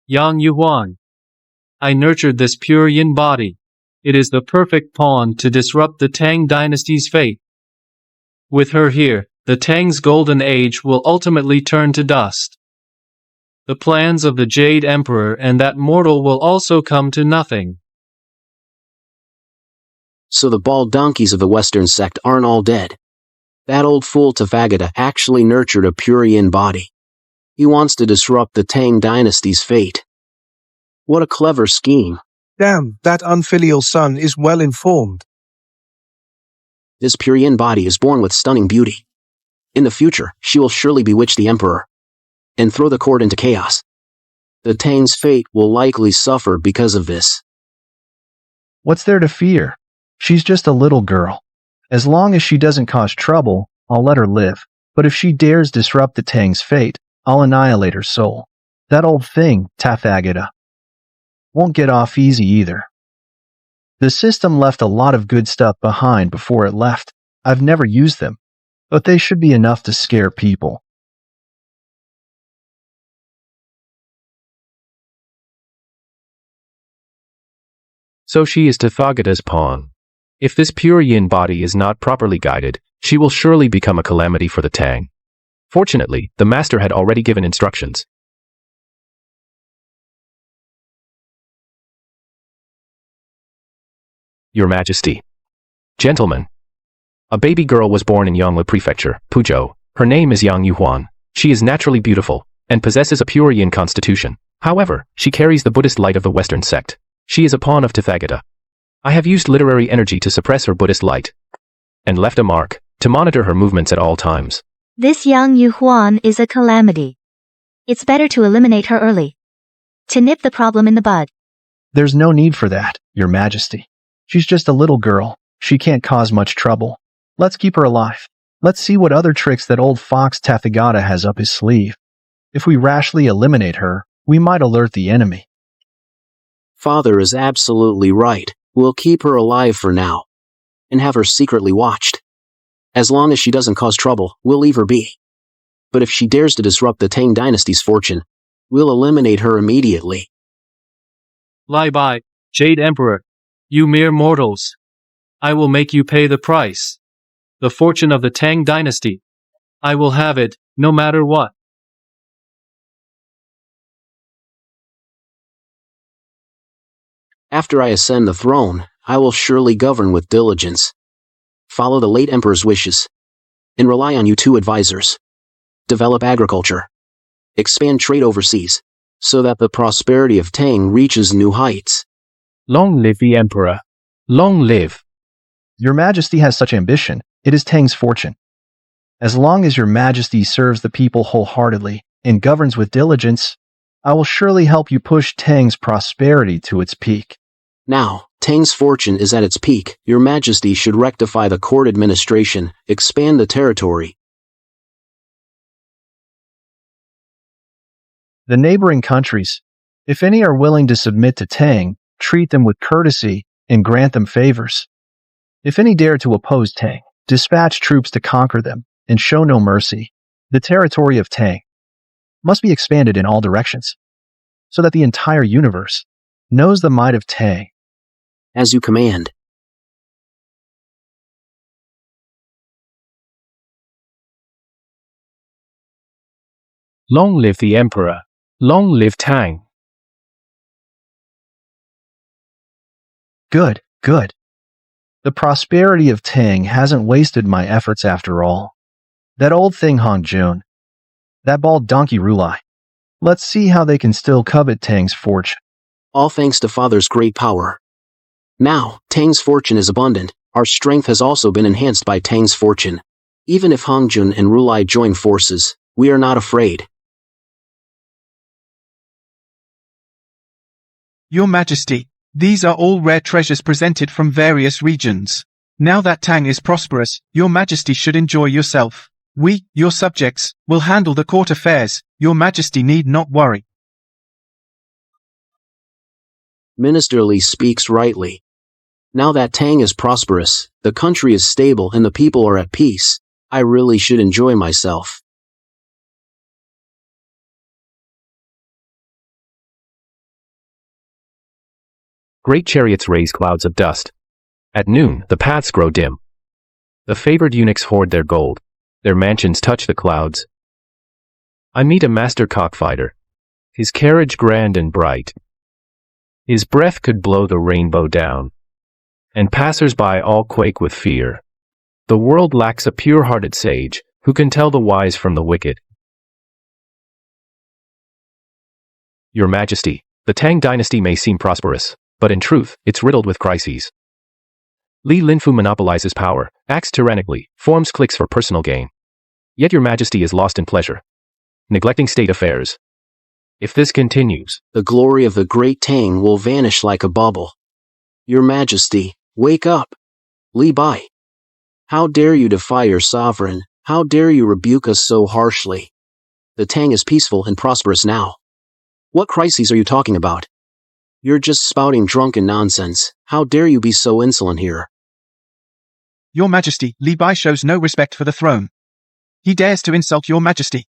Yang Yuhuan. I nurtured this pure yin body. It is the perfect pawn to disrupt the Tang dynasty's fate. With her here, the Tang's golden age will ultimately turn to dust. The plans of the Jade Emperor and that mortal will also come to nothing. So the bald donkeys of the Western sect aren't all dead. That old fool Tathagata actually nurtured a Purian body. He wants to disrupt the Tang dynasty's fate. What a clever scheme. Damn, that unfilial son is well informed. This Purian body is born with stunning beauty. In the future, she will surely bewitch the Emperor and throw the court into chaos. The Tang's fate will likely suffer because of this. What's there to fear? She's just a little girl. As long as she doesn't cause trouble, I'll let her live. But if she dares disrupt the Tang's fate, I'll annihilate her soul. That old thing, Tathagata, won't get off easy either. The system left a lot of good stuff behind before it left. I've never used them, but they should be enough to scare people. So she is Tathagata's pawn. If this Purian body is not properly guided, she will surely become a calamity for the Tang. Fortunately, the master had already given instructions. Your Majesty. Gentlemen. A baby girl was born in Yongle Prefecture, Puzhou. Her name is Yang Yuhuan. She is naturally beautiful, and possesses a Purian constitution. However, she carries the Buddhist light of the Western sect. She is a pawn of Tathagata. I have used literary energy to suppress her Buddhist light, and left a mark, to monitor her movements at all times. This Yang Yuhuan is a calamity. It's better to eliminate her early, to nip the problem in the bud. There's no need for that, Your Majesty. She's just a little girl. She can't cause much trouble. Let's keep her alive. Let's see what other tricks that old fox Tathagata has up his sleeve. If we rashly eliminate her, we might alert the enemy. Father is absolutely right. We'll keep her alive for now, and have her secretly watched. As long as she doesn't cause trouble, we'll leave her be. But if she dares to disrupt the Tang dynasty's fortune, we'll eliminate her immediately. Lie by, Jade Emperor. You mere mortals. I will make you pay the price. The fortune of the Tang dynasty. I will have it, no matter what. After I ascend the throne, I will surely govern with diligence. Follow the late Emperor's wishes, and rely on you two advisors. Develop agriculture. Expand trade overseas, so that the prosperity of Tang reaches new heights. Long live the Emperor. Long live. Your Majesty has such ambition. It is Tang's fortune. As long as Your Majesty serves the people wholeheartedly and governs with diligence, I will surely help you push Tang's prosperity to its peak. Now, Tang's fortune is at its peak. Your Majesty should rectify the court administration, expand the territory. The neighboring countries, if any are willing to submit to Tang, treat them with courtesy and grant them favors. If any dare to oppose Tang, dispatch troops to conquer them and show no mercy. The territory of Tang must be expanded in all directions, so that the entire universe knows the might of Tang. As you command. Long live the Emperor. Long live Tang. Good, good. The prosperity of Tang hasn't wasted my efforts after all. That old thing Hong Jun, that bald donkey Rulai. Let's see how they can still covet Tang's fortune. All thanks to Father's great power. Now, Tang's fortune is abundant. Our strength has also been enhanced by Tang's fortune. Even if Hongjun and Rulai join forces, we are not afraid. Your Majesty, these are all rare treasures presented from various regions. Now that Tang is prosperous, Your Majesty should enjoy yourself. We, your subjects, will handle the court affairs. Your Majesty need not worry. Minister Li speaks rightly. Now that Tang is prosperous, the country is stable and the people are at peace, I really should enjoy myself. Great chariots raise clouds of dust. At noon, the paths grow dim. The favored eunuchs hoard their gold, Their mansions touch the clouds. I meet a master cockfighter, his carriage grand and bright. His breath could blow the rainbow down, and passers-by all quake with fear. The world lacks a pure-hearted sage who can tell the wise from the wicked. Your Majesty, the Tang dynasty may seem prosperous, but in truth, it's riddled with crises. Li Linfu monopolizes power, acts tyrannically, forms cliques for personal gain. Yet your Majesty is lost in pleasure, neglecting state affairs. If this continues, the glory of the great Tang will vanish like a bubble. Your Majesty, wake up! Li Bai. How dare you defy your sovereign? How dare you rebuke us so harshly? The Tang is peaceful and prosperous now. What crises are you talking about? You're just spouting drunken nonsense. How dare you be so insolent here? Your Majesty, Li Bai shows no respect for the throne. He dares to insult your Majesty.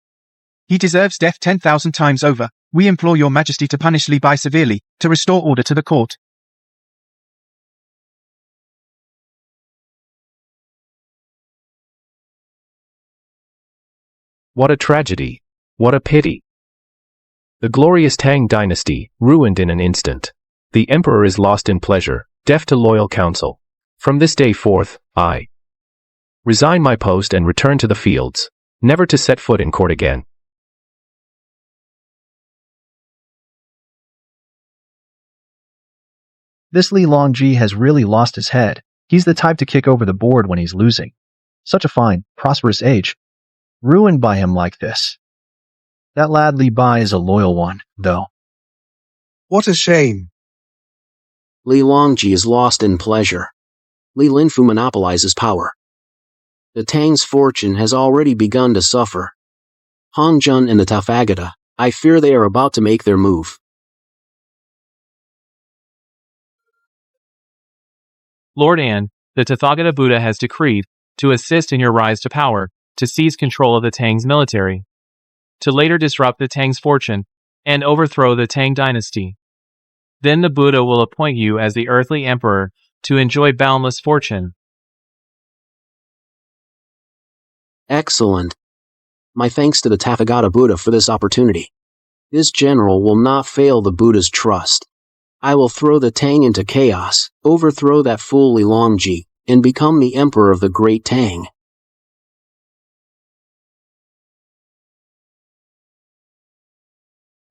He deserves death 10,000 times over. We implore your Majesty to punish Li Bai severely, to restore order to the court. What a tragedy! What a pity! The glorious Tang dynasty, ruined in an instant. The emperor is lost in pleasure, deaf to loyal counsel. From this day forth, I resign my post and return to the fields, never to set foot in court again. This Li Longji has really lost his head. He's the type to kick over the board when he's losing. Such a fine, prosperous age, ruined by him like this. That lad Li Bai is a loyal one, though. What a shame. Li Longji is lost in pleasure. Li Linfu monopolizes power. The Tang's fortune has already begun to suffer. Han Jun and the Tathagata, I fear they are about to make their move. Lord An, the Tathagata Buddha has decreed to assist in your rise to power, to seize control of the Tang's military, to later disrupt the Tang's fortune, and overthrow the Tang dynasty. Then the Buddha will appoint you as the earthly emperor to enjoy boundless fortune. Excellent. My thanks to the Tathagata Buddha for this opportunity. This general will not fail the Buddha's trust. I will throw the Tang into chaos, overthrow that fool Li Longji, and become the emperor of the great Tang.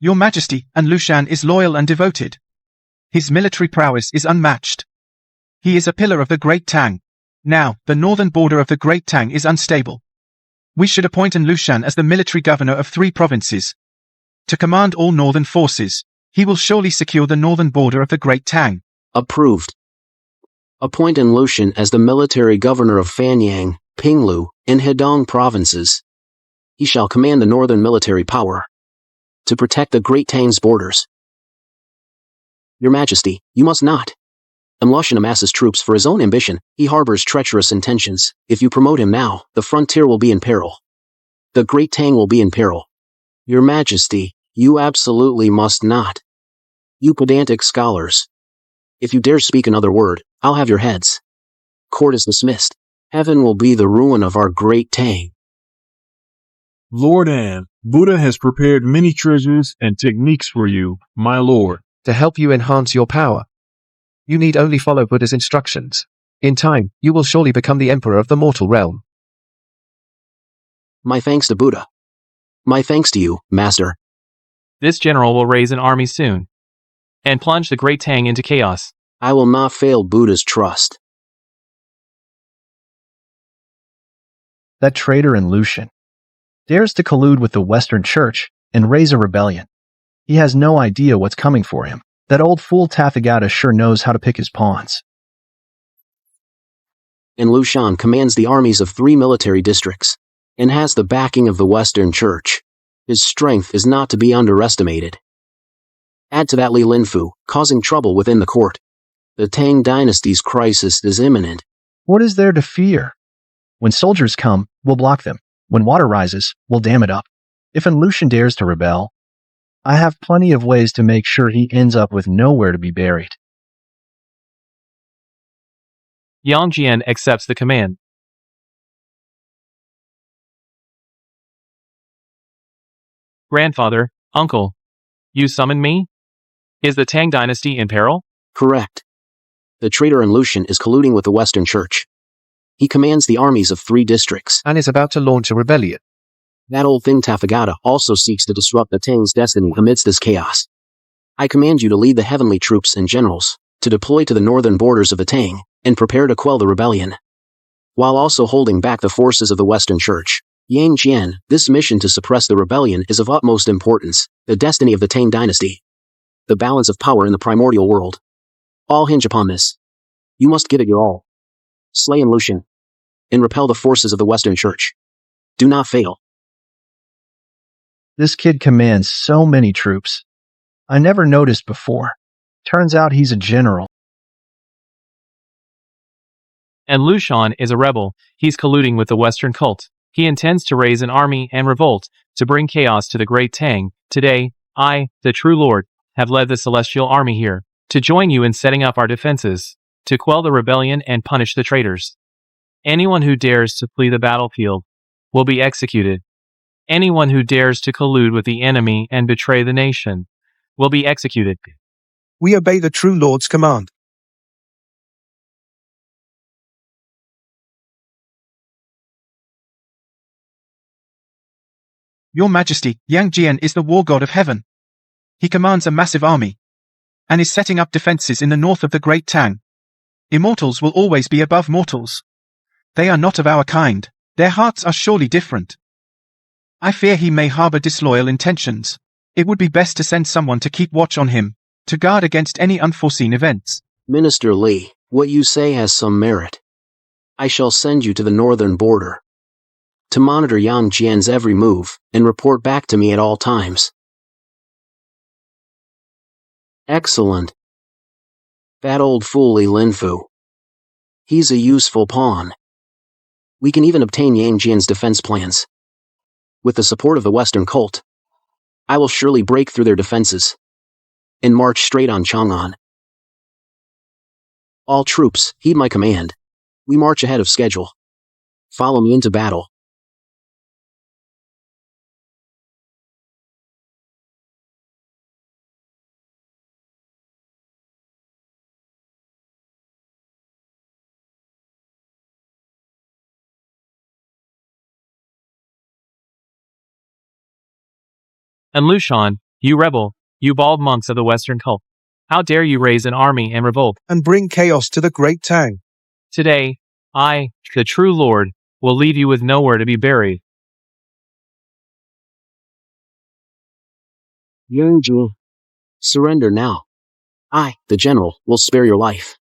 Your Majesty, and Lushan is loyal and devoted. His military prowess is unmatched. He is a pillar of the Great Tang. Now, the northern border of the Great Tang is unstable. We should appoint An Lushan as the military governor of 3 provinces. To command all northern forces, he will surely secure the northern border of the Great Tang. Approved. Appoint An Lushan as the military governor of Fanyang, Pinglu, and Hedong provinces. He shall command the northern military power to protect the Great Tang's borders. Your Majesty, you must not. An Lushan amasses troops for his own ambition. He harbors treacherous intentions. If you promote him now, the frontier will be in peril. The Great Tang will be in peril. Your Majesty, you absolutely must not. You pedantic scholars. If you dare speak another word, I'll have your heads. Court is dismissed. Heaven will be the ruin of our Great Tang. Lord An, Buddha has prepared many treasures and techniques for you, my lord. To help you enhance your power. You need only follow Buddha's instructions. In time, you will surely become the emperor of the mortal realm. My thanks to Buddha. My thanks to you, Master. This general will raise an army soon, and plunge the Great Tang into chaos. I will not fail Buddha's trust. That traitor An Lushan dares to collude with the Western Church and raise a rebellion. He has no idea what's coming for him. That old fool Tathagata sure knows how to pick his pawns. An Lushan commands the armies of 3 military districts, and has the backing of the Western Church. His strength is not to be underestimated. Add to that Li Linfu, causing trouble within the court. The Tang dynasty's crisis is imminent. What is there to fear? When soldiers come, we'll block them. When water rises, we'll dam it up. If An Lushan dares to rebel, I have plenty of ways to make sure he ends up with nowhere to be buried. Yang Jian accepts the command. Grandfather, uncle. You summoned me? Is the Tang dynasty in peril? Correct. The traitor in Lucian is colluding with the Western Church. He commands the armies of 3 districts. And is about to launch a rebellion. That old thing Tathagata also seeks to disrupt the Tang's destiny amidst this chaos. I command you to lead the heavenly troops and generals, to deploy to the northern borders of the Tang, and prepare to quell the rebellion, while also holding back the forces of the Western Church. Yang Jian, this mission to suppress the rebellion is of utmost importance, the destiny of the Tang dynasty, the balance of power in the primordial world. All hinge upon this. You must give it your all. Slay in Lucian, and repel the forces of the Western Church. Do not fail. This kid commands so many troops. I never noticed before. Turns out he's a general. And Lucian is a rebel. He's colluding with the Western cult. He intends to raise an army and revolt to bring chaos to the Great Tang. Today, I, the true Lord, have led the celestial army here to join you in setting up our defenses, to quell the rebellion and punish the traitors. Anyone who dares to flee the battlefield will be executed. Anyone who dares to collude with the enemy and betray the nation will be executed. We obey the true Lord's command. Your Majesty, Yang Jian is the war god of heaven. He commands a massive army and is setting up defenses in the north of the Great Tang. Immortals will always be above mortals. They are not of our kind. Their hearts are surely different. I fear he may harbor disloyal intentions. It would be best to send someone to keep watch on him, to guard against any unforeseen events. Minister Li, what you say has some merit. I shall send you to the northern border to monitor Yang Jian's every move and report back to me at all times. Excellent. That old fool Li Linfu. He's a useful pawn. We can even obtain Yang Jian's defense plans. With the support of the Western cult, I will surely break through their defenses and march straight on Chang'an. All troops, heed my command. We march ahead of schedule. Follow me into battle. And Lucian, you rebel, you bald monks of the Western cult. How dare you raise an army and revolt? And bring chaos to the Great Tang. Today, I, the true Lord, will leave you with nowhere to be buried. Yang Jian, surrender now. I, the general, will spare your life,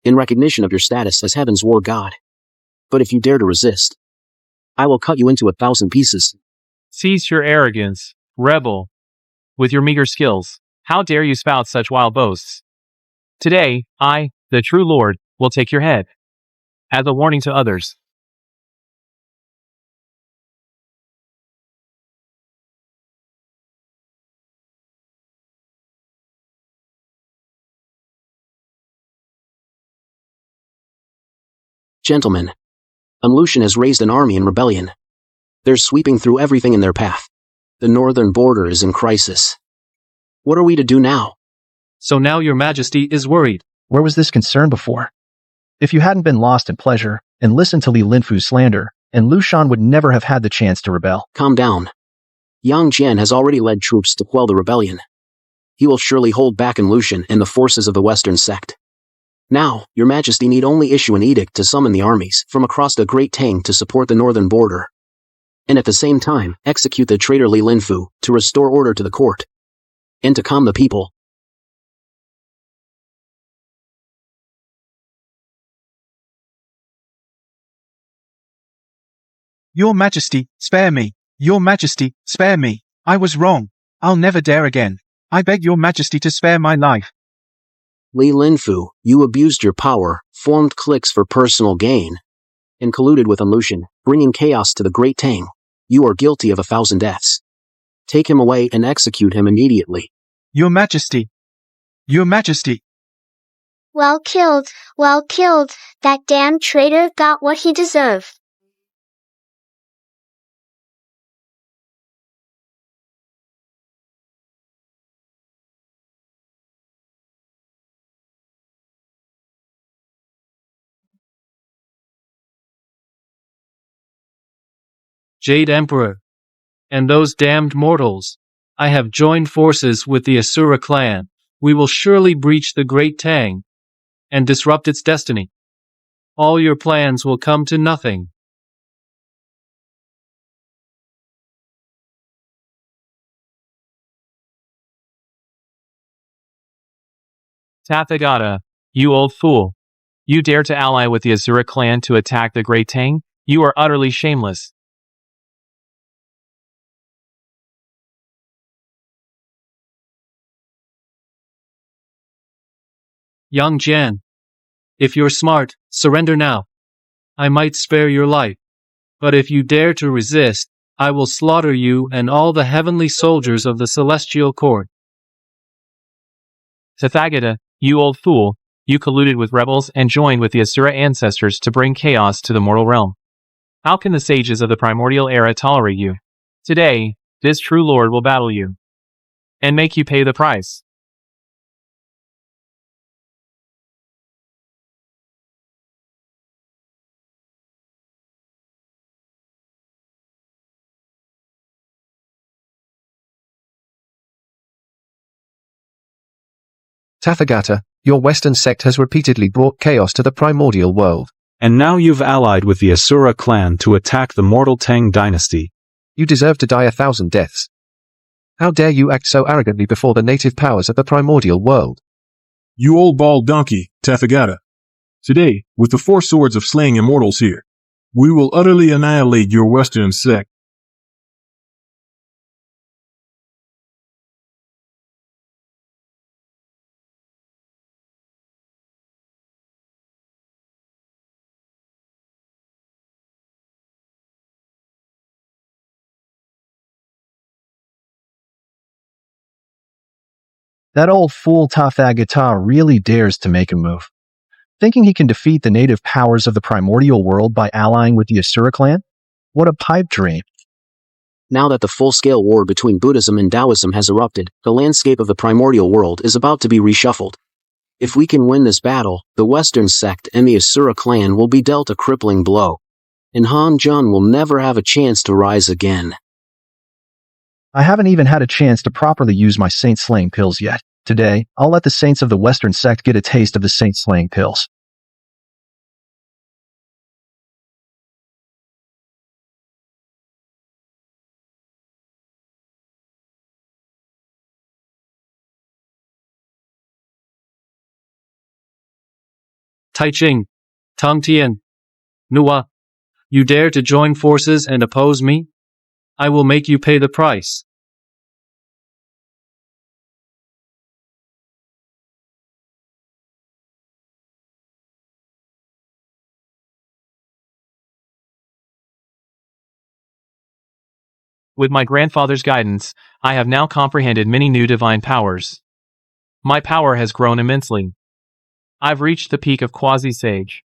in recognition of your status as heaven's war god. But if you dare to resist, I will cut you into 1,000 pieces. Cease your arrogance, rebel. With your meager skills, how dare you spout such wild boasts? Today, I, the true Lord, will take your head, as a warning to others. Gentlemen, Lucian has raised an army in rebellion. They're sweeping through everything in their path. The northern border is in crisis. What are we to do now? So now your Majesty is worried. Where was this concern before? If you hadn't been lost in pleasure and listened to Li Linfu's slander, and Lucian would never have had the chance to rebel. Calm down. Yang Jian has already led troops to quell the rebellion. He will surely hold back in Lucian and the forces of the Western sect. Now, your Majesty need only issue an edict to summon the armies from across the Great Tang to support the northern border, and at the same time, execute the traitor Li Linfu to restore order to the court, and to calm the people. Your Majesty, spare me. Your Majesty, spare me. I was wrong. I'll never dare again. I beg your Majesty to spare my life. Li Linfu, you abused your power, formed cliques for personal gain, and colluded with Lucian, bringing chaos to the Great Tang. You are guilty of 1,000 deaths. Take him away and execute him immediately. Your Majesty. Your Majesty. Well killed, well killed. That damn traitor got what he deserved. Jade Emperor, and those damned mortals. I have joined forces with the Asura clan. We will surely breach the Great Tang and disrupt its destiny. All your plans will come to nothing. Tathagata, you old fool. You dare to ally with the Asura clan to attack the Great Tang? You are utterly shameless. Yang Jian, if you're smart, surrender now. I might spare your life. But if you dare to resist, I will slaughter you and all the heavenly soldiers of the celestial court. Tathagata, you old fool, you colluded with rebels and joined with the Asura ancestors to bring chaos to the mortal realm. How can the sages of the primordial era tolerate you? Today, this true lord will battle you and make you pay the price. Tathagata, your Western sect has repeatedly brought chaos to the primordial world. And now you've allied with the Asura clan to attack the mortal Tang dynasty. You deserve to die 1,000 deaths. How dare you act so arrogantly before the native powers of the primordial world? You old bald donkey, Tathagata. Today, with the 4 swords of slaying immortals here, we will utterly annihilate your Western sect. That old fool Tathagata really dares to make a move. Thinking he can defeat the native powers of the primordial world by allying with the Asura clan? What a pipe dream. Now that the full-scale war between Buddhism and Taoism has erupted, the landscape of the primordial world is about to be reshuffled. If we can win this battle, the Western sect and the Asura clan will be dealt a crippling blow, and Han Jun will never have a chance to rise again. I haven't even had a chance to properly use my saint-slaying pills yet. Today, I'll let the saints of the Western sect get a taste of the saint-slaying pills. Taiching, Tongtian, Nua, you dare to join forces and oppose me? I will make you pay the price. With my grandfather's guidance, I have now comprehended many new divine powers. My power has grown immensely. I've reached the peak of quasi-sage.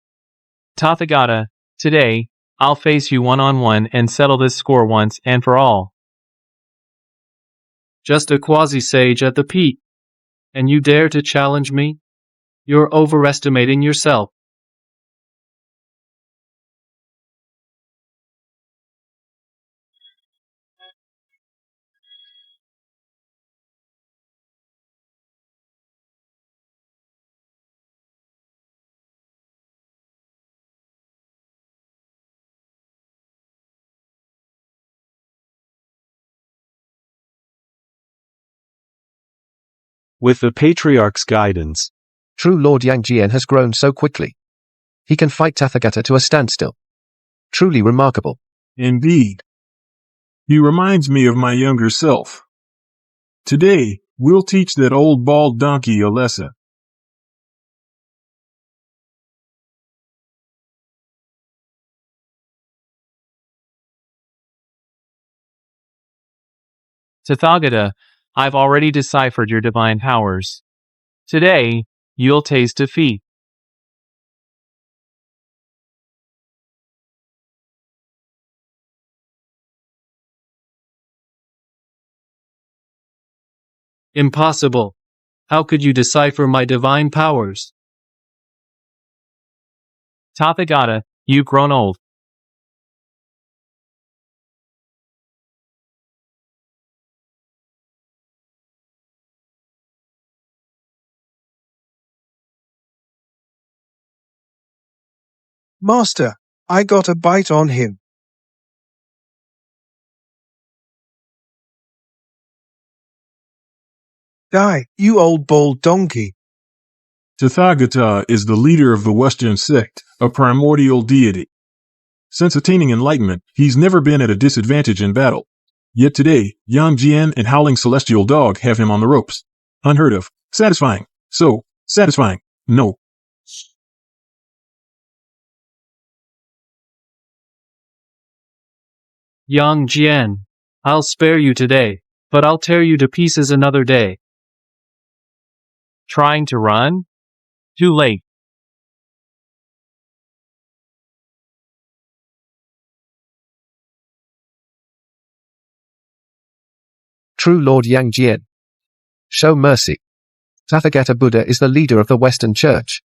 Tathagata, today, I'll face you one-on-one and settle this score once and for all. Just a quasi-sage at the peak. And you dare to challenge me? You're overestimating yourself. With the Patriarch's guidance, True Lord Yang Jian has grown so quickly. He can fight Tathagata to a standstill. Truly remarkable. Indeed. He reminds me of my younger self. Today, we'll teach that old bald donkey a lesson. Tathagata, I've already deciphered your divine powers. Today, you'll taste defeat. Impossible. How could you decipher my divine powers? Tathagata, you've grown old. Master, I got a bite on him. Die, you old bald donkey. Tathagata is the leader of the Western sect, a primordial deity. Since attaining enlightenment, he's never been at a disadvantage in battle. Yet today, Yang Jian and Howling Celestial Dog have him on the ropes. Unheard of. Satisfying. So, satisfying. No. Yang Jian, I'll spare you today, but I'll tear you to pieces another day. Trying to run? Too late. True Lord Yang Jian. Show mercy. Tathagata Buddha is the leader of the Western Church.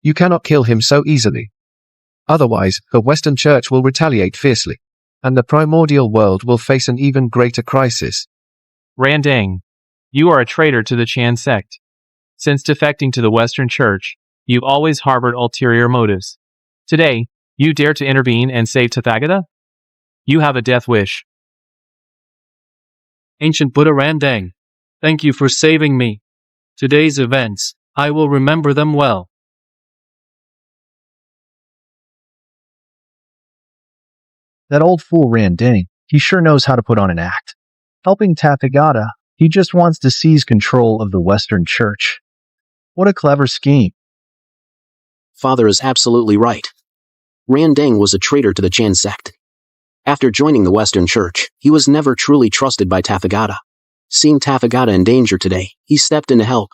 You cannot kill him so easily. Otherwise, the Western Church will retaliate fiercely, and the primordial world will face an even greater crisis. Randang, you are a traitor to the Chan sect. Since defecting to the Western Church, you've always harbored ulterior motives. Today, you dare to intervene and save Tathagata? You have a death wish. Ancient Buddha Randang, thank you for saving me. Today's events, I will remember them well. That old fool Randang, he sure knows how to put on an act. Helping Tathagata, he just wants to seize control of the Western Church. What a clever scheme. Father is absolutely right. Randang was a traitor to the Chan sect. After joining the Western Church, he was never truly trusted by Tathagata. Seeing Tathagata in danger today, he stepped in to help.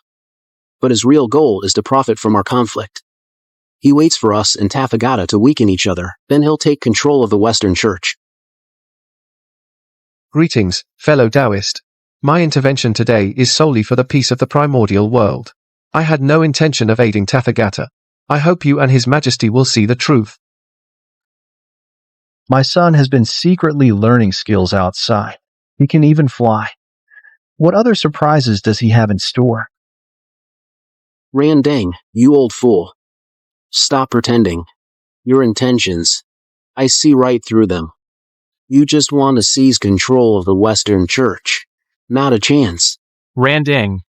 But his real goal is to profit from our conflict. He waits for us and Tathagata to weaken each other, then he'll take control of the Western Church. Greetings, fellow Taoist. My intervention today is solely for the peace of the primordial world. I had no intention of aiding Tathagata. I hope you and His Majesty will see the truth. My son has been secretly learning skills outside. He can even fly. What other surprises does he have in store? Randang, you old fool. Stop pretending. Your intentions. I see right through them. You just want to seize control of the Western Church. Not a chance. Randang,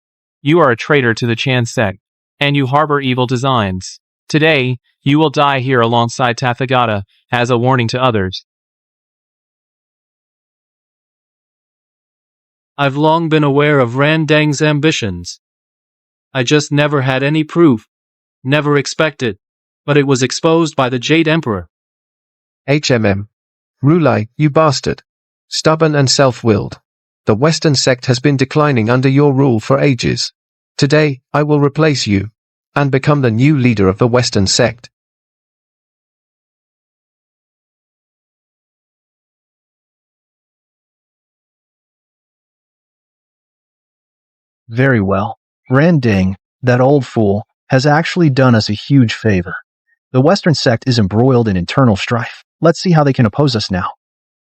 you are a traitor to the Chan sect, and you harbor evil designs. Today, you will die here alongside Tathagata, as a warning to others. I've long been aware of Randang's ambitions. I just never had any proof. Never expected. But it was exposed by the Jade Emperor. Rulai, you bastard. Stubborn and self-willed. The Western sect has been declining under your rule for ages. Today, I will replace you, and become the new leader of the Western sect. Very well. Randang, that old fool, has actually done us a huge favor. The Western sect is embroiled in internal strife. Let's see how they can oppose us now.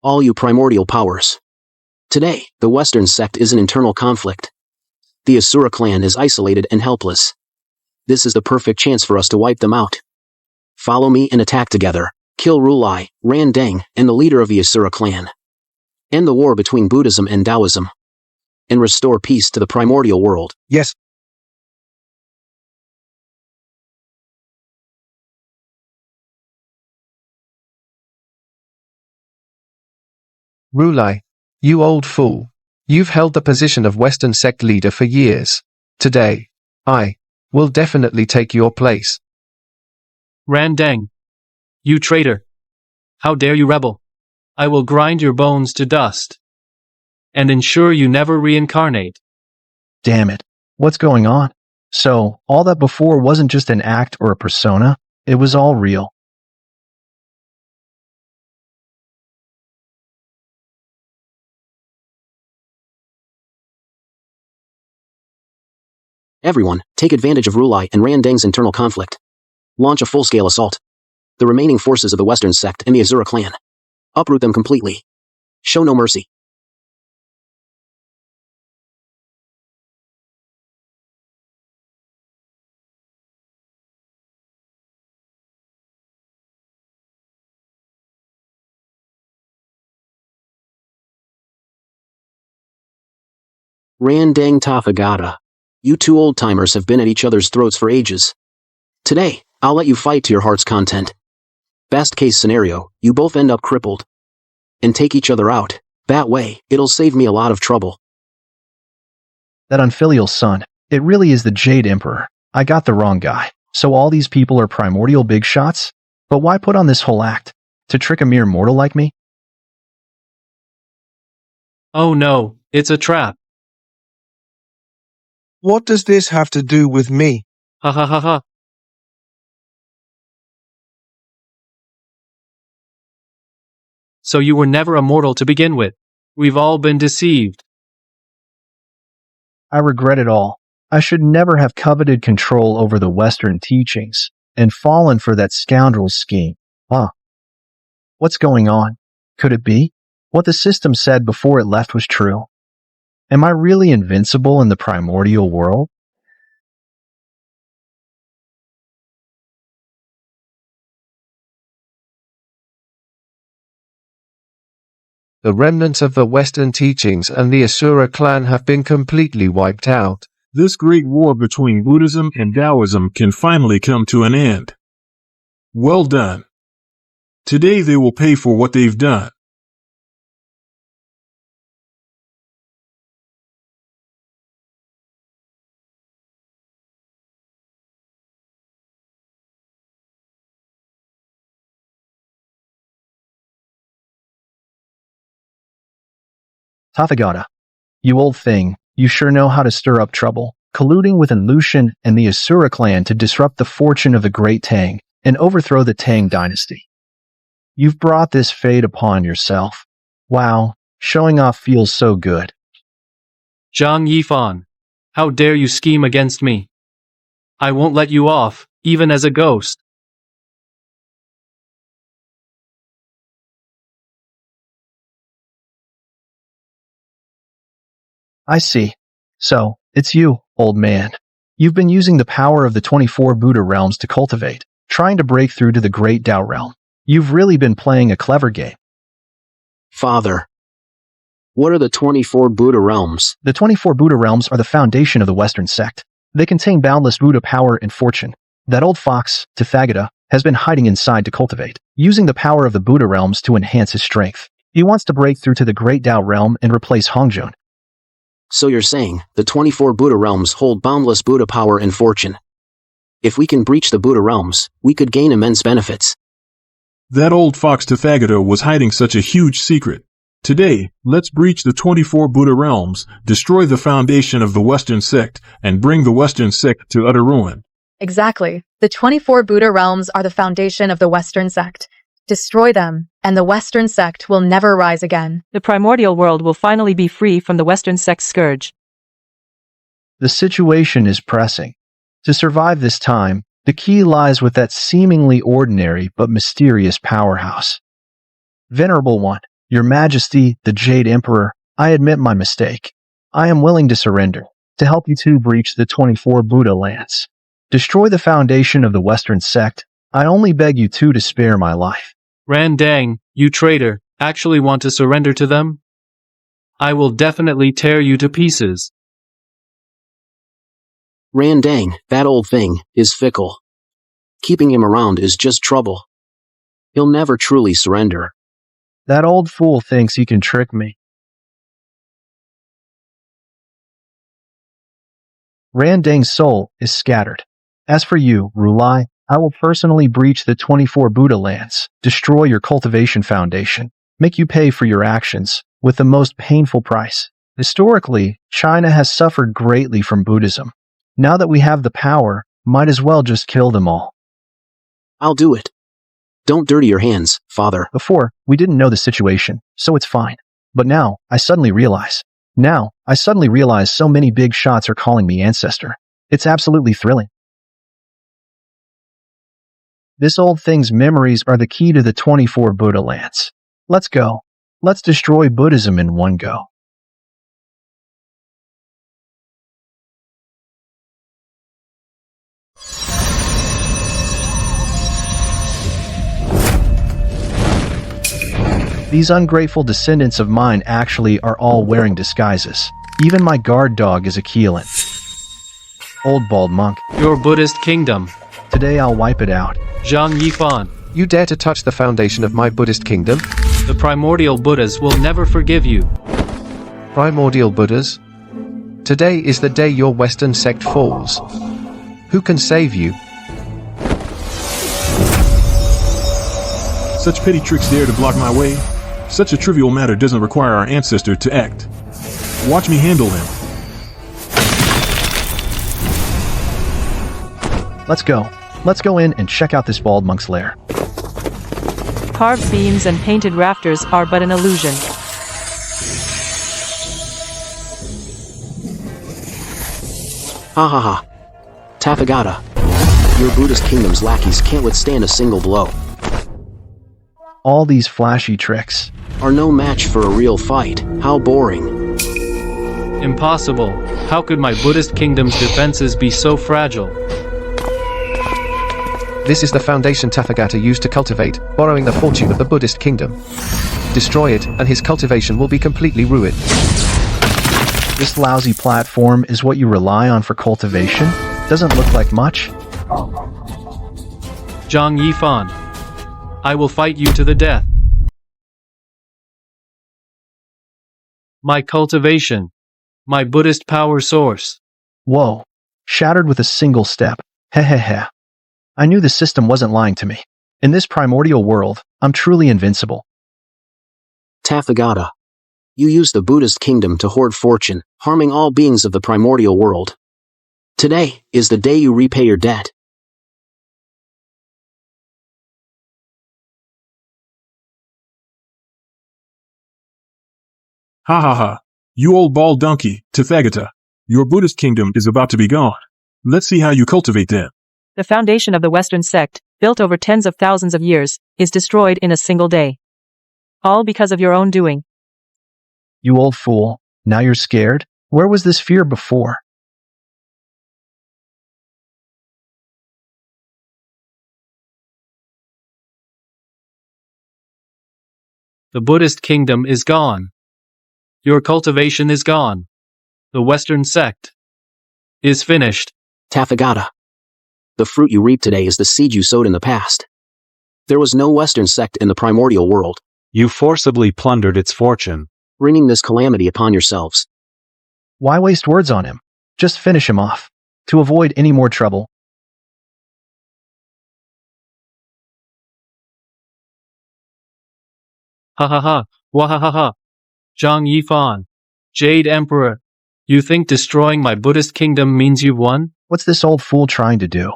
All you primordial powers. Today, the Western sect is in internal conflict. The Asura clan is isolated and helpless. This is the perfect chance for us to wipe them out. Follow me and attack together. Kill Rulai, Randang, and the leader of the Asura clan. End the war between Buddhism and Taoism. And restore peace to the primordial world. Yes. Rulai, you old fool. You've held the position of Western sect leader for years. Today, I will definitely take your place. Randang, you traitor. How dare you rebel? I will grind your bones to dust. And ensure you never reincarnate. Damn it. What's going on? So, all that before wasn't just an act or a persona, it was all real. Everyone, take advantage of Rulai and Randang's internal conflict. Launch a full-scale assault. The remaining forces of the Western sect and the Asura clan. Uproot them completely. Show no mercy. Randang Tathagata. You two old-timers have been at each other's throats for ages. Today, I'll let you fight to your heart's content. Best case scenario, you both end up crippled. And take each other out. That way, it'll save me a lot of trouble. That unfilial son, it really is the Jade Emperor. I got the wrong guy. So all these people are primordial big shots? But why put on this whole act? To trick a mere mortal like me? Oh no, it's a trap. What does this have to do with me? Ha ha ha ha. So you were never a mortal to begin with. We've all been deceived. I regret it all. I should never have coveted control over the Western teachings and fallen for that scoundrel's scheme. What's going on? Could it be? What the system said before it left was true. Am I really invincible in the primordial world? The remnants of the Western teachings and the Asura clan have been completely wiped out. This great war between Buddhism and Taoism can finally come to an end. Well done. Today they will pay for what they've done. Tathagata, you old thing, you sure know how to stir up trouble, colluding with Lucian and the Asura clan to disrupt the fortune of the Great Tang and overthrow the Tang dynasty. You've brought this fate upon yourself. Wow, showing off feels so good. Zhang Yifan, how dare you scheme against me? I won't let you off, even as a ghost. I see. So, it's you, old man. You've been using the power of the 24 Buddha realms to cultivate, trying to break through to the Great Tao realm. You've really been playing a clever game. Father, what are the 24 Buddha realms? The 24 Buddha realms are the foundation of the Western sect. They contain boundless Buddha power and fortune. That old fox, Tathagata, has been hiding inside to cultivate, using the power of the Buddha realms to enhance his strength. He wants to break through to the Great Tao realm and replace Hongzhou. So you're saying, the 24 Buddha realms hold boundless Buddha power and fortune. If we can breach the Buddha realms, we could gain immense benefits. That old fox Tathagata was hiding such a huge secret. Today, let's breach the 24 Buddha realms, destroy the foundation of the Western sect, and bring the Western sect to utter ruin. Exactly. The 24 Buddha realms are the foundation of the Western sect. Destroy them, and the Western sect will never rise again. The primordial world will finally be free from the Western sect's scourge. The situation is pressing. To survive this time, the key lies with that seemingly ordinary but mysterious powerhouse. Venerable One, Your Majesty, the Jade Emperor, I admit my mistake. I am willing to surrender, to help you two breach the 24 Buddha lands. Destroy the foundation of the Western sect. I only beg you two to spare my life. Randang, you traitor, actually want to surrender to them? I will definitely tear you to pieces. Randang, that old thing, is fickle. Keeping him around is just trouble. He'll never truly surrender. That old fool thinks he can trick me. Randang's soul is scattered. As for you, Rulai, I will personally breach the 24 Buddha lands, destroy your cultivation foundation, make you pay for your actions, with the most painful price. Historically, China has suffered greatly from Buddhism. Now that we have the power, might as well just kill them all. I'll do it. Don't dirty your hands, Father. Before, we didn't know the situation, so it's fine. But now, I suddenly realize so many big shots are calling me ancestor. It's absolutely thrilling. This old thing's memories are the key to the 24 Buddha lands. Let's go. Let's destroy Buddhism in one go. These ungrateful descendants of mine actually are all wearing disguises. Even my guard dog is a Keelan. Old bald monk. Your Buddhist kingdom. Today I'll wipe it out. Zhang Yifan. You dare to touch the foundation of my Buddhist kingdom? The primordial Buddhas will never forgive you. Primordial Buddhas? Today is the day your Western sect falls. Who can save you? Such petty tricks dare to block my way? Such a trivial matter doesn't require our ancestor to act. Watch me handle him. Let's go. Let's go in and check out this bald monk's lair. Carved beams and painted rafters are but an illusion. Ha ha ha. Tathagata. Your Buddhist kingdom's lackeys can't withstand a single blow. All these flashy tricks are no match for a real fight. How boring. Impossible. How could my Buddhist kingdom's defenses be so fragile? This is the foundation Tathagata used to cultivate, borrowing the fortune of the Buddhist kingdom. Destroy it, and his cultivation will be completely ruined. This lousy platform is what you rely on for cultivation? Doesn't look like much. Zhang Yifan. I will fight you to the death. My cultivation. My Buddhist power source. Whoa. Shattered with a single step. Hehehe. I knew the system wasn't lying to me. In this primordial world, I'm truly invincible. Tathagata. You used the Buddhist kingdom to hoard fortune, harming all beings of the primordial world. Today is the day you repay your debt. Ha ha ha. You old bald donkey, Tathagata. Your Buddhist kingdom is about to be gone. Let's see how you cultivate that. The foundation of the Western sect, built over tens of thousands of years, is destroyed in a single day. All because of your own doing. You old fool. Now you're scared? Where was this fear before? The Buddhist kingdom is gone. Your cultivation is gone. The Western sect is finished. Tathagata. The fruit you reap today is the seed you sowed in the past. There was no Western sect in the primordial world. You forcibly plundered its fortune, bringing this calamity upon yourselves. Why waste words on him? Just finish him off. To avoid any more trouble. Ha ha ha. Wahahaha. Zhang Yifan. Jade Emperor. You think destroying my Buddhist kingdom means you've won? What's this old fool trying to do?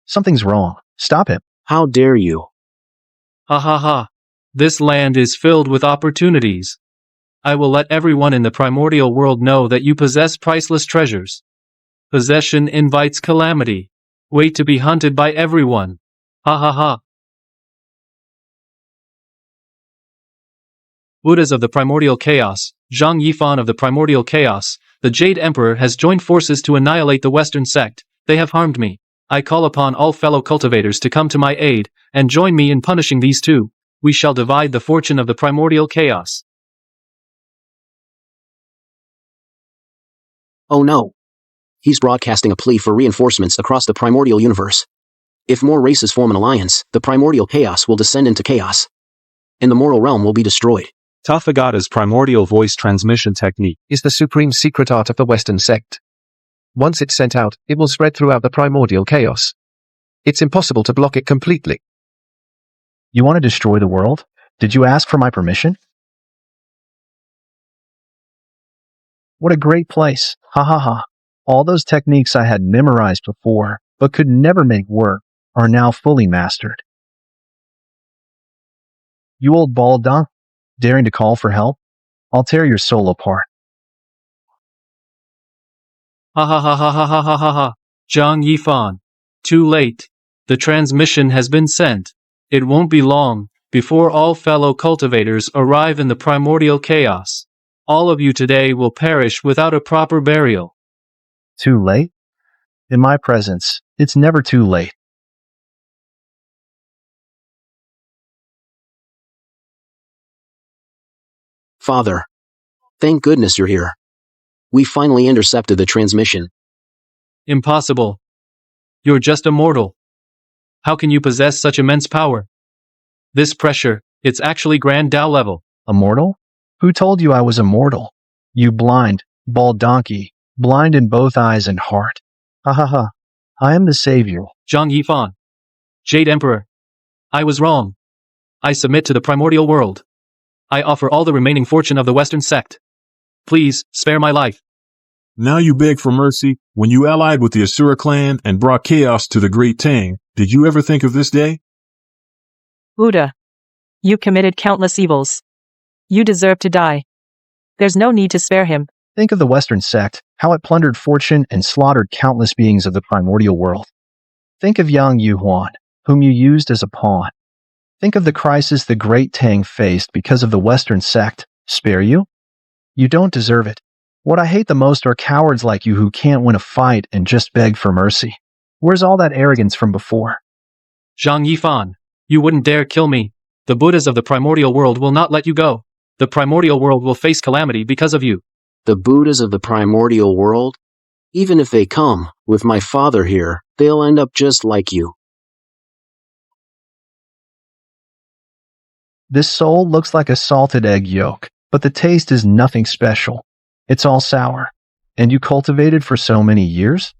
Something's wrong. Stop him. How dare you? Ha ha ha. This land is filled with opportunities. I will let everyone in the primordial world know that you possess priceless treasures. Possession invites calamity. Wait to be hunted by everyone. Ha ha ha. Buddhas of the primordial chaos, Zhang Yifan of the primordial chaos, the Jade Emperor has joined forces to annihilate the Western sect. They have harmed me. I call upon all fellow cultivators to come to my aid, and join me in punishing these two. We shall divide the fortune of the primordial chaos. Oh no. He's broadcasting a plea for reinforcements across the primordial universe. If more races form an alliance, the primordial chaos will descend into chaos, and the mortal realm will be destroyed. Tathagata's primordial voice transmission technique is the supreme secret art of the Western sect. Once it's sent out, it will spread throughout the primordial chaos. It's impossible to block it completely. You want to destroy the world? Did you ask for my permission? What a great place. Ha ha ha. All those techniques I had memorized before, but could never make work, are now fully mastered. You old bald donk, daring to call for help? I'll tear your soul apart. Ha ha ha ha ha ha ha ha ha. Zhang Yifan. Too late. The transmission has been sent. It won't be long before all fellow cultivators arrive in the primordial chaos. All of you today will perish without a proper burial. Too late? In my presence, it's never too late. Father. Thank goodness you're here. We finally intercepted the transmission. Impossible. You're just a mortal. How can you possess such immense power? This pressure, it's actually Grand Dao level. Immortal? Who told you I was immortal? You blind, bald donkey, blind in both eyes and heart. Ha ha ha. I am the savior. Zhang Yifan. Jade Emperor. I was wrong. I submit to the primordial world. I offer all the remaining fortune of the Western sect. Please, spare my life. Now you beg for mercy. When you allied with the Asura clan and brought chaos to the Great Tang, did you ever think of this day? Buddha. You committed countless evils. You deserve to die. There's no need to spare him. Think of the Western sect, how it plundered fortune and slaughtered countless beings of the primordial world. Think of Yang Yuhuan, whom you used as a pawn. Think of the crisis the Great Tang faced because of the Western sect. Spare you? You don't deserve it. What I hate the most are cowards like you who can't win a fight and just beg for mercy. Where's all that arrogance from before? Zhang Yifan, you wouldn't dare kill me. The Buddhas of the primordial world will not let you go. The primordial world will face calamity because of you. The Buddhas of the primordial world? Even if they come, with my father here, they'll end up just like you. This soul looks like a salted egg yolk, but the taste is nothing special. It's all sour. And you cultivated for so many years?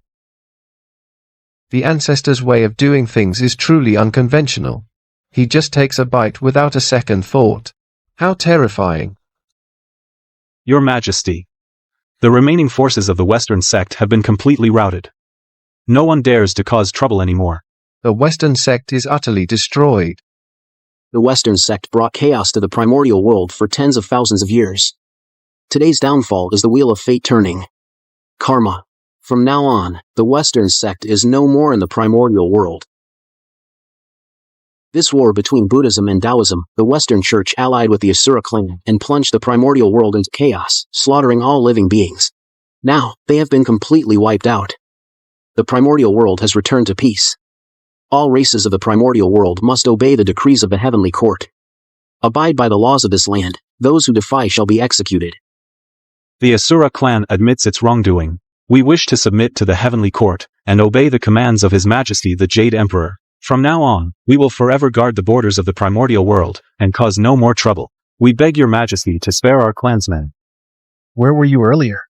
The ancestor's way of doing things is truly unconventional. He just takes a bite without a second thought. How terrifying. Your Majesty. The remaining forces of the Western sect have been completely routed. No one dares to cause trouble anymore. The Western sect is utterly destroyed. The Western sect brought chaos to the primordial world for tens of thousands of years. Today's downfall is the wheel of fate turning. Karma. From now on, the Western sect is no more in the primordial world. This war between Buddhism and Taoism, the Western Church allied with the Asura clan and plunged the primordial world into chaos, slaughtering all living beings. Now, they have been completely wiped out. The primordial world has returned to peace. All races of the primordial world must obey the decrees of the heavenly court. Abide by the laws of this land. Those who defy shall be executed. The Asura clan admits its wrongdoing. We wish to submit to the heavenly court and obey the commands of His Majesty the Jade Emperor. From now on, we will forever guard the borders of the primordial world and cause no more trouble. We beg your Majesty to spare our clansmen. Where were you earlier?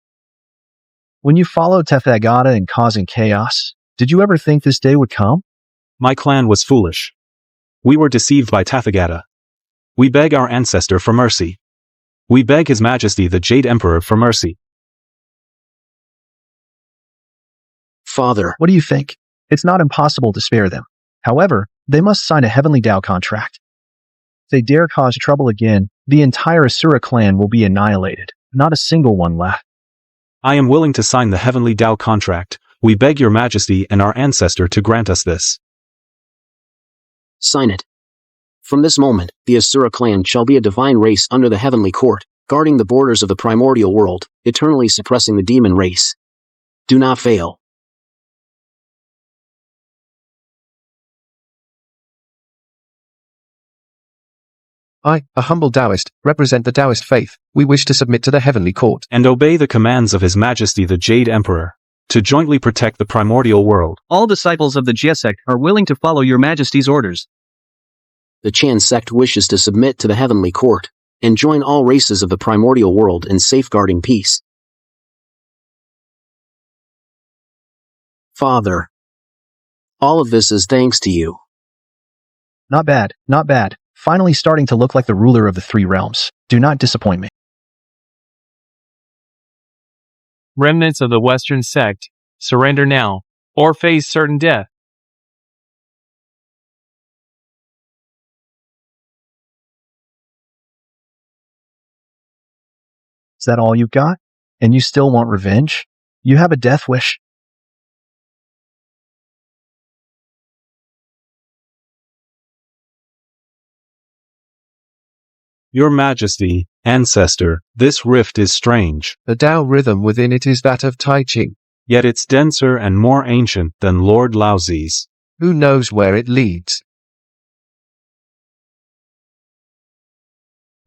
When you followed Tathagata in causing chaos, did you ever think this day would come? My clan was foolish. We were deceived by Tathagata. We beg our ancestor for mercy. We beg His Majesty the Jade Emperor for mercy. Father. What do you think? It's not impossible to spare them. However, they must sign a Heavenly Dao contract. If they dare cause trouble again, the entire Asura clan will be annihilated. Not a single one left. I am willing to sign the Heavenly Dao contract. We beg your Majesty and our ancestor to grant us this. Sign it. From this moment, the Asura clan shall be a divine race under the heavenly court, guarding the borders of the primordial world, eternally suppressing the demon race. Do not fail. I, a humble Taoist, represent the Taoist faith. We wish to submit to the heavenly court and obey the commands of His Majesty the Jade Emperor, to jointly protect the primordial world. All disciples of the Jia sect are willing to follow your Majesty's orders. The Chan sect wishes to submit to the heavenly court and join all races of the primordial world in safeguarding peace. Father, all of this is thanks to you. Not bad, not bad. Finally starting to look like the ruler of the three realms. Do not disappoint me. Remnants of the Western sect, surrender now, or face certain death. Is that all you've got? And you still want revenge? You have a death wish. Your Majesty, Ancestor, this rift is strange. The Tao rhythm within it is that of Tai Ching. Yet it's denser and more ancient than Lord Laozi's. Who knows where it leads?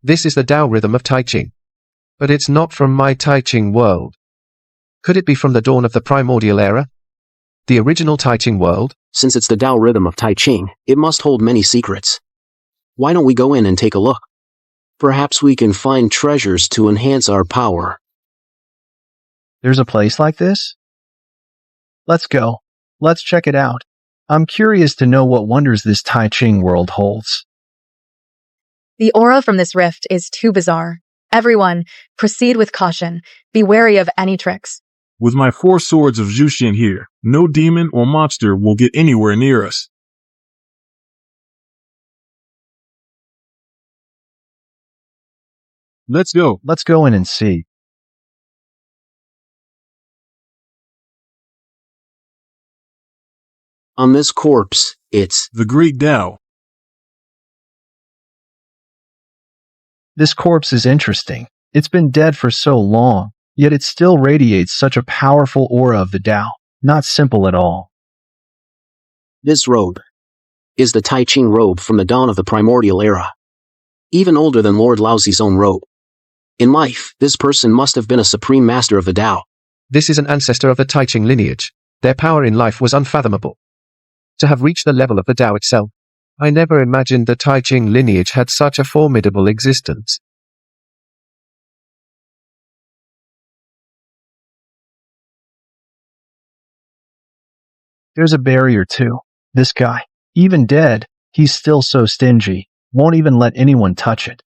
This is the Tao rhythm of Tai Ching. But it's not from my Tai Ching world. Could it be from the dawn of the primordial era? The original Tai Ching world? Since it's the Dao rhythm of Tai Ching, it must hold many secrets. Why don't we go in and take a look? Perhaps we can find treasures to enhance our power. There's a place like this? Let's go. Let's check it out. I'm curious to know what wonders this Tai Ching world holds. The aura from this rift is too bizarre. Everyone, proceed with caution. Be wary of any tricks. With my 4 swords of Jushin here, no demon or monster will get anywhere near us. Let's go. Let's go in and see. On this corpse, it's the Great Dao. This corpse is interesting. It's been dead for so long, yet it still radiates such a powerful aura of the Dao. Not simple at all. This robe is the Tai Ching robe from the dawn of the primordial era. Even older than Lord Laozi's own robe. In life, this person must have been a supreme master of the Dao. This is an ancestor of the Tai Ching lineage. Their power in life was unfathomable. To have reached the level of the Dao itself, I never imagined the Tai Ching lineage had such a formidable existence. There's a barrier too. This guy, even dead, he's still so stingy, won't even let anyone touch it.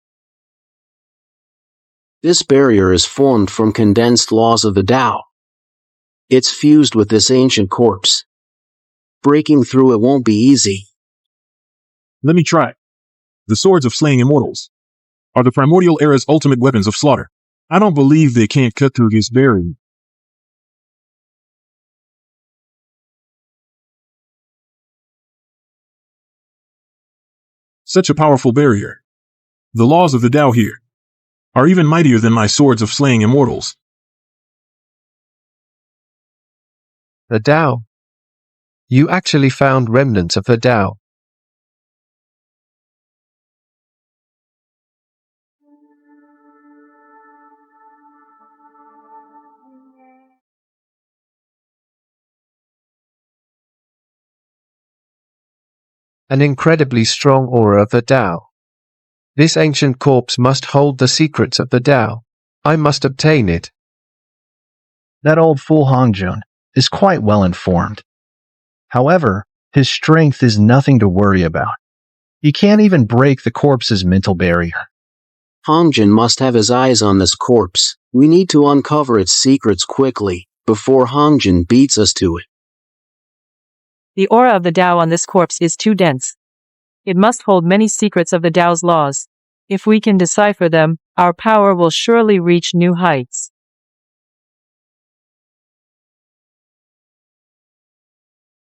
This barrier is formed from condensed laws of the Dao. It's fused with this ancient corpse. Breaking through it won't be easy. Let me try. The swords of slaying immortals are the primordial era's ultimate weapons of slaughter. I don't believe they can't cut through this barrier. Such a powerful barrier. The laws of the Dao here are even mightier than my swords of slaying immortals. The Dao. You actually found remnants of the Dao. An incredibly strong aura of the Dao. This ancient corpse must hold the secrets of the Dao. I must obtain it. That old fool Hongjun is quite well informed. However, his strength is nothing to worry about. He can't even break the corpse's mental barrier. Hongjun must have his eyes on this corpse. We need to uncover its secrets quickly, before Hongjun beats us to it. The aura of the Dao on this corpse is too dense. It must hold many secrets of the Dao's laws. If we can decipher them, our power will surely reach new heights.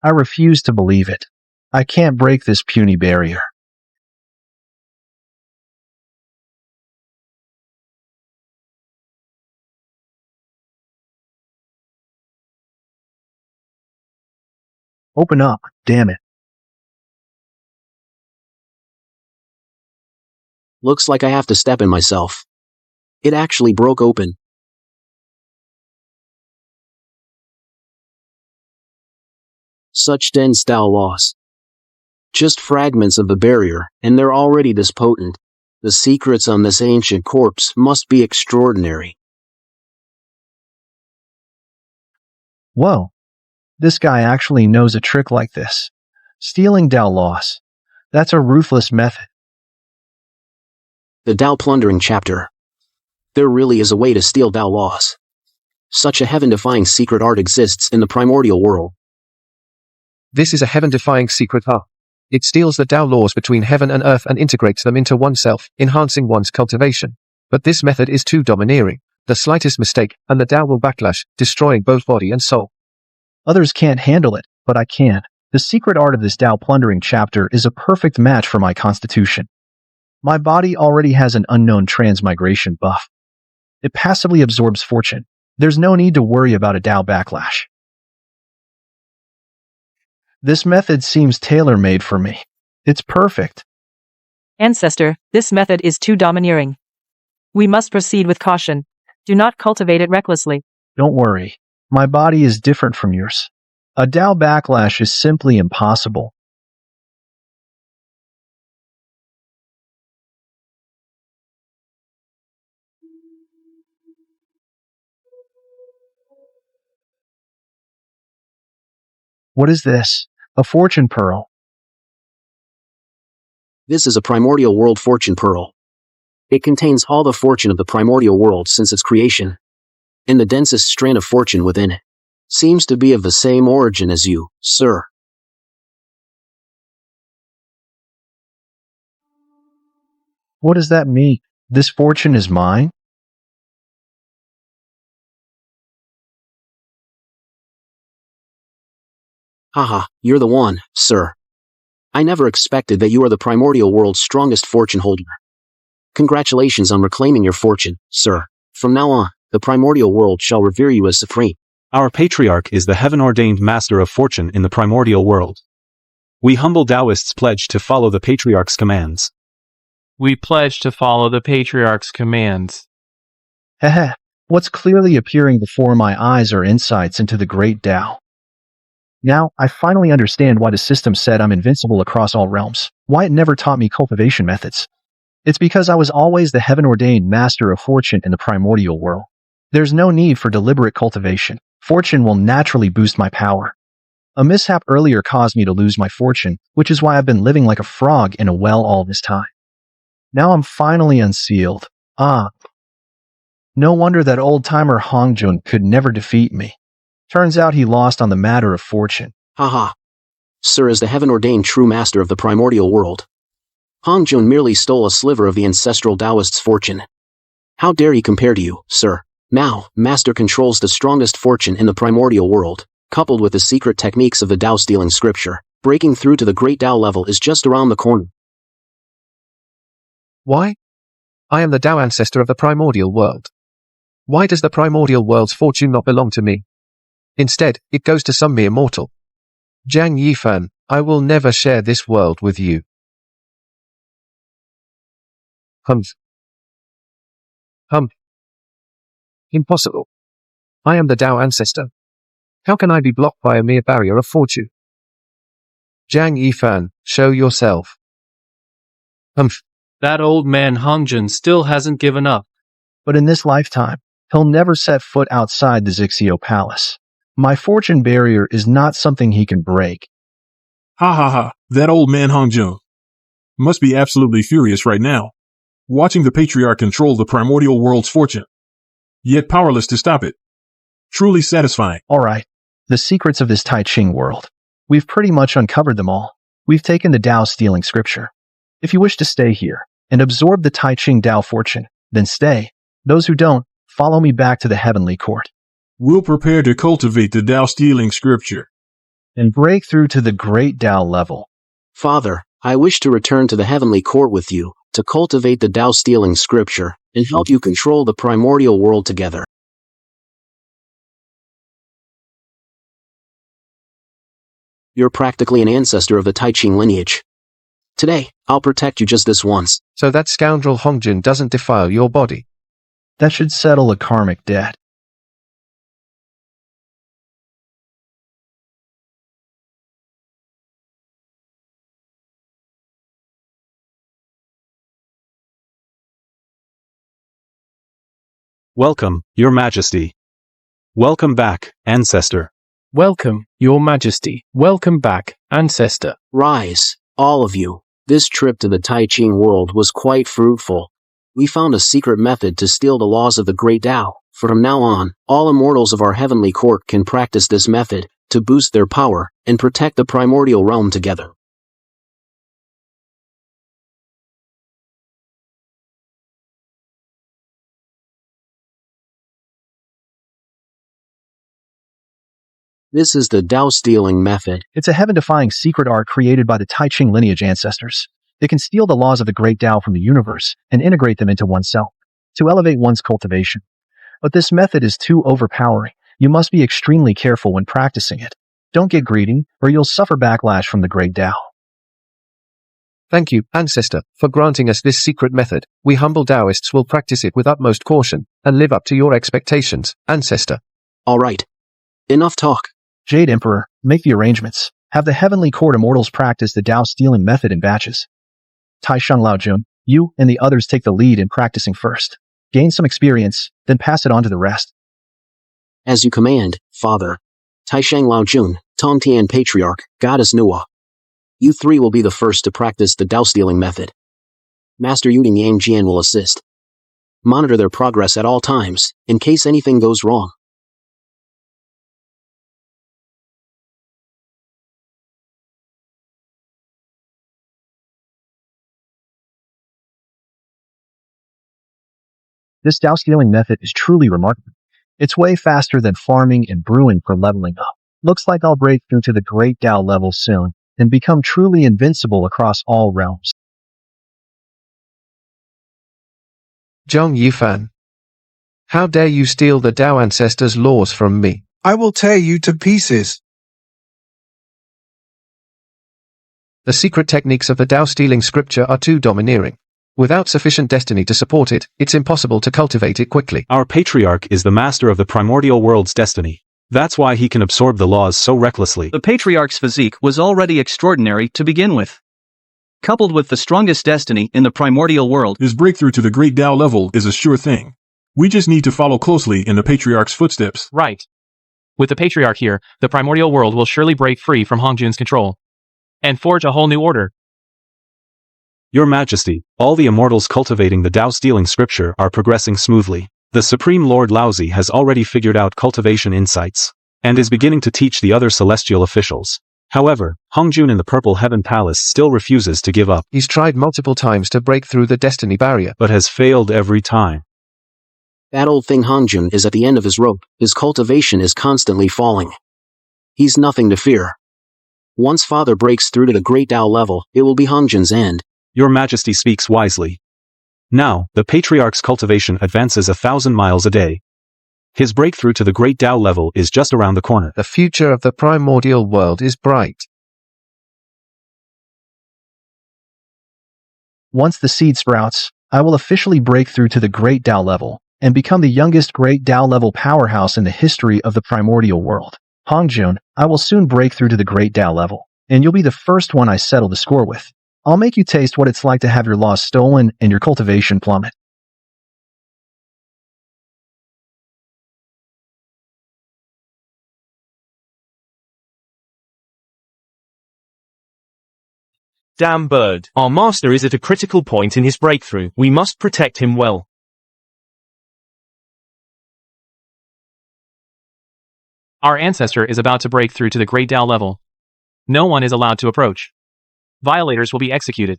I refuse to believe it. I can't break this puny barrier. Open up, damn it. Looks like I have to step in myself. It actually broke open. Such dense Dao laws. Just fragments of the barrier, and they're already this potent. The secrets on this ancient corpse must be extraordinary. Whoa. This guy actually knows a trick like this. Stealing Dao laws. That's a ruthless method. The Dao plundering chapter. There really is a way to steal Dao laws. Such a heaven-defying secret art exists in the primordial world. This is a heaven-defying secret art. It steals the Dao laws between heaven and earth and integrates them into oneself, enhancing one's cultivation. But this method is too domineering. The slightest mistake, and the Dao will backlash, destroying both body and soul. Others can't handle it, but I can. The secret art of this Dao plundering chapter is a perfect match for my constitution. My body already has an unknown transmigration buff. It passively absorbs fortune. There's no need to worry about a Dao backlash. This method seems tailor-made for me. It's perfect. Ancestor, this method is too domineering. We must proceed with caution. Do not cultivate it recklessly. Don't worry. My body is different from yours. A Dao backlash is simply impossible. What is this? A fortune pearl. This is a primordial world fortune pearl. It contains all the fortune of the primordial world since its creation. And the densest strand of fortune within it seems to be of the same origin as you, sir. What does that mean? This fortune is mine? Haha, you're the one, sir. I never expected that you are the primordial world's strongest fortune holder. Congratulations on reclaiming your fortune, sir. From now on, the primordial world shall revere you as supreme. Our patriarch is the heaven-ordained master of fortune in the primordial world. We humble Taoists pledge to follow the patriarch's commands. We pledge to follow the patriarch's commands. Heh. What's clearly appearing before my eyes are insights into the great Tao. Now, I finally understand why the system said I'm invincible across all realms, why it never taught me cultivation methods. It's because I was always the heaven-ordained master of fortune in the primordial world. There's no need for deliberate cultivation. Fortune will naturally boost my power. A mishap earlier caused me to lose my fortune, which is why I've been living like a frog in a well all this time. Now I'm finally unsealed. No wonder that old-timer Hongjun could never defeat me. Turns out he lost on the matter of fortune. Haha. Sir is the heaven-ordained true master of the primordial world. Hongjun merely stole a sliver of the ancestral Taoist's fortune. How dare he compare to you, sir? Now, Master controls the strongest fortune in the primordial world, coupled with the secret techniques of the Tao-stealing scripture. Breaking through to the great Tao level is just around the corner. Why? I am the Tao ancestor of the primordial world. Why does the primordial world's fortune not belong to me? Instead, it goes to some mere mortal. Zhang Yifan, I will never share this world with you. Impossible. I am the Tao ancestor. How can I be blocked by a mere barrier of fortune? Zhang Yifan, show yourself. That old man Hongjun still hasn't given up. But in this lifetime, he'll never set foot outside the Zixio Palace. My fortune barrier is not something he can break. Ha. That old man Hongjun must be absolutely furious right now, watching the patriarch control the primordial world's fortune, yet powerless to stop it. Truly satisfying. Alright, the secrets of this Tai Ching world. We've pretty much uncovered them all. We've taken the Tao-stealing scripture. If you wish to stay here and absorb the Tai Ching Tao fortune, then stay. Those who don't, follow me back to the heavenly court. We'll prepare to cultivate the Tao-stealing scripture and break through to the great Tao level. Father, I wish to return to the heavenly court with you, to cultivate the Tao-stealing scripture, and help you control the primordial world together. You're practically an ancestor of the Tai Ching lineage. Today, I'll protect you just this once. So that scoundrel Hongjun doesn't defile your body. That should settle a karmic debt. Welcome, Your Majesty. Welcome back, Ancestor. Welcome, Your Majesty. Welcome back, Ancestor. Rise, all of you. This trip to the Tai Ching world was quite fruitful. We found a secret method to steal the laws of the great Tao. From now on, all immortals of our heavenly court can practice this method to boost their power and protect the primordial realm together. This is the Tao-stealing method. It's a heaven-defying secret art created by the Tai Ching lineage ancestors. It can steal the laws of the great Tao from the universe and integrate them into oneself to elevate one's cultivation. But this method is too overpowering. You must be extremely careful when practicing it. Don't get greedy, or you'll suffer backlash from the great Tao. Thank you, Ancestor, for granting us this secret method. We humble Taoists will practice it with utmost caution and live up to your expectations, Ancestor. All right. Enough talk. Jade Emperor, make the arrangements. Have the Heavenly Court Immortals practice the Dao stealing method in batches. Taisheng Laojun, you and the others take the lead in practicing first. Gain some experience, then pass it on to the rest. As you command, Father. Taisheng Laojun, Tongtian Patriarch, Goddess Nuwa. You three will be the first to practice the Dao stealing method. Master Yuding Yangjian will assist. Monitor their progress at all times, in case anything goes wrong. This Dao stealing method is truly remarkable. It's way faster than farming and brewing for leveling up. Looks like I'll break through to the Great Dao level soon, and become truly invincible across all realms. Zhang Yifan. How dare you steal the Dao ancestors' laws from me? I will tear you to pieces. The secret techniques of the Dao stealing scripture are too domineering. Without sufficient destiny to support it, it's impossible to cultivate it quickly. Our patriarch is the master of the primordial world's destiny. That's why he can absorb the laws so recklessly. The patriarch's physique was already extraordinary to begin with. Coupled with the strongest destiny in the primordial world, his breakthrough to the Great Dao level is a sure thing. We just need to follow closely in the patriarch's footsteps. Right. With the patriarch here, the primordial world will surely break free from Hongjun's control and forge a whole new order. Your Majesty, all the immortals cultivating the Dao stealing scripture are progressing smoothly. The Supreme Lord Laozi has already figured out cultivation insights, and is beginning to teach the other celestial officials. However, Hongjun in the Purple Heaven Palace still refuses to give up. He's tried multiple times to break through the destiny barrier, but has failed every time. That old thing Hongjun is at the end of his rope. His cultivation is constantly falling. He's nothing to fear. Once Father breaks through to the Great Dao level, it will be Hongjun's end. Your Majesty speaks wisely. Now, the Patriarch's cultivation advances 1,000 miles a day. His breakthrough to the Great Dao level is just around the corner. The future of the primordial world is bright. Once the seed sprouts, I will officially break through to the Great Dao level, and become the youngest Great Dao level powerhouse in the history of the primordial world. Hongjun, I will soon break through to the Great Dao level, and you'll be the first one I settle the score with. I'll make you taste what it's like to have your laws stolen and your cultivation plummet. Damn bird. Our master is at a critical point in his breakthrough. We must protect him well. Our ancestor is about to break through to the Great Dao level. No one is allowed to approach. Violators will be executed.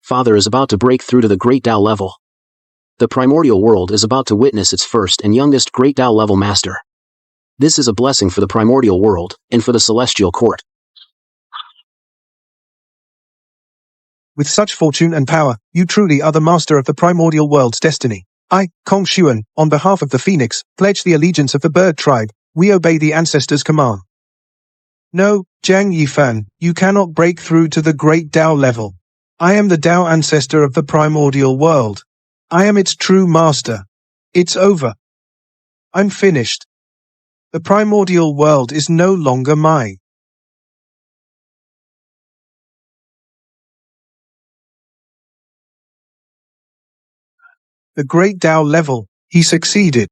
Father is about to break through to the Great Dao level. The primordial world is about to witness its first and youngest Great Dao level master. This is a blessing for the primordial world, and for the celestial court. With such fortune and power, you truly are the master of the primordial world's destiny. I, Kong Xuan, on behalf of the Phoenix, pledge the allegiance of the bird tribe. We obey the ancestors' command. No, Zhang Yifan, you cannot break through to the Great Dao level. I am the Dao ancestor of the primordial world. I am its true master. It's over. I'm finished. The primordial world is no longer mine. The Great Dao level, he succeeded.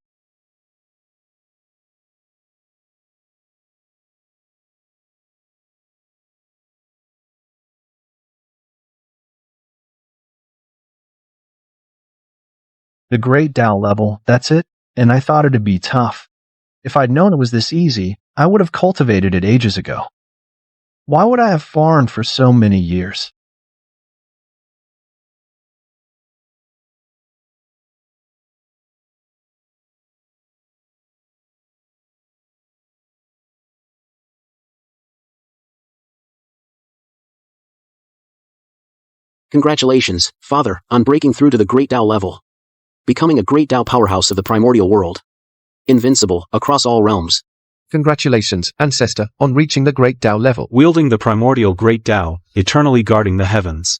The Great Dao level, that's it? And I thought it'd be tough. If I'd known it was this easy, I would have cultivated it ages ago. Why would I have farmed for so many years? Congratulations, Father, on breaking through to the Great Dao level. Becoming a Great Dao powerhouse of the primordial world. Invincible, across all realms. Congratulations, Ancestor, on reaching the Great Dao level. Wielding the primordial Great Dao, eternally guarding the heavens.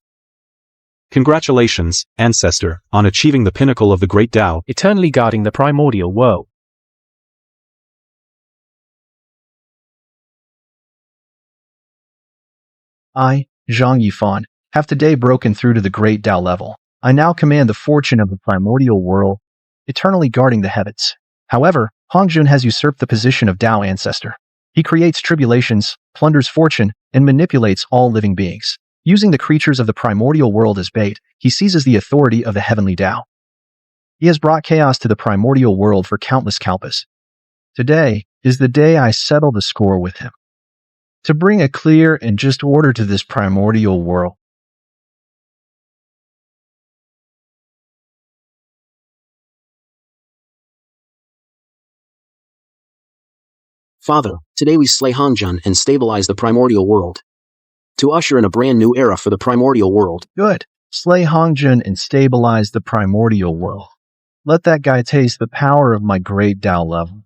Congratulations, Ancestor, on achieving the pinnacle of the Great Dao. Eternally guarding the primordial world. I, Zhang Yifan, have today broken through to the Great Dao level. I now command the fortune of the primordial world, eternally guarding the heavens. However, Hongjun has usurped the position of Dao Ancestor. He creates tribulations, plunders fortune, and manipulates all living beings. Using the creatures of the primordial world as bait, he seizes the authority of the heavenly Dao. He has brought chaos to the primordial world for countless kalpas. Today is the day I settle the score with him. To bring a clear and just order to this primordial world. Father, today we slay Hongjun and stabilize the primordial world. To usher in a brand new era for the primordial world. Good. Slay Hongjun and stabilize the primordial world. Let that guy taste the power of my Great Dao level.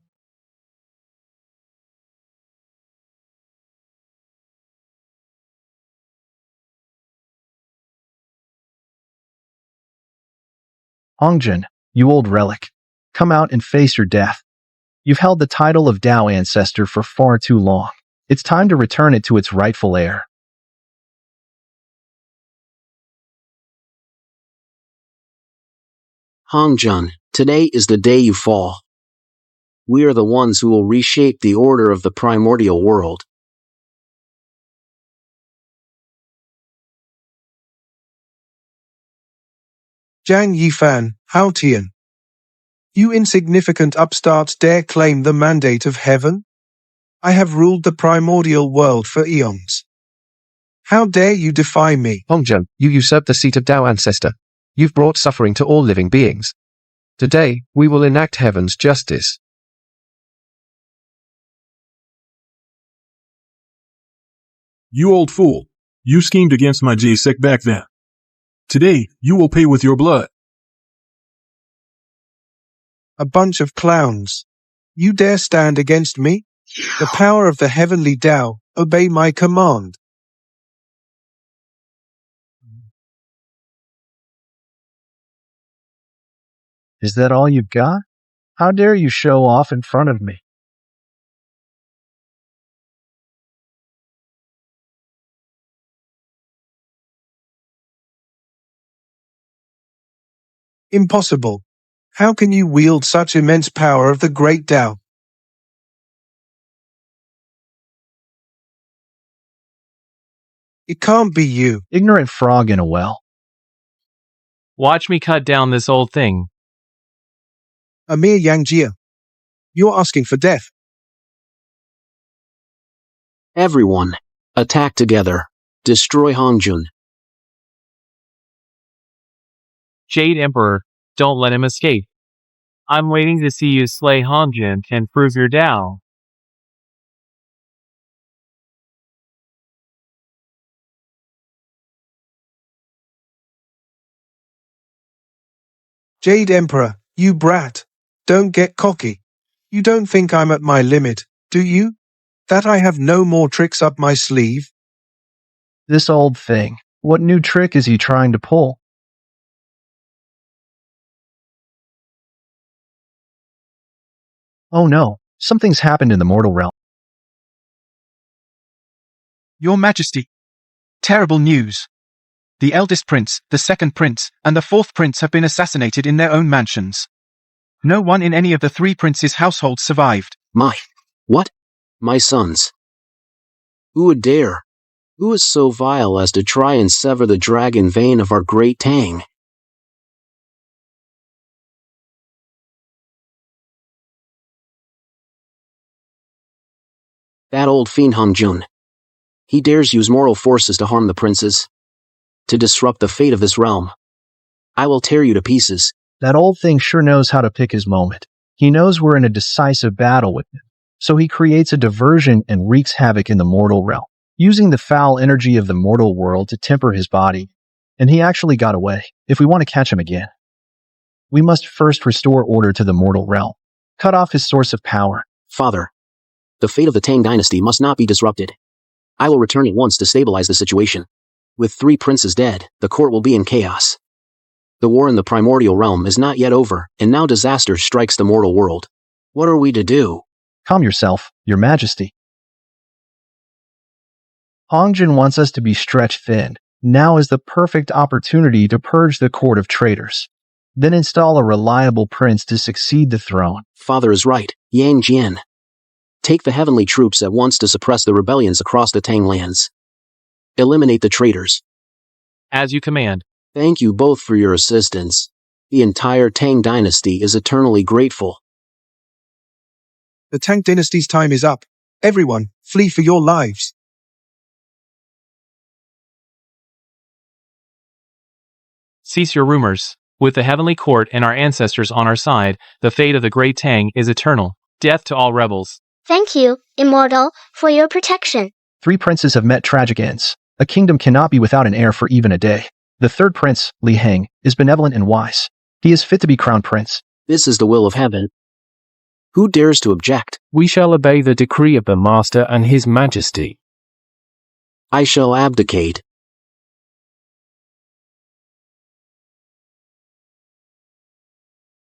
Hongjun, you old relic. Come out and face your death. You've held the title of Dao Ancestor for far too long. It's time to return it to its rightful heir. Hongjun, today is the day you fall. We are the ones who will reshape the order of the primordial world. Zhang Yifan, Haotian. You insignificant upstarts dare claim the mandate of heaven? I have ruled the primordial world for eons. How dare you defy me? Hongjun, you usurped the seat of Dao Ancestor. You've brought suffering to all living beings. Today, we will enact heaven's justice. You old fool. You schemed against my J-sect back then. Today, you will pay with your blood. A bunch of clowns. You dare stand against me? The power of the heavenly Dao, obey my command. Is that all you've got? How dare you show off in front of me? Impossible. How can you wield such immense power of the Great Dao? It can't be you. Ignorant frog in a well. Watch me cut down this old thing. A mere Yangjia. You're asking for death. Everyone, attack together. Destroy Hongjun. Jade Emperor, don't let him escape. I'm waiting to see you slay Hongjun and prove your Dao. Jade Emperor, you brat. Don't get cocky. You don't think I'm at my limit, do you? That I have no more tricks up my sleeve? This old thing. What new trick is he trying to pull? Oh no, something's happened in the mortal realm. Your Majesty. Terrible news. The eldest prince, the second prince, and the fourth prince have been assassinated in their own mansions. No one in any of the three princes' households survived. What? My sons. Who would dare? Who is so vile as to try and sever the dragon vein of our great Tang? That old fiend Hongjun. He dares use moral forces to harm the princes. To disrupt the fate of this realm. I will tear you to pieces. That old thing sure knows how to pick his moment. He knows we're in a decisive battle with him. So he creates a diversion and wreaks havoc in the mortal realm, using the foul energy of the mortal world to temper his body. And he actually got away. If we want to catch him again, we must first restore order to the mortal realm. Cut off his source of power. Father, the fate of the Tang dynasty must not be disrupted. I will return at once to stabilize the situation. With 3 princes dead, the court will be in chaos. The war in the primordial realm is not yet over, and now disaster strikes the mortal world. What are we to do? Calm yourself, Your Majesty. Hongjin wants us to be stretched thin. Now is the perfect opportunity to purge the court of traitors. Then install a reliable prince to succeed the throne. Father is right, Yang Jian. Take the heavenly troops at once to suppress the rebellions across the Tang lands. Eliminate the traitors. As you command. Thank you both for your assistance. The entire Tang dynasty is eternally grateful. The Tang dynasty's time is up. Everyone, flee for your lives. Cease your rumors. With the heavenly court and our ancestors on our side, the fate of the great Tang is eternal. Death to all rebels. Thank you, Immortal, for your protection. 3 princes have met tragic ends. A kingdom cannot be without an heir for even a day. The 3rd prince, Li Heng, is benevolent and wise. He is fit to be crowned prince. This is the will of heaven. Who dares to object? We shall obey the decree of the Master and His Majesty. I shall abdicate.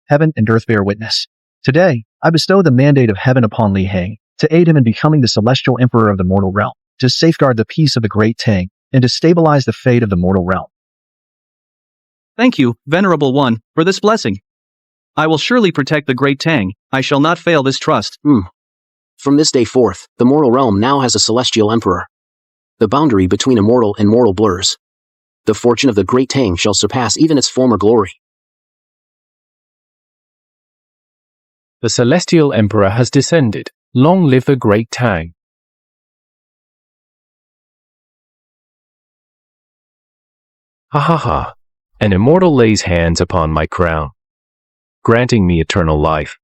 Heaven and earth bear witness. Today, I bestow the mandate of heaven upon Li Heng, to aid him in becoming the celestial emperor of the mortal realm, to safeguard the peace of the great Tang, and to stabilize the fate of the mortal realm. Thank you, Venerable One, for this blessing. I will surely protect the great Tang. I shall not fail this trust. From this day forth, the mortal realm now has a celestial emperor. The boundary between immortal and mortal blurs. The fortune of the great Tang shall surpass even its former glory. The celestial emperor has descended. Long live the great Tang. Ha ha ha. An immortal lays hands upon my crown, granting me eternal life.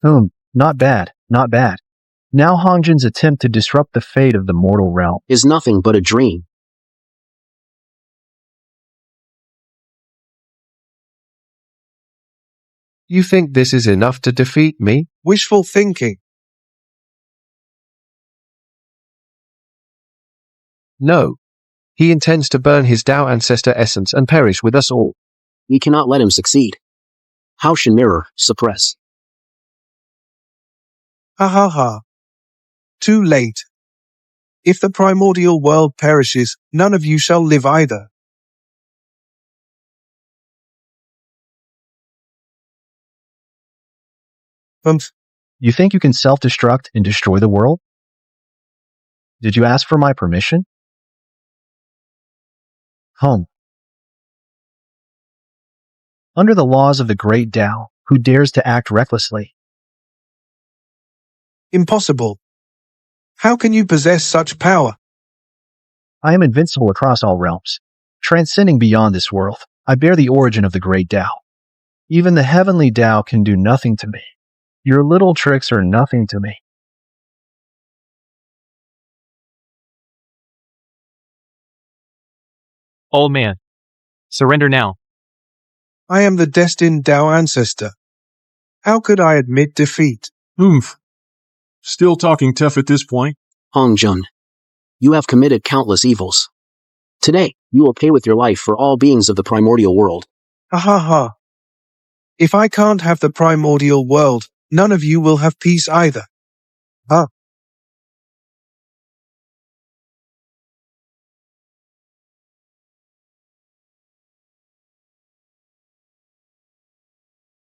Not bad, not bad. Now Hongjin's attempt to disrupt the fate of the mortal realm is nothing but a dream. You think this is enough to defeat me? Wishful thinking. No. He intends to burn his Dao ancestor essence and perish with us all. We cannot let him succeed. Haoshan Mirror, suppress. Ha ha ha. Too late. If the primordial world perishes, none of you shall live either. You think you can self-destruct and destroy the world? Did you ask for my permission? Under the laws of the great Dao, who dares to act recklessly? Impossible. How can you possess such power? I am invincible across all realms. Transcending beyond this world, I bear the origin of the great Dao. Even the heavenly Dao can do nothing to me. Your little tricks are nothing to me. Old man. Surrender now. I am the destined Dao ancestor. How could I admit defeat? Still talking tough at this point? Hongjin, you have committed countless evils. Today, you will pay with your life for all beings of the primordial world. Ha ha ha. If I can't have the primordial world, none of you will have peace either. Huh?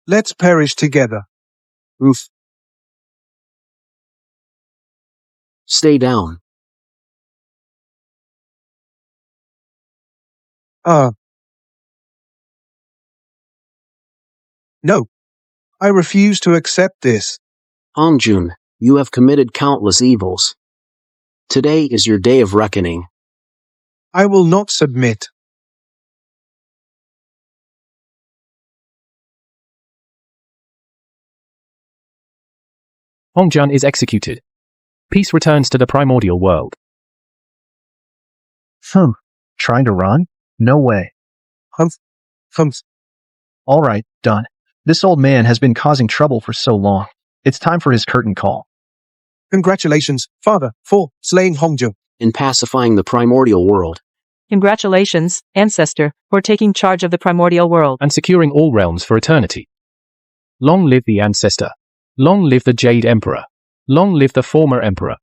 Let's perish together. Stay down. No. I refuse to accept this. Hongjin, you have committed countless evils. Today is your day of reckoning. I will not submit. Hongjin is executed. Peace returns to the primordial world. Trying to run? No way. All right, done. This old man has been causing trouble for so long. It's time for his curtain call. Congratulations, Father, for slaying Hongzhou and pacifying the primordial world. Congratulations, Ancestor, for taking charge of the primordial world and securing all realms for eternity. Long live the Ancestor. Long live the Jade Emperor. Long live the former Emperor.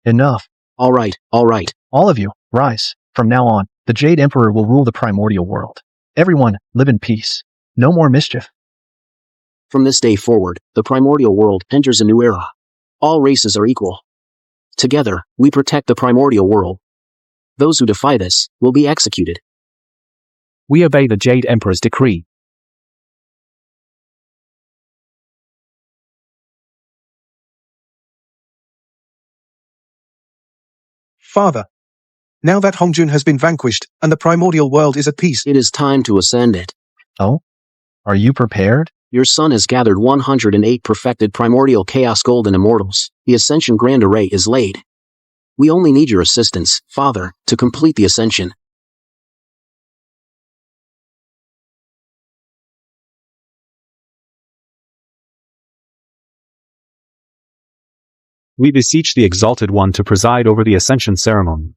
Enough. All right. All of you, rise. From now on, the Jade Emperor will rule the primordial world. Everyone, live in peace. No more mischief. From this day forward, the primordial world enters a new era. All races are equal. Together, we protect the primordial world. Those who defy this will be executed. We obey the Jade Emperor's decree. Father, now that Hongzhou has been vanquished and the primordial world is at peace, it is time to ascend it. Oh? Are you prepared? Your son has gathered 108 perfected primordial chaos golden immortals. The ascension grand array is laid. We only need your assistance, Father, to complete the ascension. We beseech the Exalted One to preside over the ascension ceremony.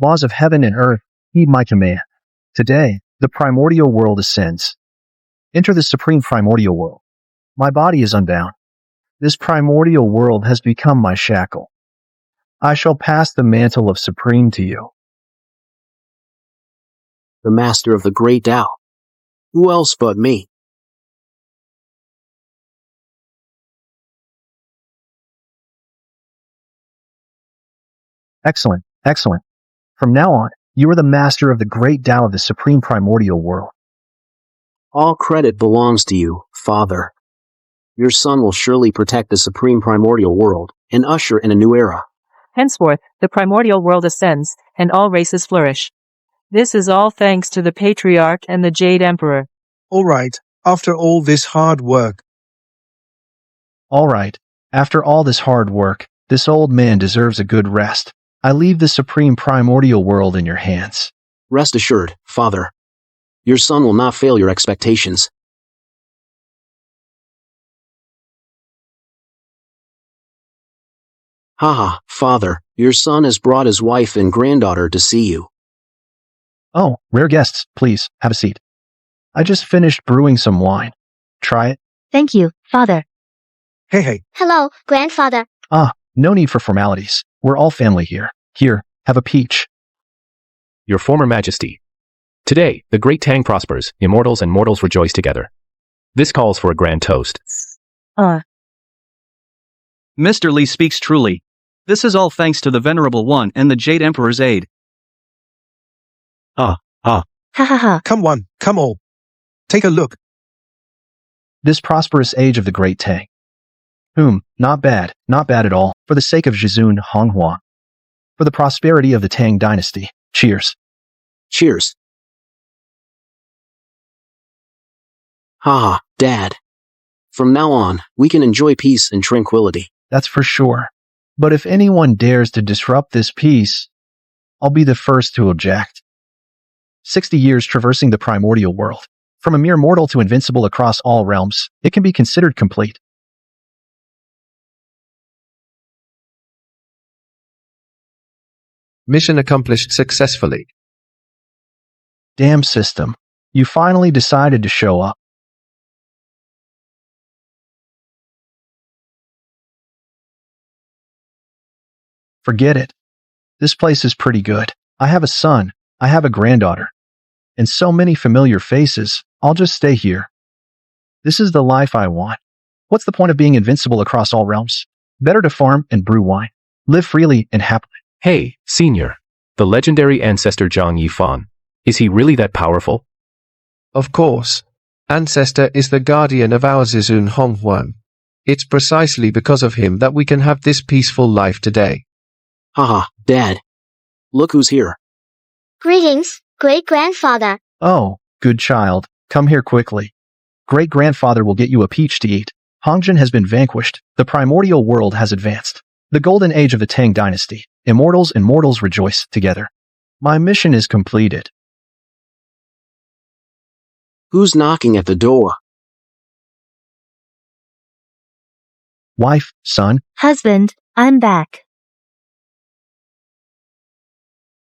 Laws of heaven and earth, heed my command. Today, the primordial world ascends. Enter the supreme primordial world. My body is unbound. This primordial world has become my shackle. I shall pass the mantle of supreme to you. The master of the great Tao. Who else but me? Excellent. From now on, you are the master of the great Tao of the supreme primordial world. All credit belongs to you, Father. Your son will surely protect the supreme primordial world and usher in a new era. Henceforth, the primordial world ascends, and all races flourish. This is all thanks to the Patriarch and the Jade Emperor. All right, after all this hard work. All right, after all this hard work, this old man deserves a good rest. I leave the supreme primordial world in your hands. Rest assured, Father. Your son will not fail your expectations. Haha, Father, your son has brought his wife and granddaughter to see you. Oh, rare guests, please, have a seat. I just finished brewing some wine. Try it. Thank you, Father. Hey. Hello, grandfather. No need for formalities. We're all family here. Here, have a peach. Your former majesty. Today, the great Tang prospers, immortals and mortals rejoice together. This calls for a grand toast. Mr. Li speaks truly. This is all thanks to the Venerable One and the Jade Emperor's aid. Ha ha ha. Come all. Take a look. This prosperous age of the great Tang. Not bad at all, for the sake of Zhizun Honghua. For the prosperity of the Tang dynasty. Cheers. Cheers. Haha, Dad. From now on, we can enjoy peace and tranquility. That's for sure. But if anyone dares to disrupt this peace, I'll be the first to object. 60 years traversing the primordial world. From a mere mortal to invincible across all realms, it can be considered complete. Mission accomplished successfully. Damn system. You finally decided to show up. Forget it. This place is pretty good. I have a son, I have a granddaughter, and so many familiar faces. I'll just stay here. This is the life I want. What's the point of being invincible across all realms? Better to farm and brew wine. Live freely and happily. Hey, Senior. The legendary ancestor Zhang Yifan. Is he really that powerful? Of course. Ancestor is the guardian of our Zhizun Honghuan. It's precisely because of him that we can have this peaceful life today. Haha, Dad. Look who's here. Greetings, great-grandfather. Oh, good child. Come here quickly. Great-grandfather will get you a peach to eat. Hongzhou has been vanquished. The primordial world has advanced. The golden age of the Tang dynasty. Immortals and mortals rejoice together. My mission is completed. Who's knocking at the door? Wife, son, Husband, I'm back.